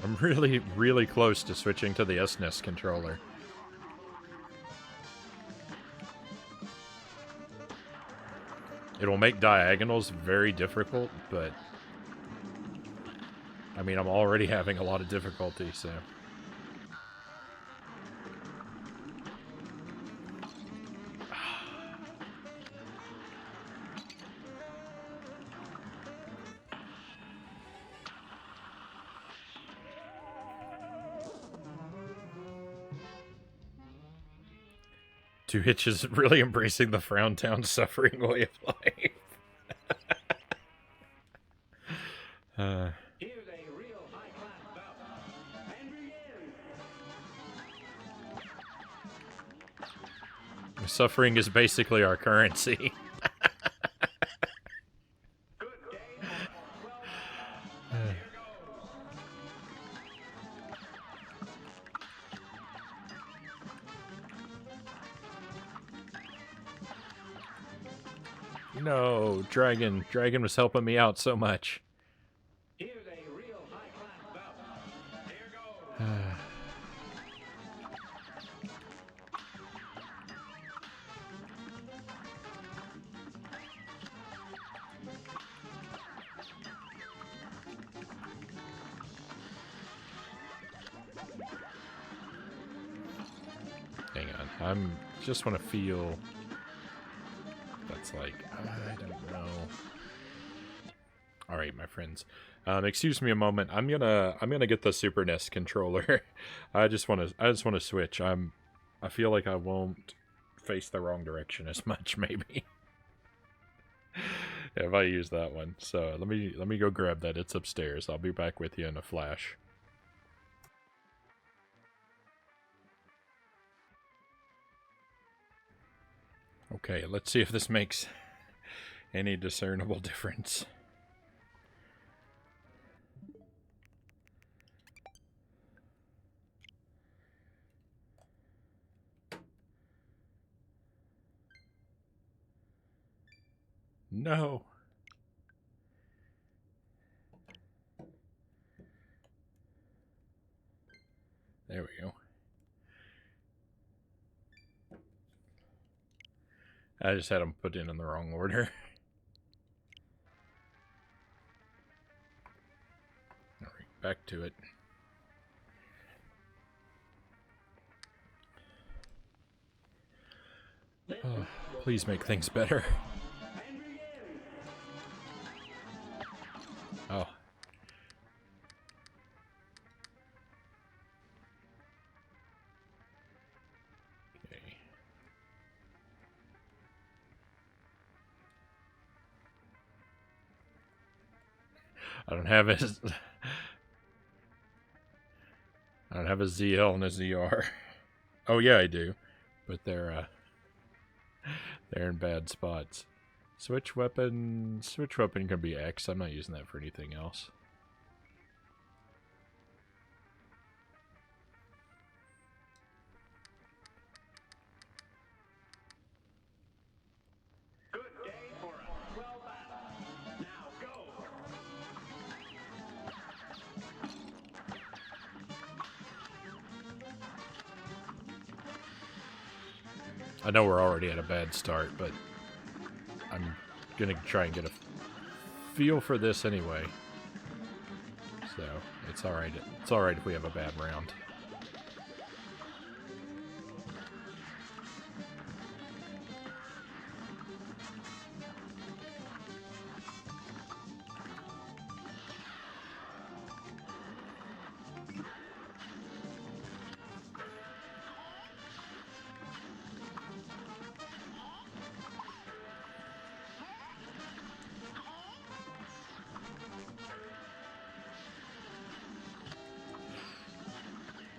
I'm really, really close to switching to the SNES controller. It'll make diagonals very difficult, but I mean, I'm already having a lot of difficulty, so Two Hitch is really embracing the Frown Town suffering way of life. Here's a real high-class bout. And begin. Suffering is basically our currency. Good day for a swell battle. Here goes. No, Dragon. Dragon was helping me out so much. Here's a real high-class bout. Here goes. Hang on. I'm just want to feel. That's like I don't know. All right, my friends. Excuse me a moment. I'm gonna get the Super NES controller. I just want to switch. I feel like I won't face the wrong direction as much. Maybe if I use that one. So let me go grab that. It's upstairs. I'll be back with you in a flash. Okay, let's see if this makes any discernible difference. No. There we go. I just had them put in the wrong order. Alright, back to it. Oh, please make things better. And begin. Oh. Okay. I don't have a ZL and a ZR. Oh yeah, I do. But they're in bad spots. Switch weapon can be X. I'm not using that for anything else. Good day for a swell battle. Now go. I know we're already at a bad start, but I'm gonna try and get a feel for this anyway. So it's all right. It's all right if we have a bad round.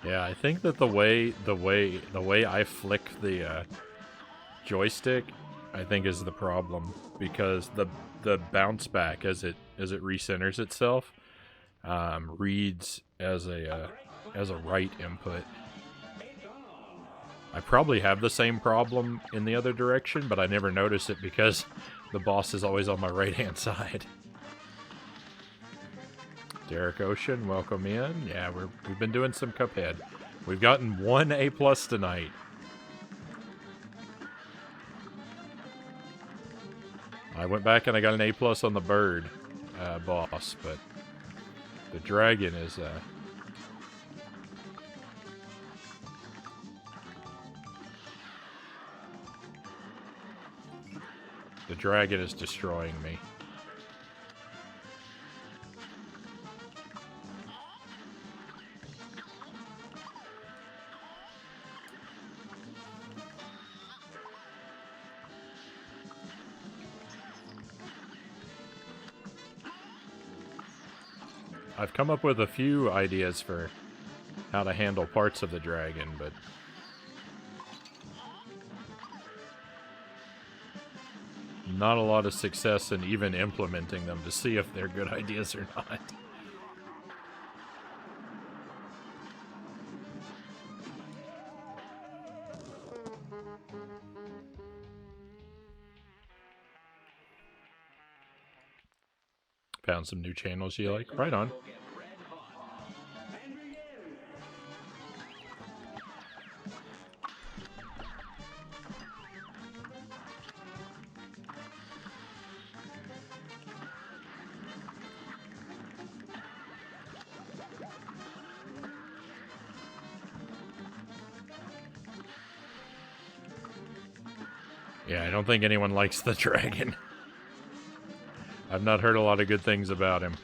Yeah, I think that the way I flick the joystick, I think is the problem, because the bounce back as it recenters itself reads as a right input. I probably have the same problem in the other direction, but I never notice it because the boss is always on my right hand side. Derek Ocean, welcome in. Yeah, we've been doing some Cuphead. We've gotten 1 A+ tonight. I went back and I got an A+ on the bird boss, but the dragon is destroying me. I've come up with a few ideas for how to handle parts of the dragon, but not a lot of success in even implementing them to see if they're good ideas or not. Found some new channels you like? Right on. Yeah, I don't think anyone likes the dragon. I've not heard a lot of good things about him.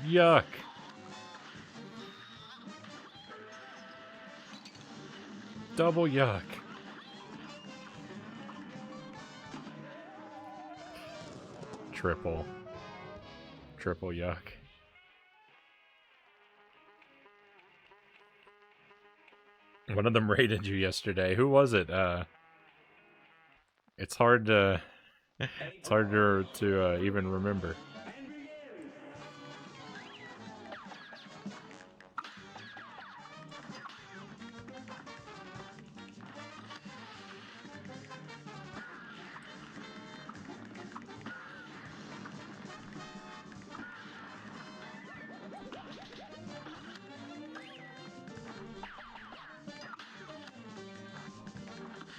Yuck. Double yuck. Triple yuck. One of them raided you yesterday. Who was it? It's hard to even remember.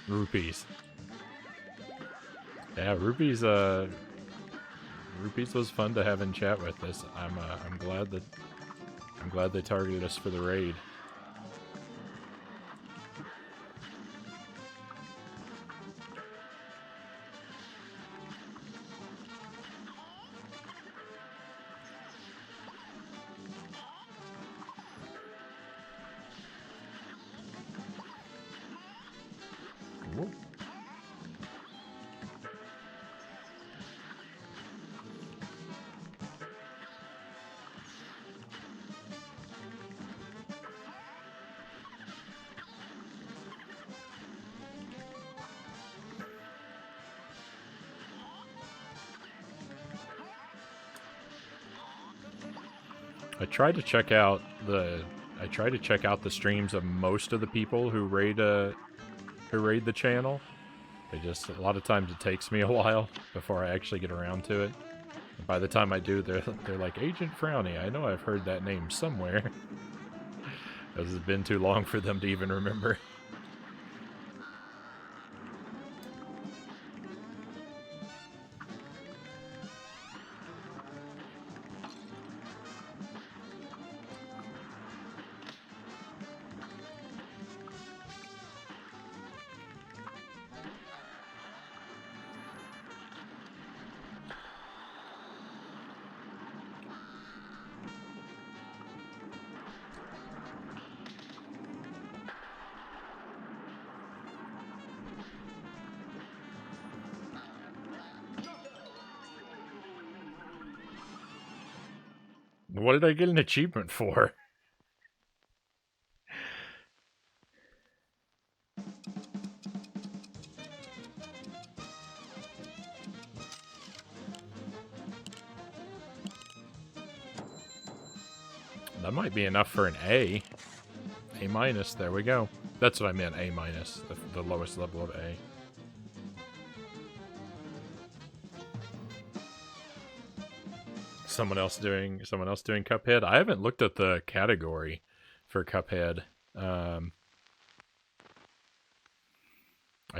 Rupees. Yeah, Rupees was fun to have in chat with us. I'm glad they targeted us for the raid. Whoop. I tried to check out the streams of most of the people who raid the channel. A lot of times it takes me a while before I actually get around to it. And by the time I do, they're like, Agent Frownie, I know I've heard that name somewhere. Because it's been too long for them to even remember. What did I get an achievement for? That might be enough for an A. A minus, there we go. That's what I meant, A minus, the lowest level of A. Someone else doing Cuphead. I haven't looked at the category for Cuphead. I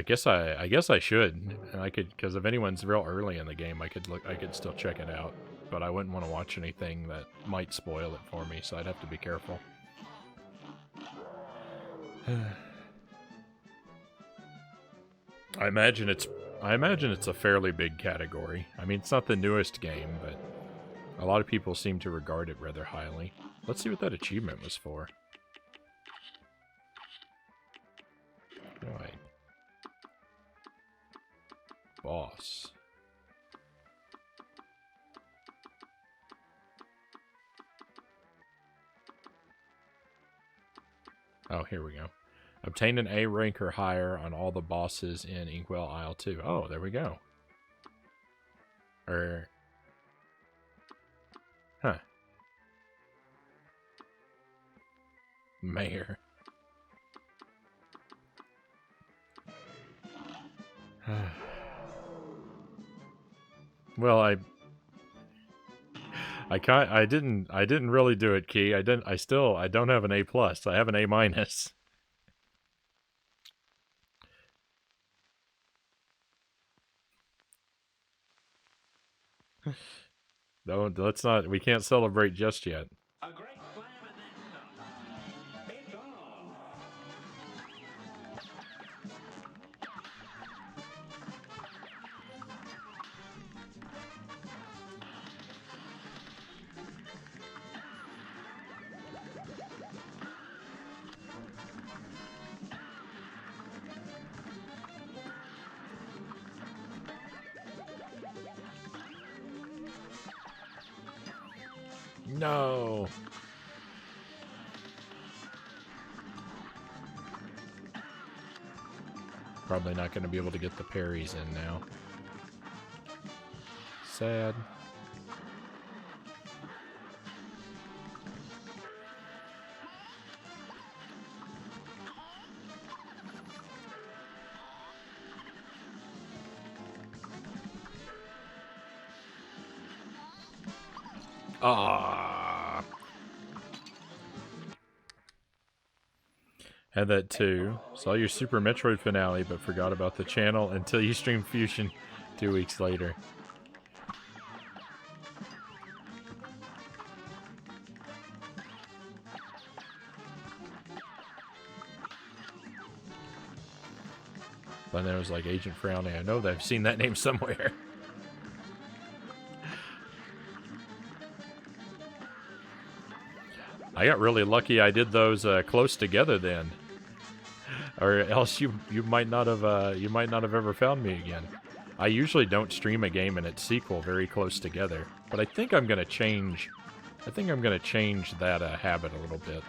guess I should. And I could, because if anyone's real early in the game, I could still check it out. but I wouldn't want to watch anything that might spoil it for me, so I'd have to be careful. I imagine it's a fairly big category. I mean, it's not the newest game, but a lot of people seem to regard it rather highly. Let's see what that achievement was for. Right. Boss. Oh, here we go. Obtain an A rank or higher on all the bosses in Inkwell Isle 2. Oh, there we go. Huh. Mayor. Well, I didn't really do it, Key. I don't have an A+. I have an A-. No, we can't celebrate just yet. A great slam and then some. It's on. No. Probably not going to be able to get the parries in now. Sad. Ah. Had that too. Saw your Super Metroid finale, but forgot about the channel until you streamed Fusion 2 weeks later. But then it was like Agent Frownie. I know that I've seen that name somewhere. I got really lucky I did those close together then. Or else you might not have ever found me again. I usually don't stream a game and its sequel very close together, but I think I'm gonna change that habit a little bit.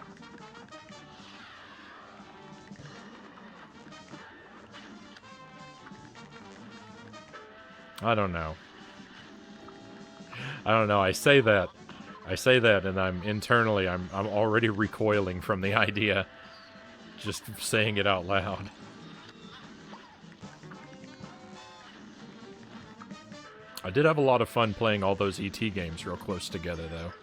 I don't know. I say that, and I'm already recoiling from the idea, just saying it out loud. I did have a lot of fun playing all those ET games real close together, though.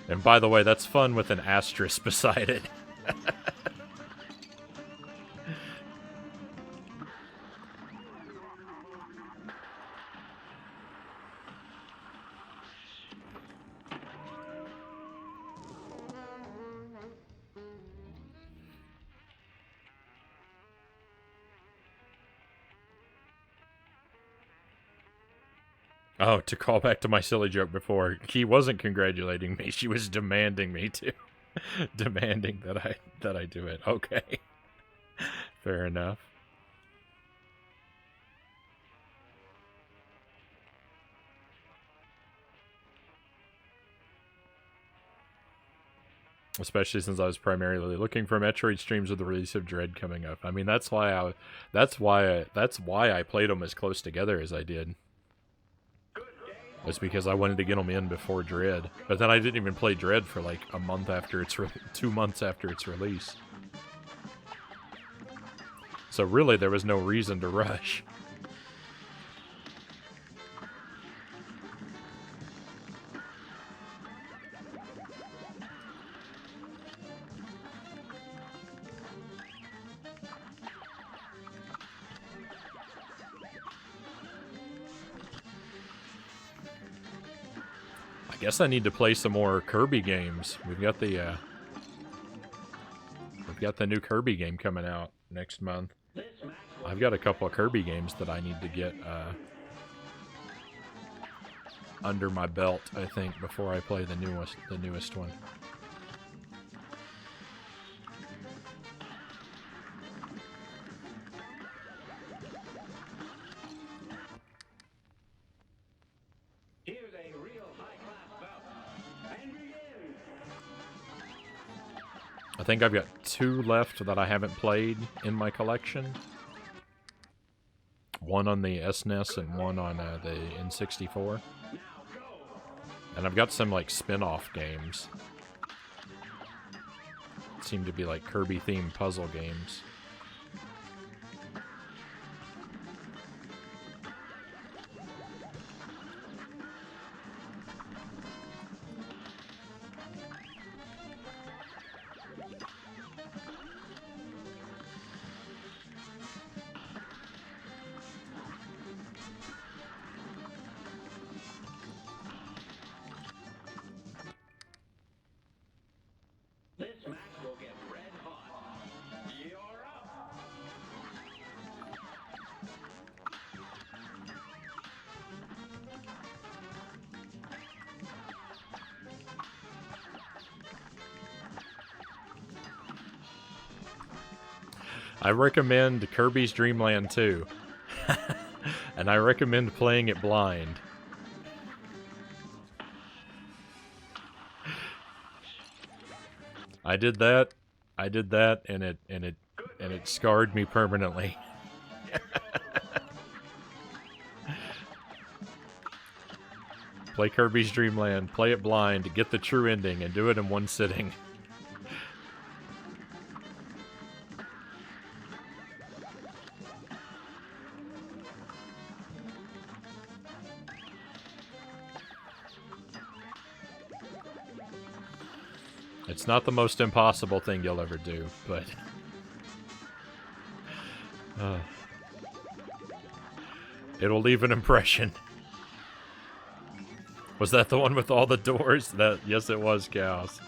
And by the way, that's fun with an asterisk beside it. Oh, to call back to my silly joke before, Key wasn't congratulating me. She was demanding me to. Demanding that I do it. Okay. Fair enough. Especially since I was primarily looking for Metroid streams with the release of Dread coming up. I mean, that's why I played them as close together as I did. It's because I wanted to get them in before Dread. But then I didn't even play Dread for like a month after 2 months after its release. So really, there was no reason to rush. I guess I need to play some more Kirby games. We've got the new Kirby game coming out next month. I've got a couple of Kirby games that I need to get under my belt, I think, before I play the newest one. Here's a real high-class bout. And begin. I think I've got 2 left that I haven't played in my collection. One on the SNES and one on the N64. And I've got some, like, spin-off games. Seem to be, like, Kirby-themed puzzle games. This match will get red hot. You're up. I recommend Kirby's Dream Land 2. And I recommend playing it blind. I did that, and it scarred me permanently. Play Kirby's Dream Land, play it blind, get the true ending, and do it in one sitting. It's not the most impossible thing you'll ever do, but... it'll leave an impression. Was that the one with all the doors? Yes, it was, Cows.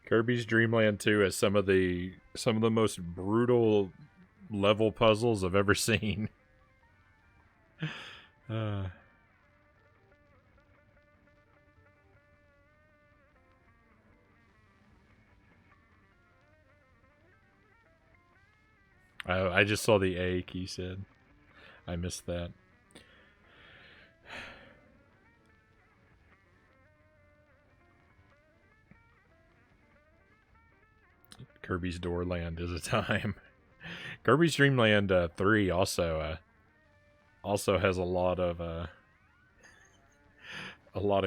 Kirby's Dream Land 2 has some of the most brutal level puzzles I've ever seen. I just saw the A, he said. I missed that. Kirby's Door Land is a time. Kirby's Dream Land 3 also has a lot of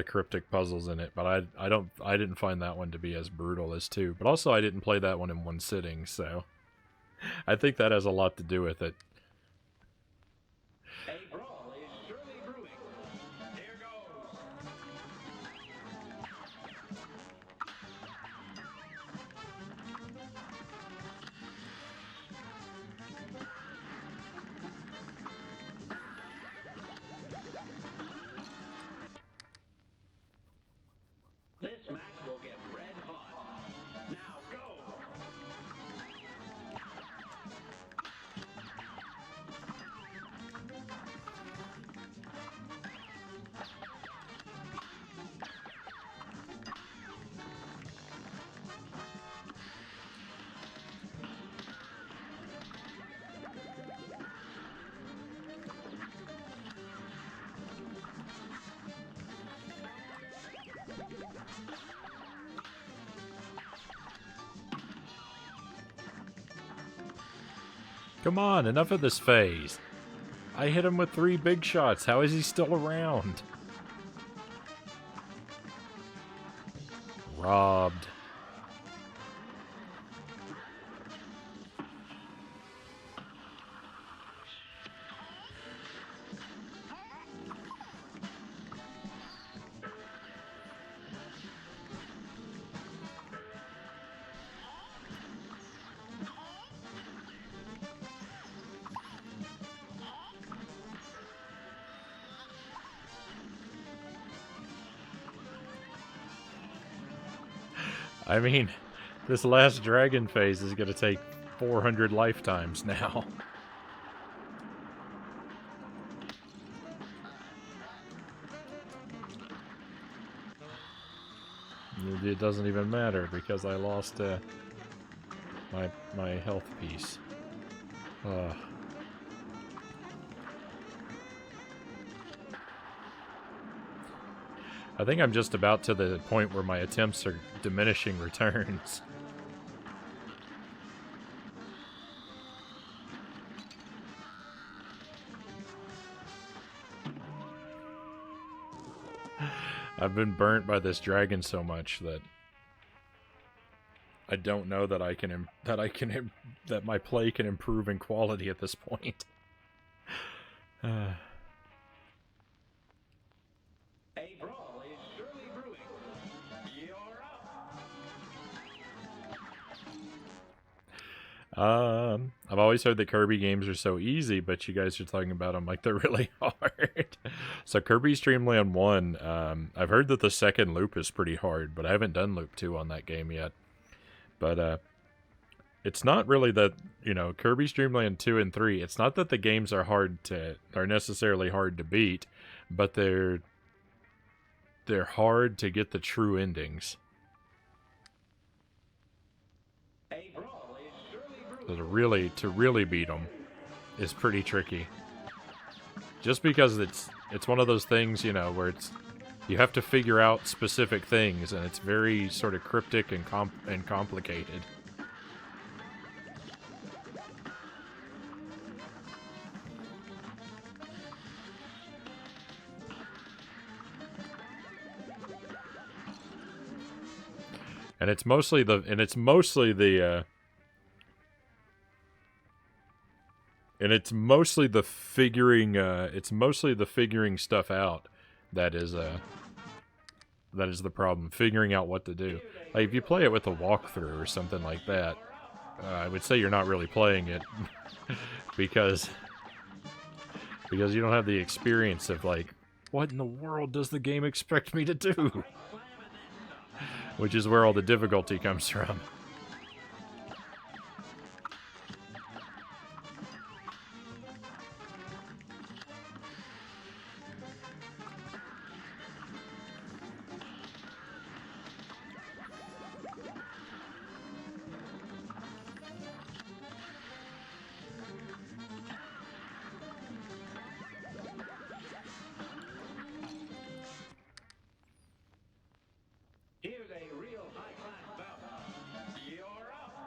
cryptic puzzles in it, but I didn't find that one to be as brutal as 2. But also I didn't play that one in one sitting, so I think that has a lot to do with it. A brawl is surely brewing. Here goes. This match will get red hot. Now go. Come on, enough of this phase. I hit him with 3 big shots. How is he still around? Robbed. I mean, this last dragon phase is going to take 400 lifetimes now. It doesn't even matter because I lost my health piece. I think I'm just about to the point where my attempts are diminishing returns. I've been burnt by this dragon so much that I don't know that that my play can improve in quality at this point. A brawl is surely brewing. You're up. I've always heard that Kirby games are so easy, but you guys are talking about them like they're really hard. So Kirby's Dream Land 1, I've heard that the second loop is pretty hard, but I haven't done loop 2 on that game yet. But it's not really that, Kirby's Dream Land 2 and 3, it's not that the games are necessarily hard to beat, but they're hard to get the true endings. A brawl is surely brewing. So to really beat them is pretty tricky. Just because it's one of those things, where you have to figure out specific things, and it's very sort of cryptic and complicated. And it's mostly the figuring stuff out that is the problem. Figuring out what to do. Like if you play it with a walkthrough or something like that, I would say you're not really playing it because you don't have the experience of like, what in the world does the game expect me to do? Which is where all the difficulty comes from. Here's a real high-class bout. You're up.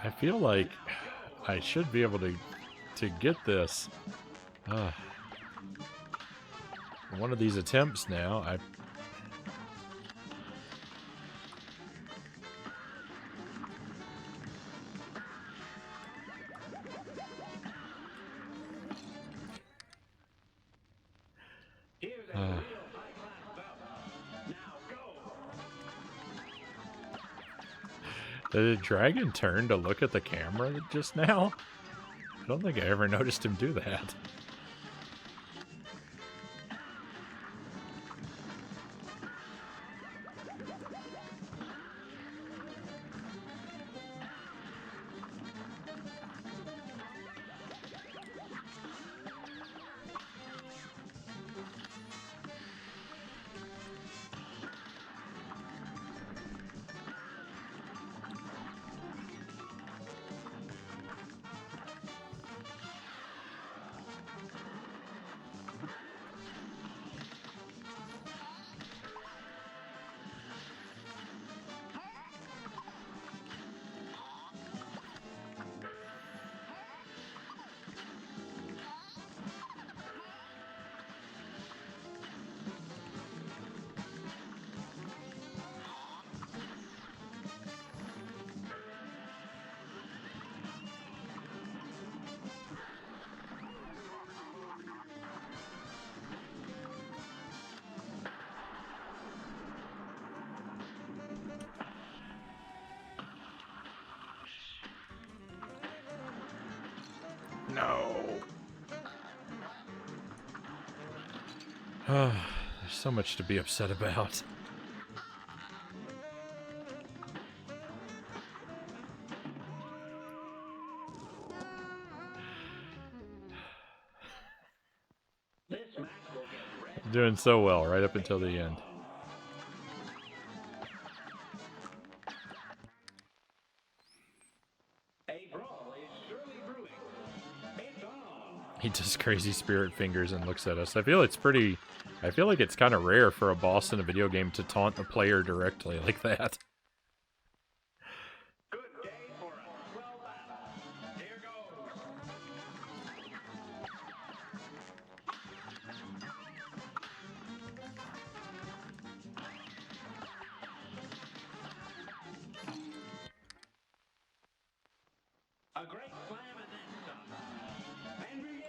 I feel like I should be able to get this. One of these attempts now. Here's a real high-class bout. Now go. Did the dragon turn to look at the camera just now? I don't think I ever noticed him do that. No. There's so much to be upset about. This match will get red. Doing so well right up until the end. A brawl is surely brewing. It's on. He does crazy spirit fingers and looks at us. I feel it's pretty... I feel like it's kind of rare for a boss in a video game to taunt the player directly like that. Good day for a swell battle. Here goes. A great slam and then some. And begin.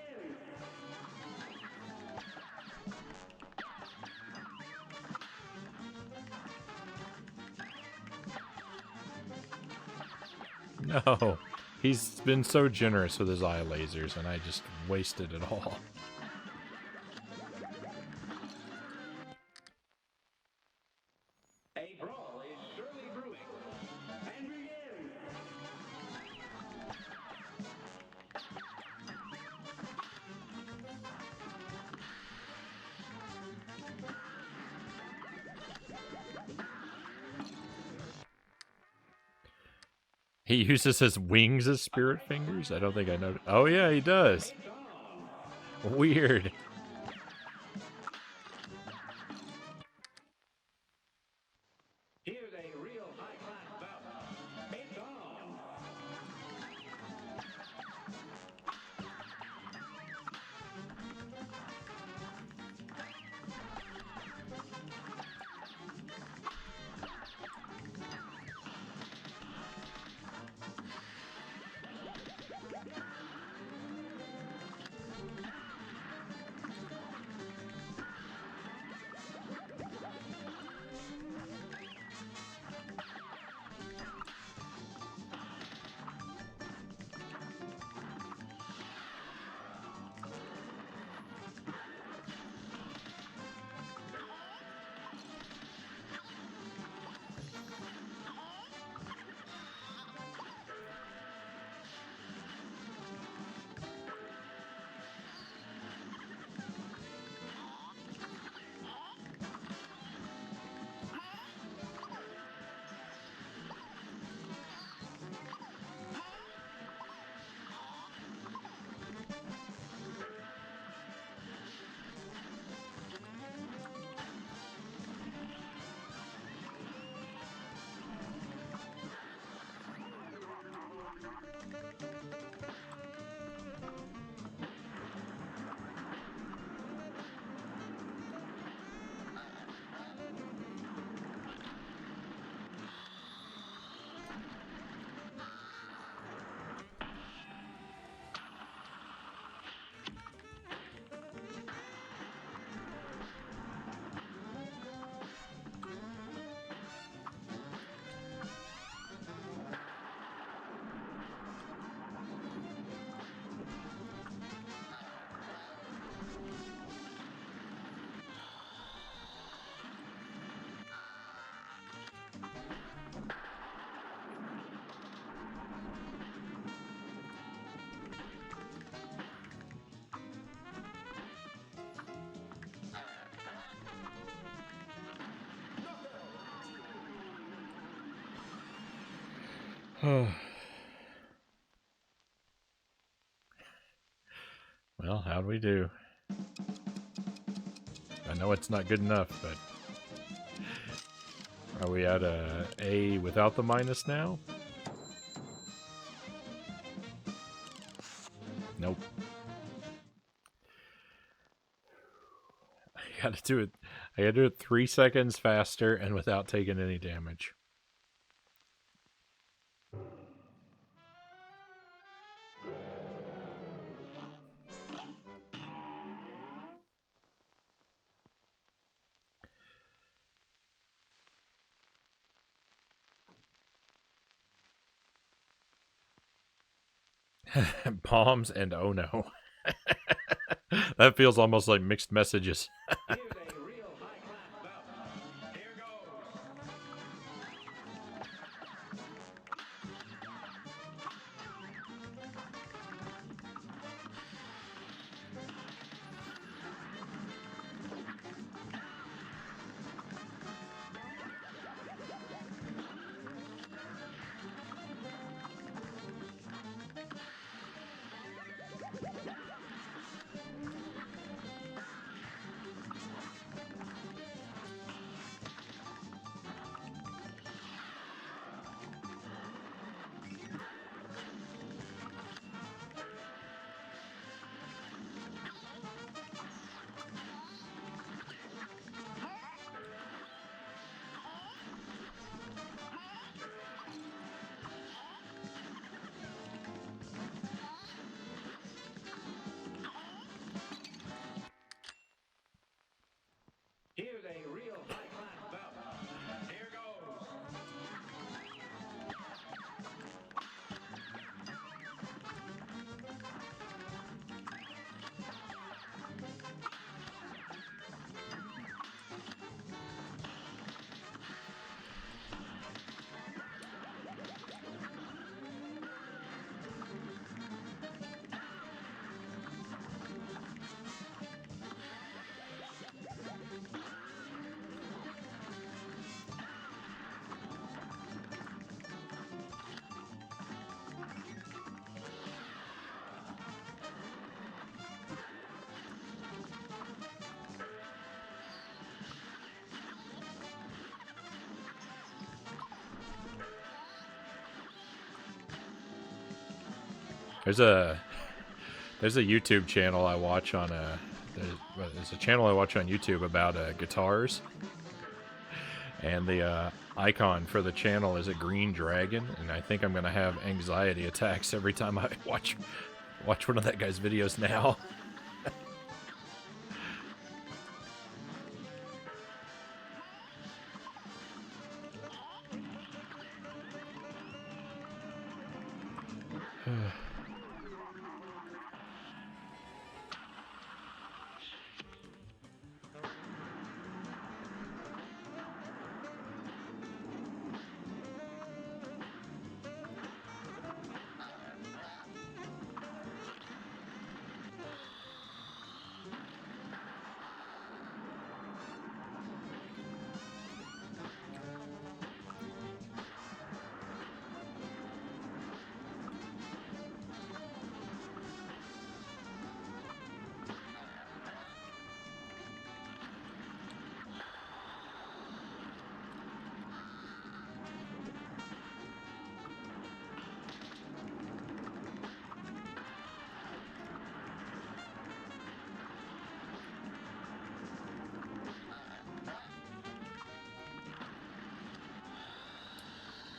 No. He's been so generous with his eye lasers, and I just wasted it all. A brawl is surely brewing. And begin. He uses his wings as spirit fingers? I don't think I know. Oh, yeah, he does. It's on. Weird. Here's a real high-class bout. It's on. Well, how'd we do? I know it's not good enough, but... Are we at a A without the minus now? Nope. I gotta do it. I gotta do it 3 seconds faster and without taking any damage. Bombs and oh no. That feels almost like mixed messages. Here's a real high-class bout. Here goes. Here's a real high-class bout. Here goes. There's a YouTube channel I watch on there's a channel I watch on YouTube about guitars, and the icon for the channel is a green dragon, and I think I'm gonna have anxiety attacks every time I watch one of that guy's videos now.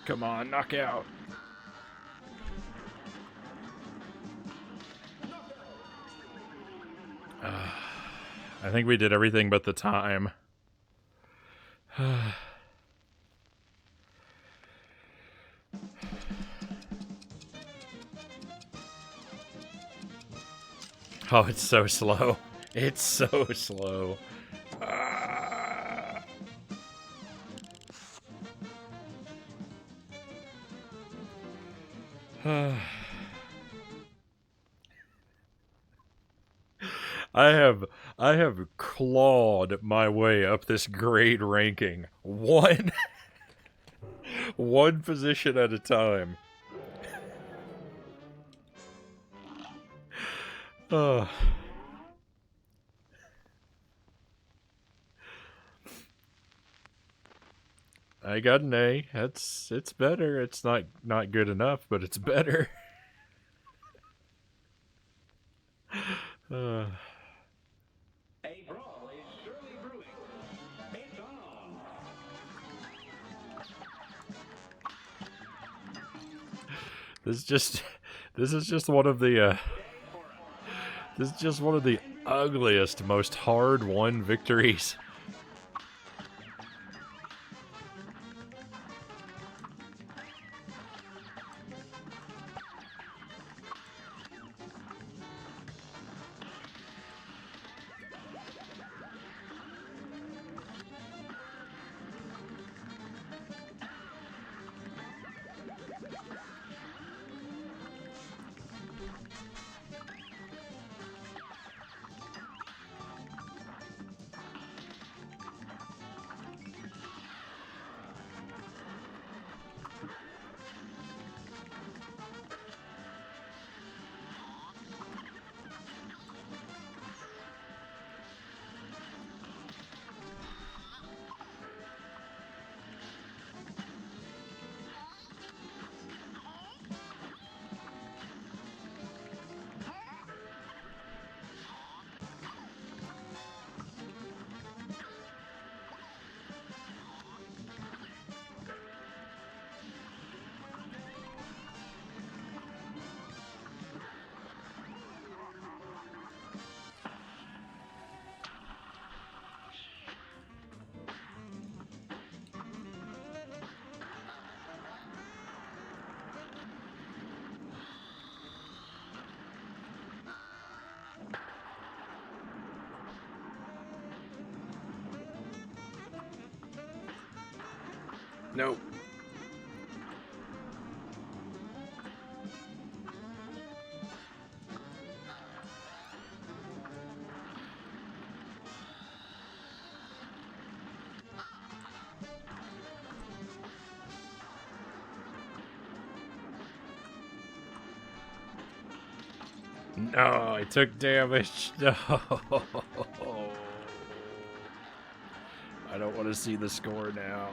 Come on, knockout. I think we did everything but the time. Oh, it's so slow. It's so slow. Ah. I have clawed my way up this grade ranking one one position at a time. I got an A. It's better. It's not good enough, but it's better. A brawl is surely brewing. It's on. This is just one of the this is just one of the ugliest, most hard-won victories. Nope. No, I took damage. No. I don't want to see the score now.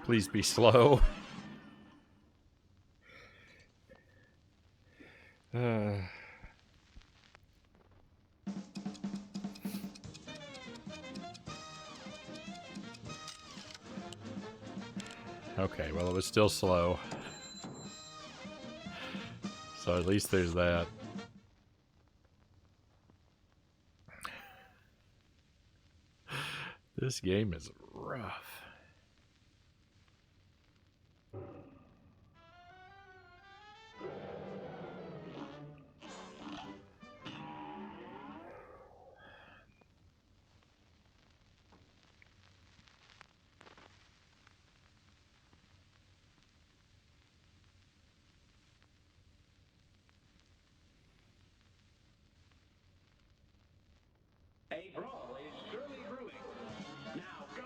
Please be slow. Okay, well, it was still slow. So at least there's that. This game is rough. A brawl is surely brewing. Now go!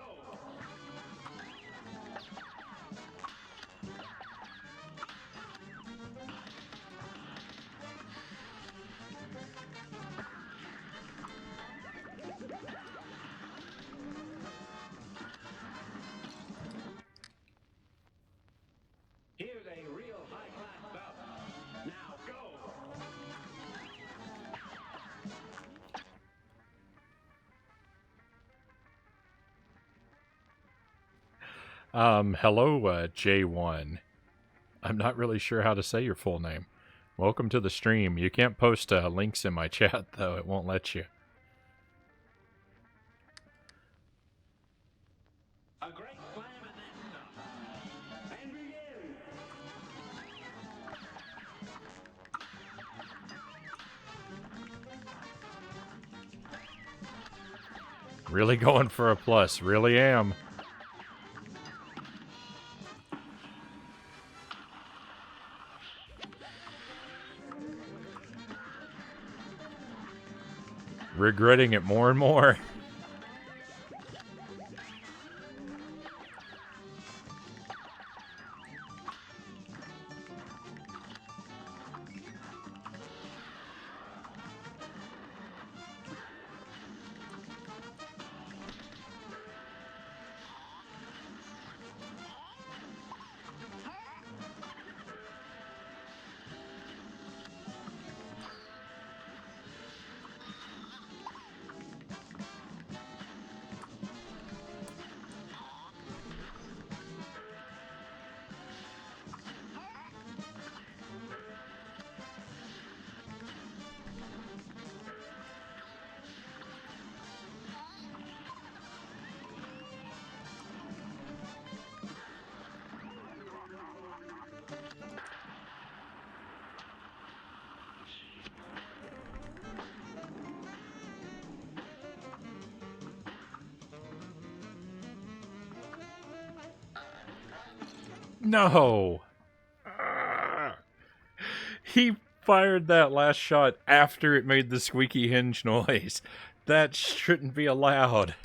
Here's a real high-class bout. Now go! Hello, J1. I'm not really sure how to say your full name. Welcome to the stream. You can't post links in my chat, though. It won't let you. A great slam and then some. And begin! Really going for a plus. Really am. Regretting it more and more. No. He fired that last shot after it made the squeaky hinge noise. That shouldn't be allowed.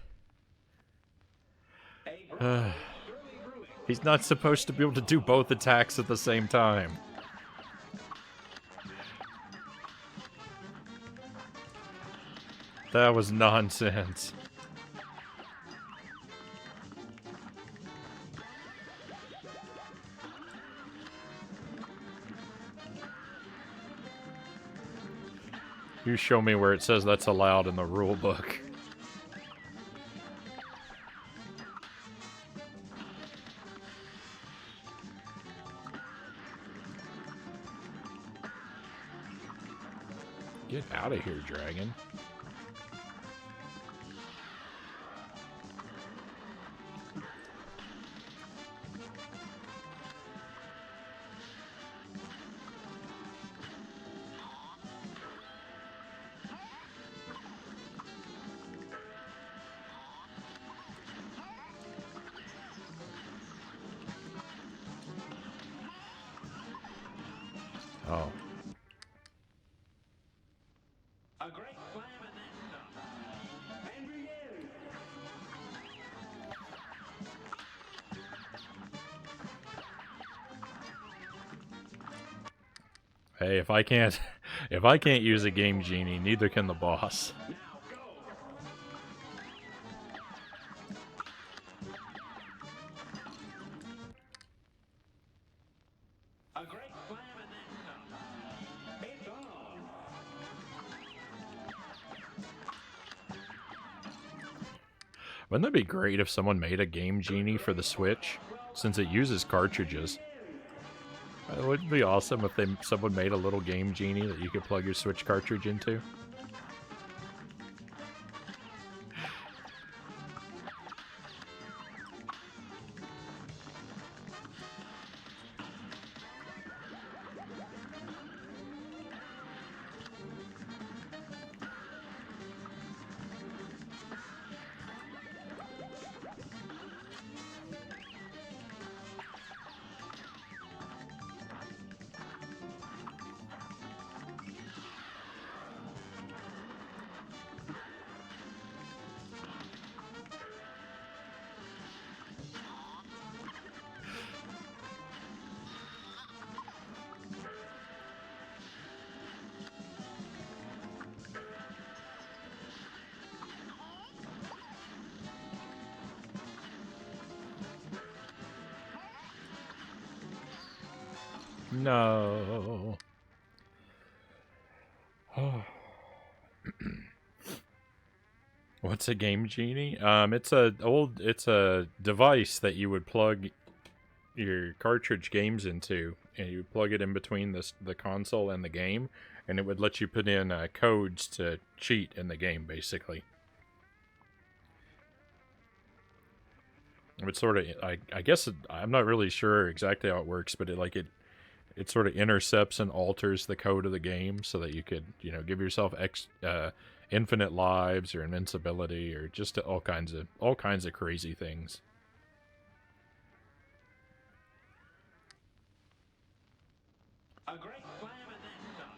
A brawl is surely brewing. He's not supposed to be able to do both attacks at the same time. That was nonsense. You show me where it says that's allowed in the rule book. Get out of here, dragon. Oh. A great slam and then some. And begin. Hey, if I can't use a Game Genie, neither can the boss. Now go. A great slam and then some. It's on. Wouldn't that be great if someone made a Game Genie for the Switch, since it uses cartridges? It would be awesome if someone made a little Game Genie that you could plug your Switch cartridge into. No. What's a Game Genie? It's a device that you would plug your cartridge games into, and you plug it in between the console and the game, and it would let you put in codes to cheat in the game, basically. It's sort of, I guess I'm not really sure exactly how it works, but it sort of intercepts and alters the code of the game so that you could, give yourself infinite lives or invincibility or just all kinds of crazy things. A great slam and then some.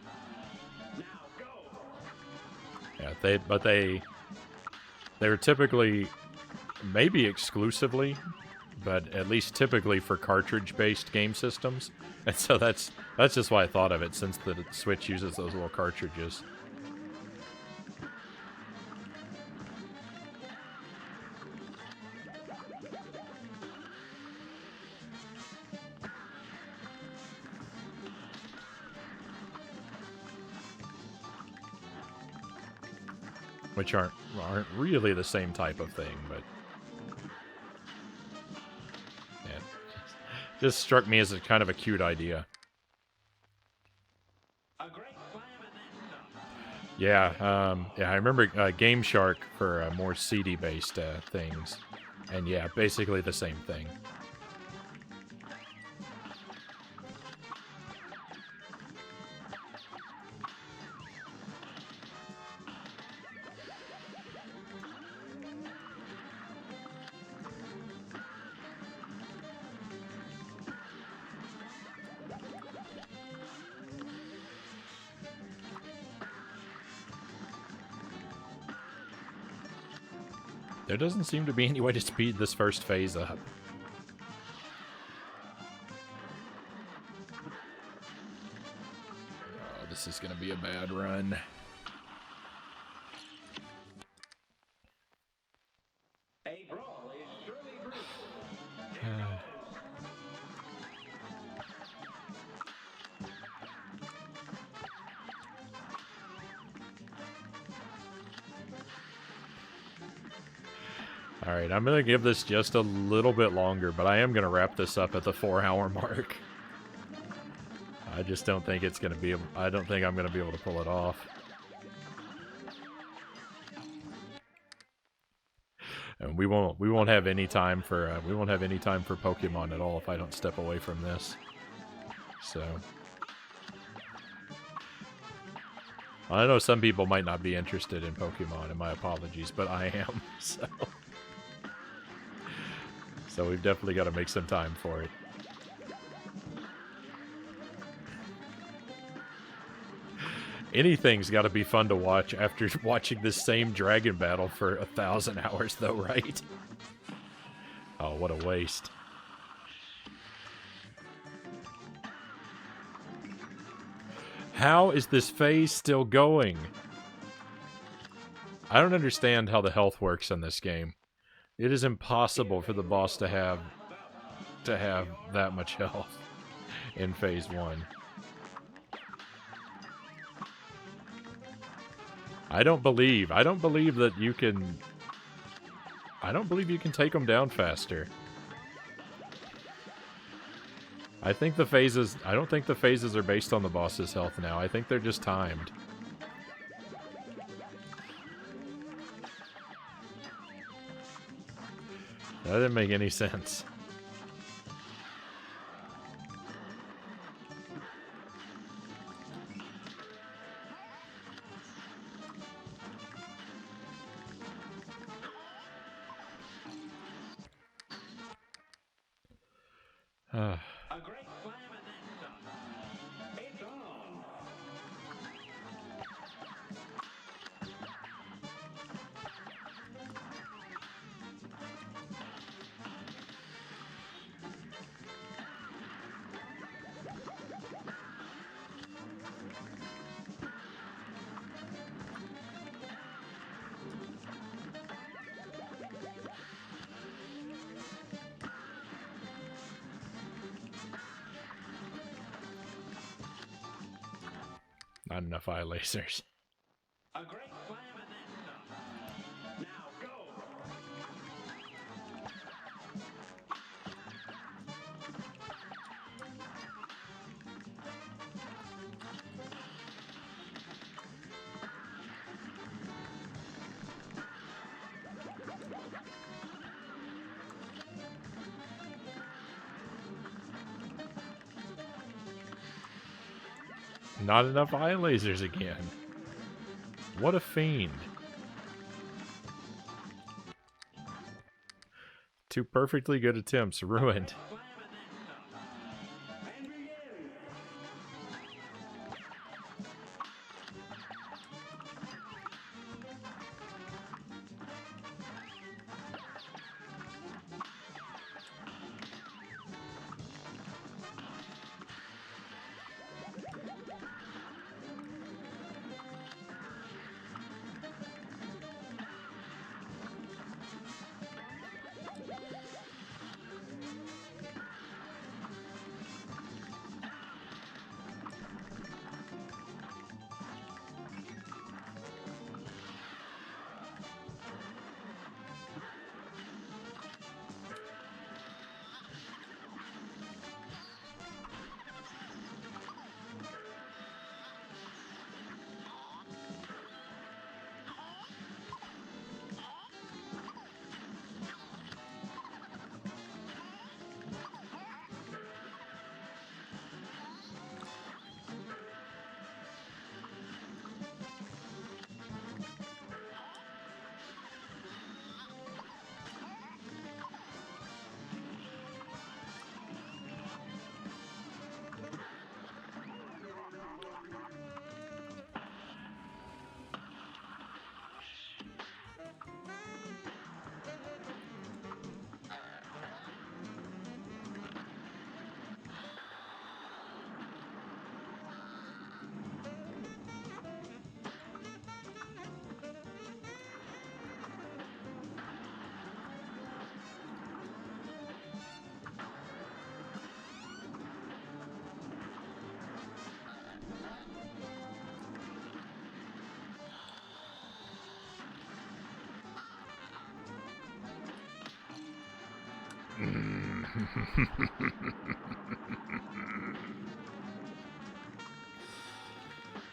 Now go. Yeah, they're typically, maybe exclusively, but at least typically for cartridge-based game systems. And so that's just why I thought of it, since the Switch uses those little cartridges. Which aren't really the same type of thing, but yeah, just struck me as a kind of a cute idea. A great slam and then some. Yeah, I remember Game Shark for more CD-based things, and yeah, basically the same thing. There doesn't seem to be any way to speed this first phase up. Oh, this is gonna be a bad run. A brawl is surely brewed. Alright, I'm gonna give this just a little bit longer, but I am gonna wrap this up at the 4-hour mark. I just don't think it's gonna be. I don't think I'm gonna be able to pull it off. And we won't have any time for Pokemon at all if I don't step away from this. So I know some people might not be interested in Pokemon, and my apologies, but I am. So we've definitely got to make some time for it. Anything's got to be fun to watch after watching this same dragon battle for 1,000 hours, though, right? Oh, what a waste. How is this phase still going? I don't understand how the health works in this game. It is impossible for the boss to have that much health in phase 1. I don't believe that you can... I don't believe you can take them down faster. I don't think the phases are based on the boss's health now. I think they're just timed. That didn't make any sense. A great slam and then some. It's on. Not enough eye lasers. A great slam and then some. Now go. Not enough eye lasers again. What a fiend. 2 perfectly good attempts ruined. Slam and then some. And begin.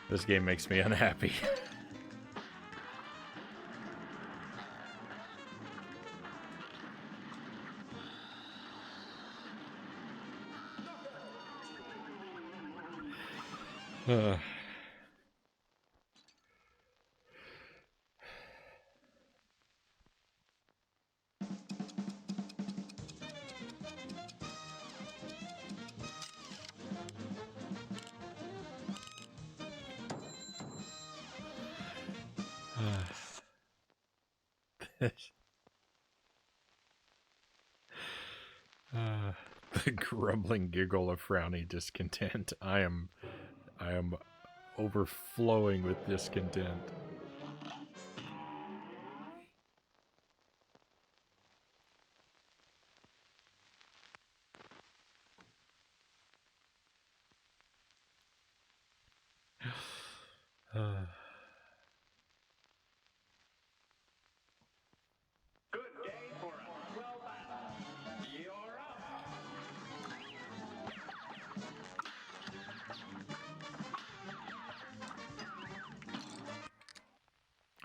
This game makes me unhappy. The grumbling giggle of Frownie discontent. I am overflowing with discontent. Good day for a swell battle. You're up.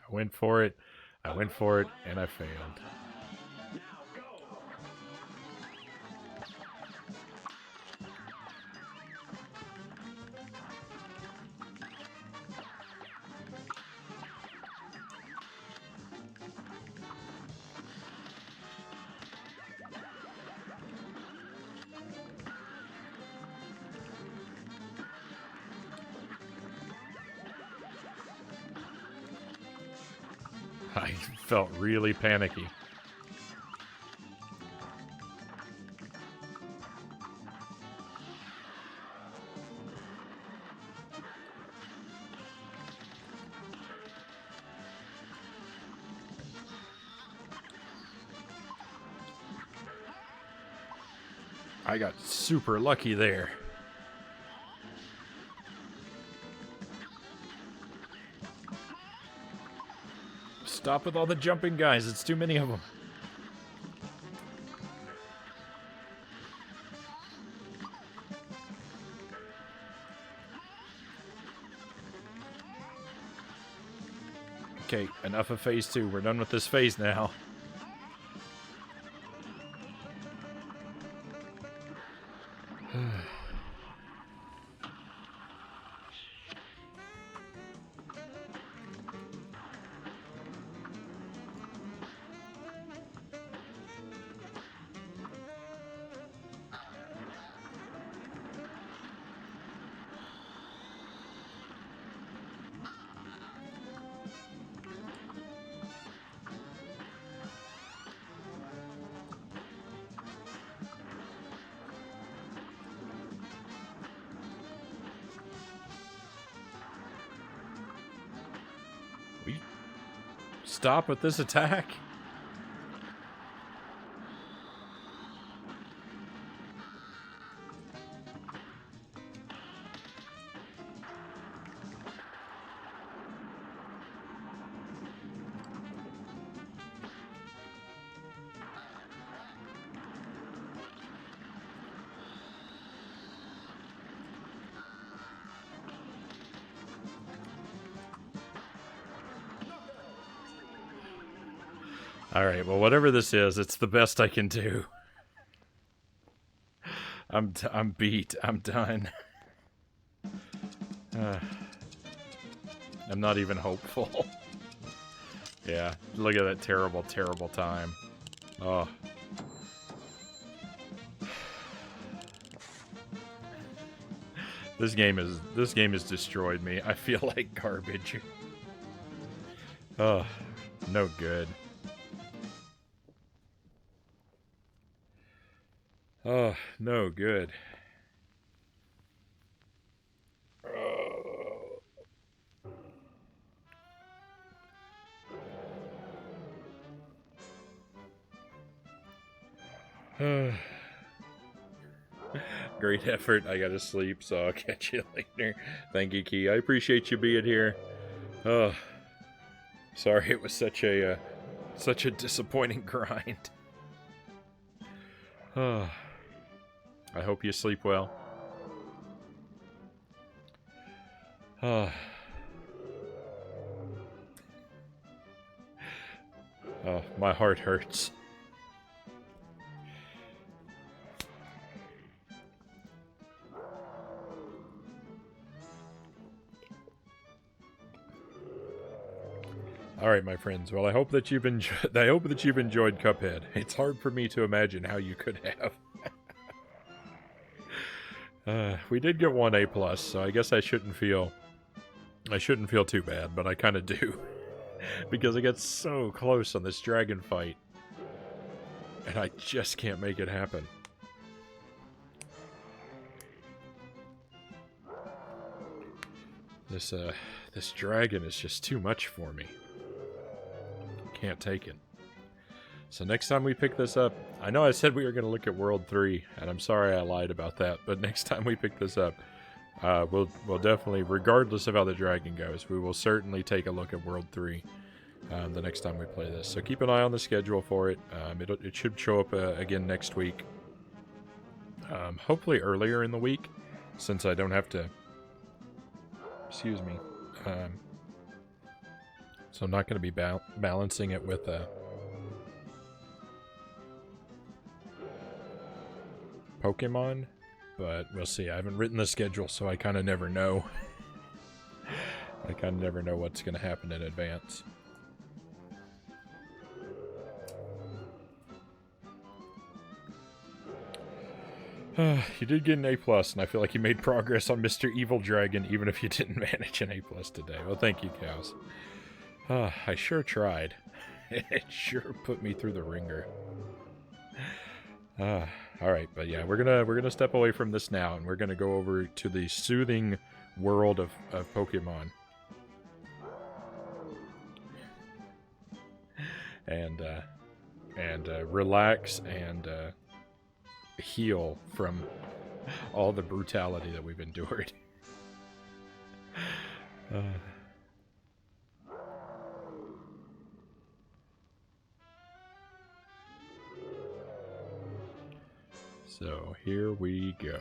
I went for it, and I failed. Now go. I felt really panicky. I got super lucky there. Stop with all the jumping guys. It's too many of them. Okay, enough of phase 2. We're done with this phase now. Stop with this attack. Alright, well, whatever this is, it's the best I can do. I'm beat. I'm done. I'm not even hopeful. Yeah, look at that terrible, terrible time. Oh. This game has destroyed me. I feel like garbage. Oh, no good. Oh, no good. Great effort. I gotta sleep, so I'll catch you later. Thank you, Key. I appreciate you being here. Oh, sorry it was such a disappointing grind. Oh, I hope you sleep well. Oh. Oh, my heart hurts. All right, my friends. Well, I hope that you've enjoyed Cuphead. It's hard for me to imagine how you could have. We did get 1 A+, so I guess I shouldn't feel too bad, but I kind of do. because I get so close on this dragon fight, and I just can't make it happen. This dragon is just too much for me. Can't take it. So next time we pick this up, I know I said we were going to look at World 3, and I'm sorry I lied about that, but next time we pick this up, we'll definitely, regardless of how the dragon goes, we will certainly take a look at World 3 the next time we play this. So keep an eye on the schedule for it. It should show up again next week. Hopefully earlier in the week, since I don't have to... Excuse me. So I'm not going to be balancing it with... Pokemon, but we'll see. I haven't written the schedule, so I kind of never know. I kind of never know what's going to happen in advance. You did get an A+, and I feel like you made progress on Mr. Evil Dragon, even if you didn't manage an A+ today. Well, thank you, cows. I sure tried. It sure put me through the ringer. All right, but yeah, we're gonna step away from this now, and we're gonna go over to the soothing world of Pokemon, and relax and heal from all the brutality that we've endured. So here we go.